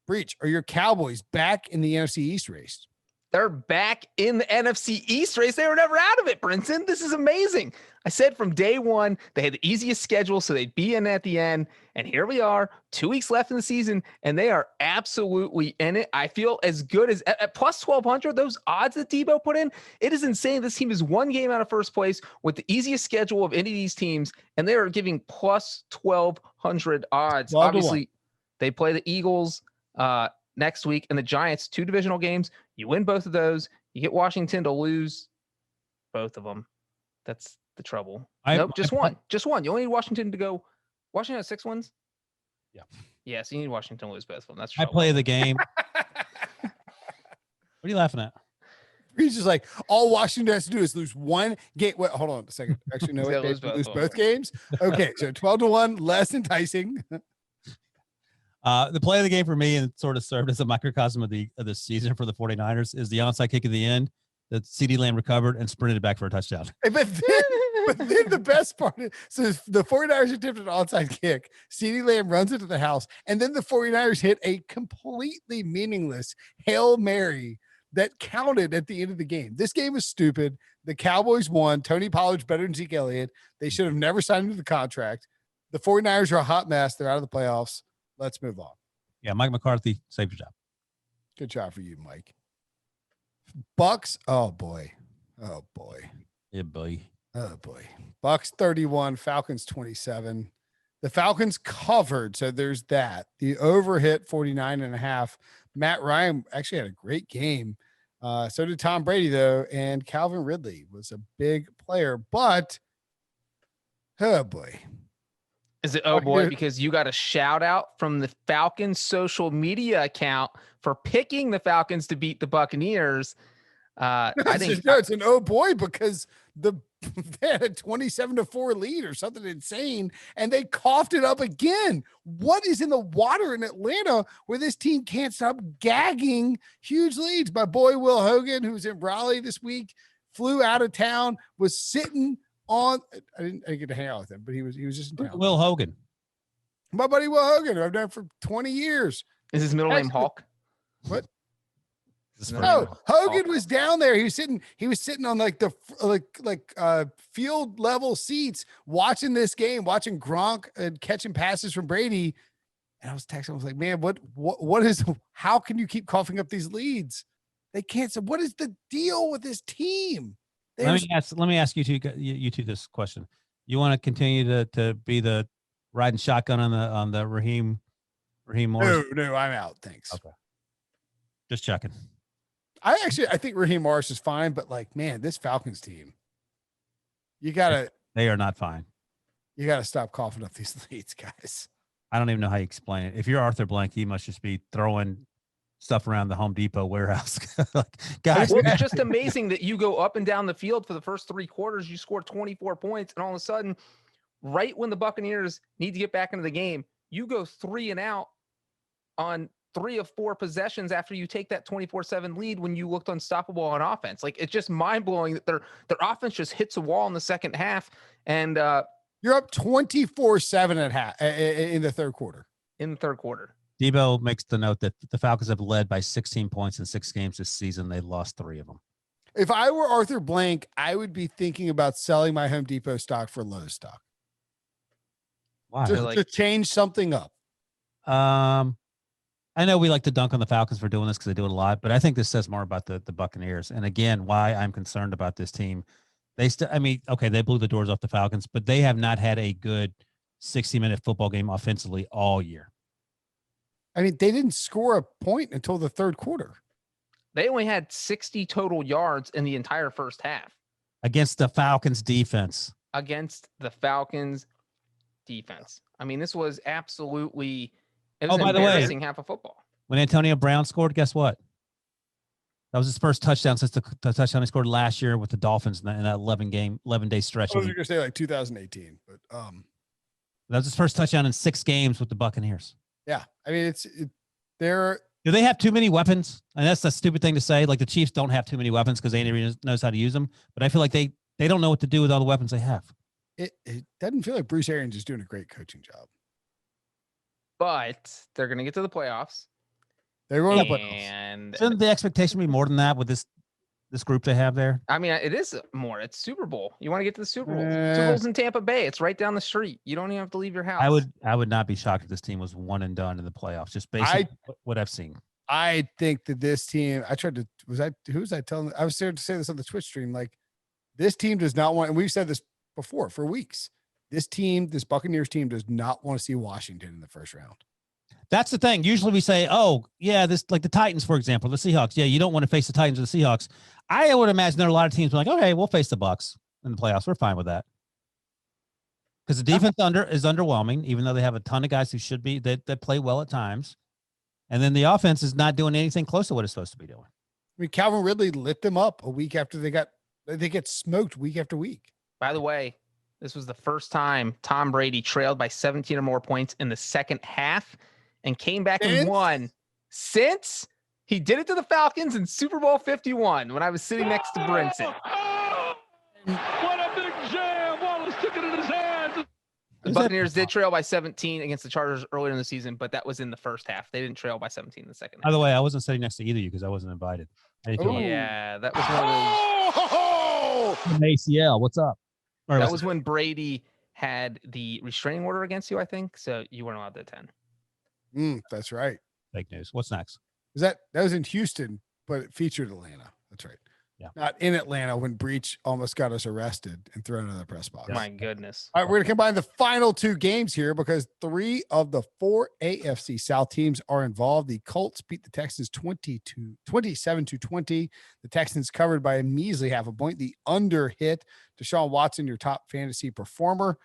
Speaker 1: Breech, are your Cowboys back in the NFC East race?
Speaker 3: They're back in the NFC East race. They were never out of it, Brinson. This is amazing. I said from day one, they had the easiest schedule, so they'd be in at the end. And here we are, 2 weeks left in the season, and they are absolutely in it. I feel as good as at plus 1,200, those odds that Debo put in, it is insane. This team is 1 game out of first place with the easiest schedule of any of these teams, and they are giving plus 1,200 odds. Obviously, they play the Eagles next week and the Giants, 2 divisional games. You win both of those. You get Washington to lose both of them. That's the trouble. Nope, just one. Just one. You only need Washington to go. Washington has 6 wins?
Speaker 2: Yeah.
Speaker 3: Yeah, so you need Washington to lose both of them. That's
Speaker 2: I play the game. What are you laughing at?
Speaker 1: He's just like, all Washington has to do is lose 1 game. Wait, hold on a second. Actually, no, lose both games. Okay, so 12-1, less enticing.
Speaker 2: The play of the game for me, and sort of served as a microcosm of the season for the 49ers, is the onside kick at the end that CeeDee Lamb recovered and sprinted back for a touchdown.
Speaker 1: But then the best part is, so the 49ers attempted an onside kick. CeeDee Lamb runs into the house, and then the 49ers hit a completely meaningless Hail Mary that counted at the end of the game. This game is stupid. The Cowboys won. Tony Pollard's better than Zeke Elliott. They should have never signed him to the contract. The 49ers are a hot mess. They're out of the playoffs. Let's move on.
Speaker 2: Yeah, Mike McCarthy, save your job.
Speaker 1: Good job for you, Mike. Bucks. Oh boy.
Speaker 2: Yeah, boy.
Speaker 1: Oh boy. Bucks 31, Falcons 27. The Falcons covered, so there's that. The over hit 49.5. Matt Ryan actually had a great game. So did Tom Brady, though, and Calvin Ridley was a big player. But, oh, boy.
Speaker 3: Is it oh boy? Because you got a shout out from the Falcons social media account for picking the Falcons to beat the Buccaneers. I think
Speaker 1: it's an oh boy because they had a 27-4 lead or something insane, and they coughed it up again. What is in the water in Atlanta where this team can't stop gagging huge leads? My boy Will Hogan, who's in Raleigh this week, flew out of town, was sitting on. I didn't get to hang out with him, but he was just in town.
Speaker 2: Will Hogan,
Speaker 1: my buddy Will Hogan, who I've known for 20 years.
Speaker 3: Is his middle name Hawk?
Speaker 1: What?
Speaker 3: No,
Speaker 1: Hogan was down there. He was sitting on like the field level seats watching this game, watching Gronk and catching passes from Brady. And I was texting, I was like, man, how can you keep coughing up these leads? They can't. So what is the deal with this team?
Speaker 2: Let me ask you two this question. You want to continue to be the riding shotgun on the Raheem Morris?
Speaker 1: No, I'm out. Thanks.
Speaker 2: Okay. Just checking.
Speaker 1: I think Raheem Morris is fine, but like, man, this Falcons team,
Speaker 2: they are not fine.
Speaker 1: You gotta stop coughing up these leads, guys.
Speaker 2: I don't even know how you explain it. If you're Arthur Blank, you must just be throwing stuff around the Home Depot warehouse. Like, guys,
Speaker 3: well, it's just amazing that you go up and down the field for the first 3 quarters, you score 24 points, and all of a sudden, right when the Buccaneers need to get back into the game, you go 3 and out on 3 of 4 possessions after you take that 24-7 lead when you looked unstoppable on offense. Like, it's just mind-blowing that their offense just hits a wall in the second half. And
Speaker 1: you're up 24-7 at half in the third quarter.
Speaker 3: In the third quarter.
Speaker 2: Debo makes the note that the Falcons have led by 16 points in 6 games this season. They lost 3 of them.
Speaker 1: If I were Arthur Blank, I would be thinking about selling my Home Depot stock for Lowe's stock.
Speaker 2: Why?
Speaker 1: Just to change something up.
Speaker 2: I know we like to dunk on the Falcons for doing this because they do it a lot, but I think this says more about the Buccaneers. And again, why I'm concerned about this team. They blew the doors off the Falcons, but they have not had a good 60-minute football game offensively all year.
Speaker 1: I mean, they didn't score a point until the third quarter.
Speaker 3: They only had 60 total yards in the entire first half.
Speaker 2: Against the Falcons defense.
Speaker 3: Against the Falcons defense. I mean, this was absolutely an
Speaker 2: by the way,
Speaker 3: embarrassing half of football.
Speaker 2: When Antonio Brown scored, guess what? That was his first touchdown since the touchdown he scored last year with the Dolphins in that 11-day stretch.
Speaker 1: I was going to say like 2018, but
Speaker 2: that was his first touchdown in 6 games with the Buccaneers.
Speaker 1: Yeah, I mean they're.
Speaker 2: Do they have too many weapons? And that's a stupid thing to say. Like the Chiefs don't have too many weapons because Andy knows how to use them. But I feel like they don't know what to do with all the weapons they have.
Speaker 1: It doesn't feel like Bruce Arians is doing a great coaching job.
Speaker 3: But they're going to get to the playoffs.
Speaker 1: They're going to
Speaker 3: play.
Speaker 1: And
Speaker 2: shouldn't the expectation be more than that with this group they have there?
Speaker 3: I mean, it is more. It's Super Bowl. You want to get to the Super Bowl. Super Bowl's in Tampa Bay. It's right down the street. You don't even have to leave your house.
Speaker 2: I would not be shocked if this team was one and done in the playoffs, just based on what I've seen.
Speaker 1: I think that this team, who was I telling? I was there to say this on the Twitch stream. Like, this team does not want, and we've said this before for weeks. This Buccaneers team does not want to see Washington in the first round.
Speaker 2: That's the thing. Usually we say, oh, yeah, this like the Titans, for example, the Seahawks. Yeah, you don't want to face the Titans or the Seahawks. I would imagine there are a lot of teams like, okay, we'll face the Bucs in the playoffs. We're fine with that. Because the defense is underwhelming, even though they have a ton of guys who should be that play well at times. And then the offense is not doing anything close to what it's supposed to be doing.
Speaker 1: I mean, Calvin Ridley lit them up a week after they get smoked week after week.
Speaker 3: By the way, this was the first time Tom Brady trailed by 17 or more points in the second half and came back and won since he did it to the Falcons in Super Bowl 51 when I was sitting next to Brinson.
Speaker 4: What a big jam. Wallace took it in his hands.
Speaker 3: The Buccaneers did trail by 17 against the Chargers earlier in the season, but that was in the first half. They didn't trail by 17 in the second half.
Speaker 2: By the way, I wasn't sitting next to either of you because I wasn't invited.
Speaker 3: Yeah, that was one of
Speaker 2: those. ACL, what's up?
Speaker 3: That was when Brady had the restraining order against you, I think. So you weren't allowed to attend.
Speaker 1: That's right.
Speaker 2: Fake news. What's next?
Speaker 1: That was in Houston, but it featured Atlanta. That's right. Not in Atlanta when Breech almost got us arrested and thrown out of the press box.
Speaker 3: My goodness.
Speaker 1: All right, we're going to combine the final two games here because 3 of the 4 AFC South teams are involved. The Colts beat the Texans 27-20. The Texans covered by a measly half a point. The under hit. Deshaun Watson, your top fantasy performer.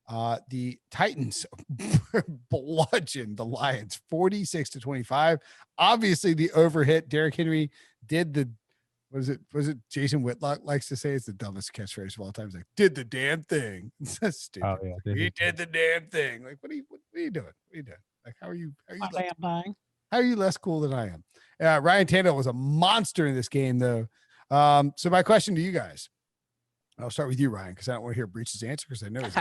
Speaker 1: The Titans bludgeoned the Lions 46-25. Obviously, the over hit. Derrick Henry did the was it Jason Whitlock likes to say it's the dumbest catchphrase of all time. He's like, did the damn thing. It's so stupid.
Speaker 2: Oh, yeah,
Speaker 1: He did the damn thing. Like, what are you doing? What are you doing? Like, how are you less cool than I am? Ryan Tannehill was a monster in this game, though. So my question to you guys, I'll start with you, Ryan, because I don't want to hear Breech's answer because I know it's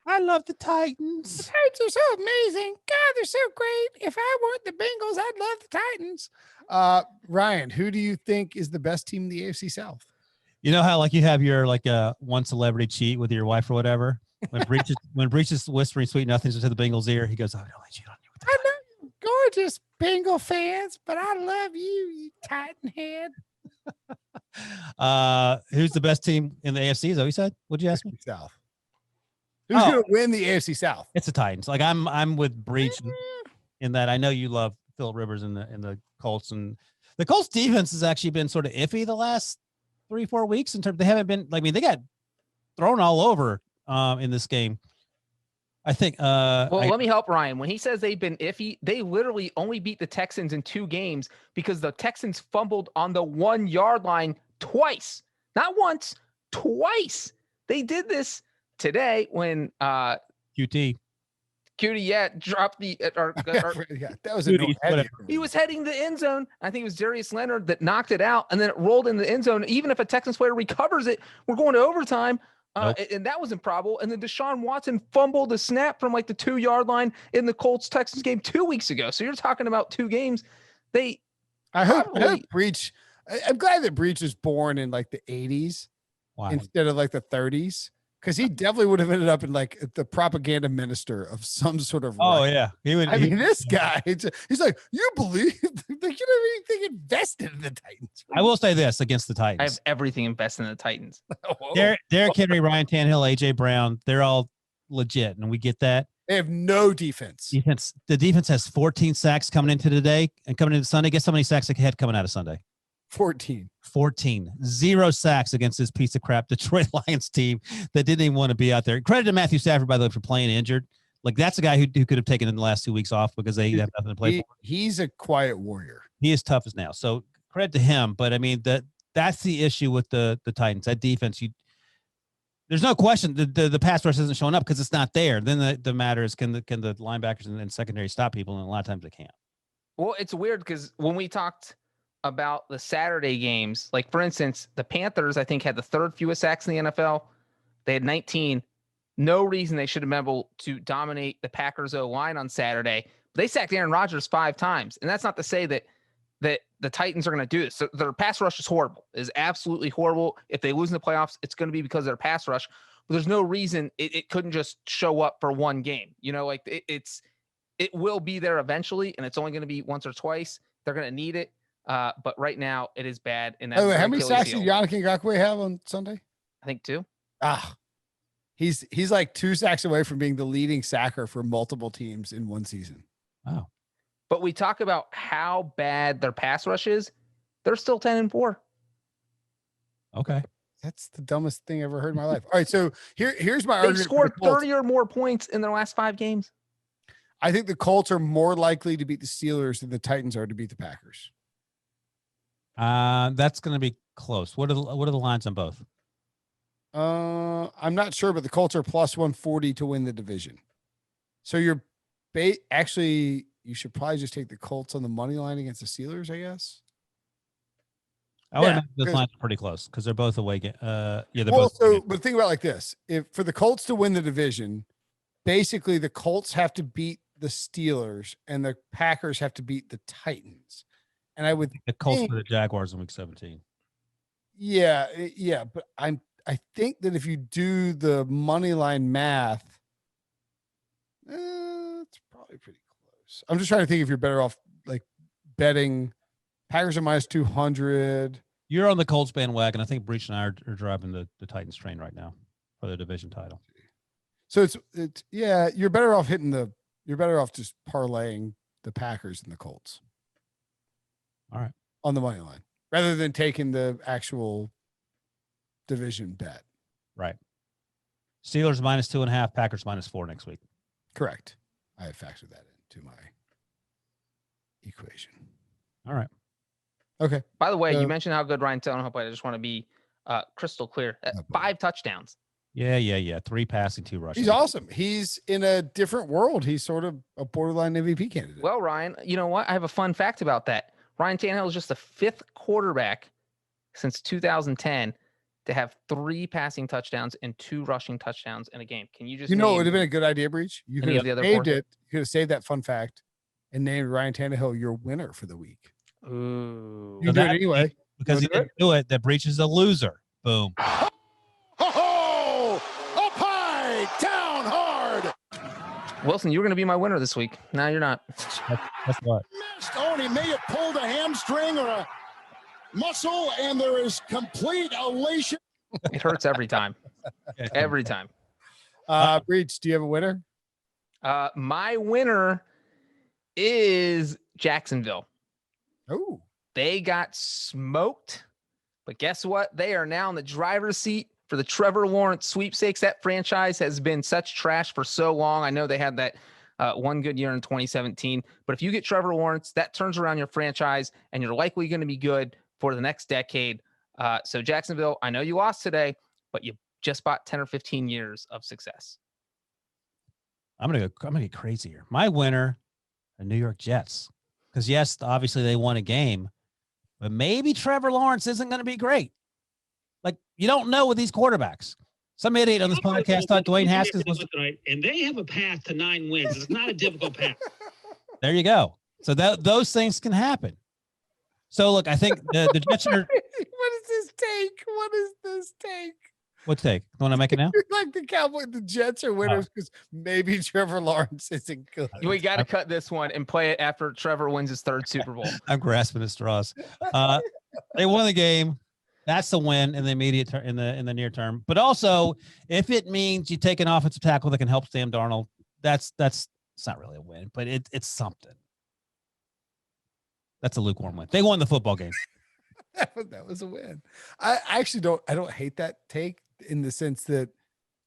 Speaker 2: I love the Titans.
Speaker 1: The Titans are so amazing. God, they're so great. If I weren't the Bengals, I'd love the Titans. Ryan, who do you think is the best team in the AFC South?
Speaker 2: You know how like you have your like one celebrity cheat with your wife or whatever? When Breech is whispering sweet nothings into the Bengals' ear, he goes, "I don't cheat on you with the
Speaker 1: I know you gorgeous Bengal fans, but I love you, you Titan head."
Speaker 2: Who's the best team in the AFC? Is that what you said? What'd you ask me?
Speaker 1: South. Who's going to win the AFC South?
Speaker 2: It's the Titans. Like I'm with Breech in that. I know you love Phillip Rivers in the Colts, and the Colts defense has actually been sort of iffy the last 3-4 weeks in terms. They haven't been like, I mean, they got thrown all over in this game. I think.
Speaker 3: Let me help Ryan. When he says they've been iffy, they literally only beat the Texans in 2 games because the Texans fumbled on the 1-yard line twice, not once, twice. They did this today when
Speaker 2: QT
Speaker 3: dropped the
Speaker 1: that was
Speaker 3: he was heading the end zone. I think it was Darius Leonard that knocked it out, and then it rolled in the end zone. Even if a Texans player recovers it, we're going to overtime.
Speaker 2: Nope.
Speaker 3: And that was improbable. And then Deshaun Watson fumbled the snap from like the 2-yard line in the Colts-Texans game 2 weeks ago. So you're talking about 2 games.
Speaker 1: I hope Breech. I'm glad that Breech was born in like the 80s instead of like the 30s. Because he definitely would have ended up in like the propaganda minister of some sort of.
Speaker 2: Oh yeah, he would.
Speaker 1: I mean, this guy, he's like, you believe like you don't have anything invested in the Titans.
Speaker 2: I will say this against the Titans.
Speaker 3: I have everything invested in the Titans.
Speaker 2: Derrick Henry, Ryan Tannehill, AJ Brown, they're all legit, and we get that.
Speaker 1: They have no defense.
Speaker 2: The defense has 14 sacks coming into today and coming into Sunday. Guess how many sacks they had coming out of Sunday?
Speaker 1: 14.
Speaker 2: 0 sacks against this piece of crap Detroit Lions team that didn't even want to be out there. Credit to Matthew Stafford, by the way, for playing injured. Like, that's a guy who could have taken in the last 2 weeks off because they have nothing to play for.
Speaker 1: He's a quiet warrior.
Speaker 2: He is tough as now. So credit to him. But I mean, that's the issue with the Titans. That defense, there's no question the pass rush isn't showing up because it's not there. Then the matter is can the linebackers and secondary stop people, and a lot of times they can't.
Speaker 3: Well, it's weird because when we talked about the Saturday games, like for instance, the Panthers, I think, had the 3rd fewest sacks in the NFL. They had 19. No reason they should have been able to dominate the Packers O-line on Saturday. But they sacked Aaron Rodgers 5 times. And that's not to say that the Titans are going to do this. So their pass rush is horrible. It is absolutely horrible. If they lose in the playoffs, it's going to be because of their pass rush. But there's no reason it couldn't just show up for one game. You know, like it will be there eventually, and it's only going to be once or twice. They're going to need it. But right now it is bad. And
Speaker 1: how many sacks did Yannick Ngakoue have on Sunday?
Speaker 3: I think 2.
Speaker 1: He's like 2 sacks away from being the leading sacker for multiple teams in one season.
Speaker 2: Wow.
Speaker 3: But we talk about how bad their pass rush is. They're still 10-4.
Speaker 2: Okay.
Speaker 1: That's the dumbest thing I've ever heard in my life. All right. So here's my argument.
Speaker 3: They've scored 30 or more points in their last 5 games.
Speaker 1: I think the Colts are more likely to beat the Steelers than the Titans are to beat the Packers.
Speaker 2: That's going to be close. What are the lines on both?
Speaker 1: I'm not sure, but the Colts are plus 140 to win the division. So you're actually, you should probably just take the Colts on the money line against the Steelers, I guess.
Speaker 2: I would imagine those lines are pretty close because they're both away. They're
Speaker 1: both. But think about it like this: if for the Colts to win the division, basically the Colts have to beat the Steelers and the Packers have to beat the Titans. And I would
Speaker 2: the Colts for the Jaguars in week 17.
Speaker 1: Yeah, but I think that if you do the money line math, it's probably pretty close. I'm just trying to think if you're better off like betting Packers are minus 200,
Speaker 2: You're on the Colts bandwagon. I think Breech and I are driving the Titans train right now for the division title.
Speaker 1: So it's yeah, you're better off just parlaying the Packers and the Colts.
Speaker 2: All right.
Speaker 1: On the money line rather than taking the actual division bet.
Speaker 2: Right. Steelers -2.5, Packers -4 next week.
Speaker 1: Correct. I have factored that into my equation.
Speaker 2: All right.
Speaker 1: Okay.
Speaker 3: By the way, you mentioned how good Ryan Tannehill played. I just want to be crystal clear. 5 touchdowns.
Speaker 2: Yeah. 3 passing, 2 rushing.
Speaker 1: He's awesome. He's in a different world. He's sort of a borderline MVP candidate.
Speaker 3: Well, Ryan, you know what? I have a fun fact about that. Ryan Tannehill is just the 5th quarterback since 2010 to have 3 passing touchdowns and 2 rushing touchdowns in a game. Can you just
Speaker 1: it would have been a good idea, Breech. You could
Speaker 3: any
Speaker 1: have
Speaker 3: of the other
Speaker 1: saved
Speaker 3: 4?
Speaker 1: it. You could have saved that fun fact and named Ryan Tannehill your winner for the week.
Speaker 3: Ooh.
Speaker 1: You do it anyway.
Speaker 2: Because he didn't do it, that Breech is a loser. Boom.
Speaker 5: Ho, ho! Up high, down hard.
Speaker 3: Wilson, you were going to be my winner this week. Now you're not.
Speaker 2: That's what.
Speaker 5: Missed. Oh, and he may have pulled a hamstring or a muscle, and there is complete elation.
Speaker 3: It hurts every time. Every time.
Speaker 1: Breech, do you have a winner?
Speaker 3: My winner is Jacksonville.
Speaker 1: Oh.
Speaker 3: They got smoked, but guess what? They are now in the driver's seat for the Trevor Lawrence sweepstakes. That franchise has been such trash for so long. I know they had that one good year in 2017, but if you get Trevor Lawrence, that turns around your franchise, and you're likely going to be good for the next decade. So Jacksonville, I know you lost today, but you just bought 10 or 15 years of success.
Speaker 2: I'm gonna get crazy here. My winner, the New York Jets, because yes, obviously they won a game, but maybe Trevor Lawrence isn't going to be great. Like, you don't know with these quarterbacks. Some idiot on this podcast thought Dwayne Haskins was
Speaker 4: right, and they have a path to 9 wins. It's not a difficult path.
Speaker 2: There you go. So those things can happen. So look, I think the Jets are.
Speaker 1: What is this take? What is this take?
Speaker 2: What take? The one I'm making now?
Speaker 1: Like the Jets are winners because maybe Trevor Lawrence isn't good.
Speaker 3: We got to cut this one and play it after Trevor wins his 3rd Super Bowl.
Speaker 2: I'm grasping at straws. They won the game. That's the win in the immediate in the near term. But also, if it means you take an offensive tackle that can help Sam Darnold, that's it's not really a win, but it's something. That's a lukewarm win. They won the football game.
Speaker 1: That was a win. I actually don't hate that take in the sense that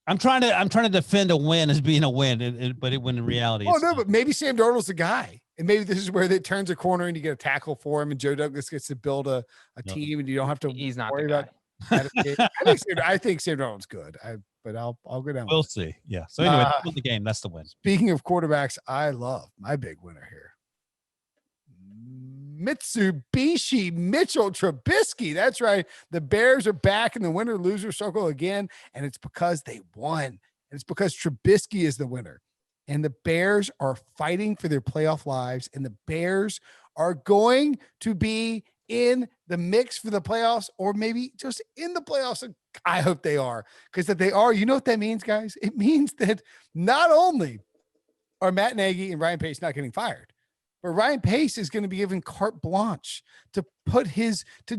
Speaker 2: I'm trying to defend a win as being a win, but when in reality,
Speaker 1: but maybe Sam Darnold's the guy, and maybe this is where it turns a corner and you get a tackle for him, and Joe Douglas gets to build a team, and you don't have to.
Speaker 3: He's not
Speaker 1: worry
Speaker 3: the
Speaker 1: about. I think Sam Darnold's good. But I'll go down.
Speaker 2: We'll see. Yeah. So anyway, win the game. That's the win.
Speaker 1: Speaking of quarterbacks, I love my big winner here. Mitsubishi Mitchell Trubisky. That's right. The Bears are back in the winner-loser circle again, and it's because they won. And it's because Trubisky is the winner. And the Bears are fighting for their playoff lives, and the Bears are going to be in the mix for the playoffs, or maybe just in the playoffs. I hope they are, because if they are, you know what that means, guys? It means that not only are Matt Nagy and Ryan Pace not getting fired, but Ryan Pace is going to be given carte blanche to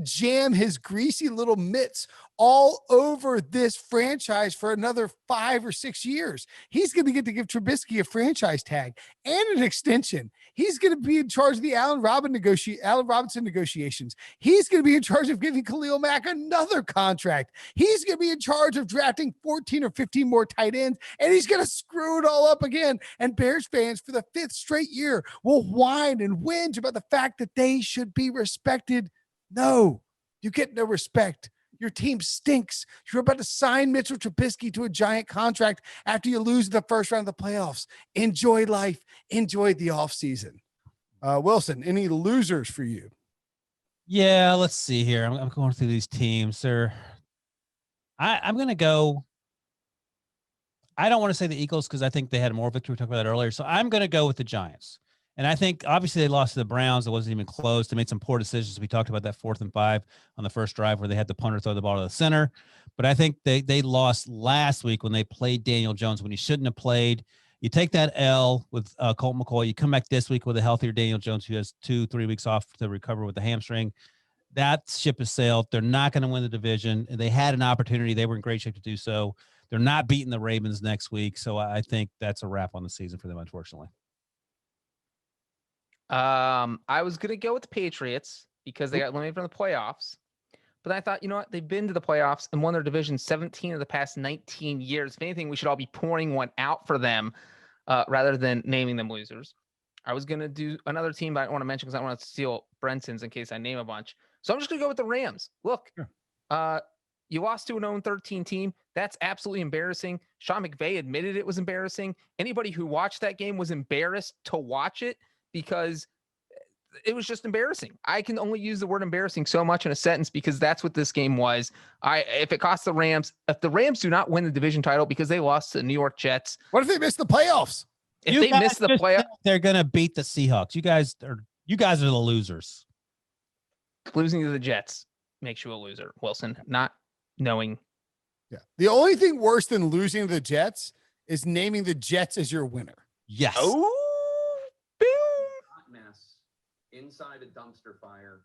Speaker 1: jam his greasy little mitts all over this franchise for another 5 or 6 years. He's going to get to give Trubisky a franchise tag and an extension. He's going to be in charge of the Allen Robinson negotiations. He's going to be in charge of giving Khalil Mack another contract. He's going to be in charge of drafting 14 or 15 more tight ends, and he's going to screw it all up again. And Bears fans, for the 5th straight year, will whine and whinge about the fact that they should be respected. No, you get no respect. Your team stinks. You're about to sign Mitchell Trubisky to a giant contract after you lose the first round of the playoffs. Enjoy life. Enjoy the offseason. Wilson, any losers for you?
Speaker 2: Yeah, let's see here. I'm going through these teams. I'm going to go. I don't want to say the Eagles because I think they had more victory. We talked about that earlier. So I'm going to go with the Giants. And I think obviously they lost to the Browns. It wasn't even close. They made some poor decisions. We talked about that 4th and 5 on the first drive where they had the punter throw the ball to the center. But I think they lost last week when they played Daniel Jones when he shouldn't have played. You take that L with Colt McCoy. You come back this week with a healthier Daniel Jones who has 2-3 weeks off to recover with the hamstring. that ship has sailed. They're not going to win the division. They had an opportunity. They were in great shape to do so. They're not beating the Ravens next week. So I think that's a wrap on the season for them, unfortunately.
Speaker 3: I was going to go with the Patriots because they got eliminated from the playoffs. But I thought, you know what? They've been to the playoffs and won their division 17 of the past 19 years. If anything, we should all be pouring one out for them rather than naming them losers. I was going to do another team, but I don't want to mention because I don't want to steal Brinson's in case I name a bunch. So I'm just going to go with the Rams. Look, you lost to an 0-13 team. That's absolutely embarrassing. Sean McVay admitted it was embarrassing. Anybody who watched that game was embarrassed to watch it because it was just embarrassing. I can only use the word embarrassing so much in a sentence because that's what this game was. If it costs the Rams, if the Rams do not win the division title because they lost to the New York Jets.
Speaker 1: What if they miss the playoffs?
Speaker 3: If they miss the playoffs,
Speaker 2: they're going to beat the Seahawks. You guys are the losers.
Speaker 3: Losing to the Jets makes you a loser, Wilson, not knowing.
Speaker 1: Yeah. The only thing worse than losing to the Jets is naming the Jets as your winner.
Speaker 2: Yes.
Speaker 3: Oh,
Speaker 7: mess inside a dumpster fire.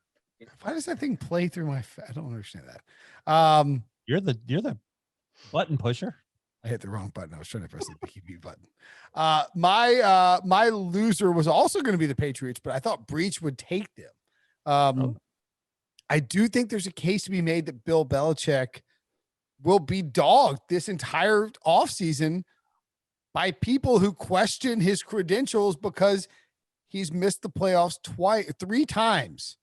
Speaker 1: Why does that thing play through my I don't understand that.
Speaker 2: You're the button pusher.
Speaker 1: I hit the wrong button. I was trying to press the BB button. My loser was also going to be the Patriots, but I thought Breech would take them. I do think there's a case to be made that Bill Belichick will be dogged this entire offseason by people who question his credentials because he's missed the playoffs three times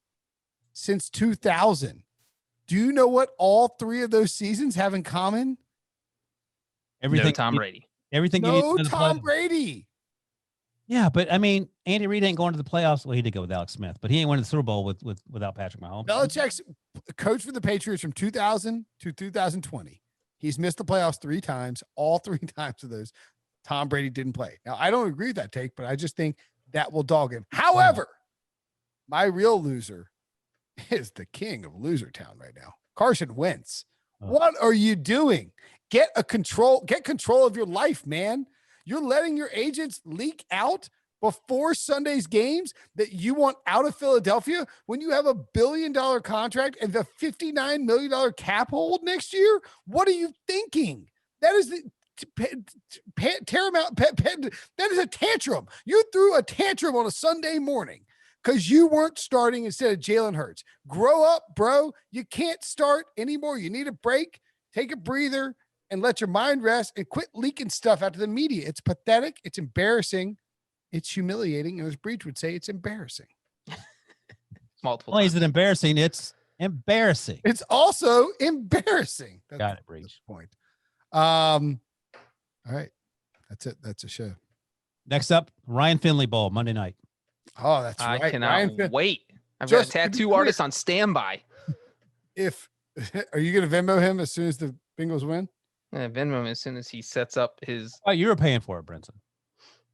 Speaker 1: since 2000. Do you know what all three of those seasons have in common?
Speaker 2: Everything.
Speaker 3: No Tom Brady.
Speaker 2: Everything.
Speaker 1: No Tom Brady.
Speaker 2: Yeah, but I mean, Andy Reid ain't going to the playoffs. Well, he did go with Alex Smith, but he ain't winning the Super Bowl without Patrick Mahomes.
Speaker 1: Belichick's coach for the Patriots from 2000 to 2020. He's missed the playoffs three times. All three times of those, Tom Brady didn't play. Now, I don't agree with that take, but I just think that will dog him. However, my real loser is the king of loser town right now, Carson Wentz. What are you doing? Get control of your life, man. You're letting your agents leak out before Sunday's games that you want out of Philadelphia when you have $1 billion contract and the $59 million cap hold next year. What are you thinking? That is the that is a tantrum. You threw a tantrum on a Sunday morning because you weren't starting instead of Jalen Hurts. Grow up, bro. You can't start anymore. You need a break. Take a breather and let your mind rest and quit leaking stuff out to the media. It's pathetic. It's embarrassing. It's humiliating. And as Breech would say, it's embarrassing.
Speaker 3: Multiple
Speaker 2: times. Is it embarrassing? It's embarrassing.
Speaker 1: It's also embarrassing. That's
Speaker 2: Got it, Breech.
Speaker 1: Point. All right. That's it. That's a show.
Speaker 2: Next up, Ryan Finley Bowl, Monday night.
Speaker 1: Oh, that's right.
Speaker 3: I cannot wait. I've got a tattoo artist on standby.
Speaker 1: Are you going to Venmo him as soon as the Bengals win?
Speaker 3: Yeah, Venmo him as soon as he sets up his.
Speaker 2: Oh, you were paying for it, Brinson.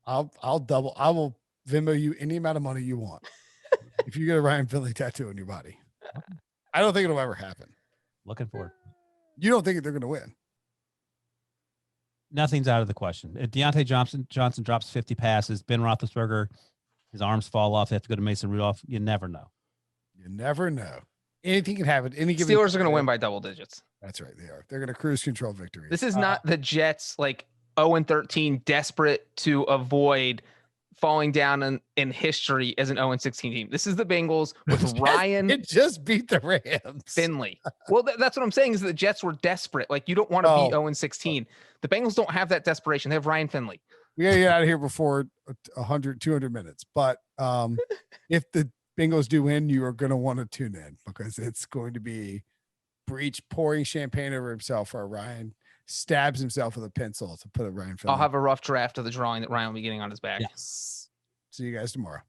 Speaker 1: I will Venmo you any amount of money you want if you get a Ryan Finley tattoo on your body. I don't think it'll ever happen.
Speaker 2: Looking forward.
Speaker 1: You don't think they're going to win?
Speaker 2: Nothing's out of the question. If Deontay Johnson drops 50 passes, Ben Roethlisberger, his arms fall off, they have to go to Mason Rudolph. You never know.
Speaker 1: You never know. Anything can happen.
Speaker 3: Steelers are going to win by double digits.
Speaker 1: That's right. They are. They're going to cruise control victory.
Speaker 3: This is not the Jets like 0-13 desperate to avoid falling down in history as an 0-16 team. This is the Bengals with Ryan.
Speaker 1: It just beat the Rams.
Speaker 3: Finley. Well, that's what I'm saying is the Jets were desperate. Like you don't want to be 0-16. The Bengals don't have that desperation. They have Ryan Finley.
Speaker 1: We got to get out of here before 200 minutes. But if the Bengals do win, you are going to want to tune in because it's going to be Breech pouring champagne over himself or Ryan stabs himself with a pencil to put a Ryan Finley.
Speaker 3: I'll have a rough draft of the drawing that Ryan will be getting on his back.
Speaker 2: Yes.
Speaker 1: See you guys tomorrow.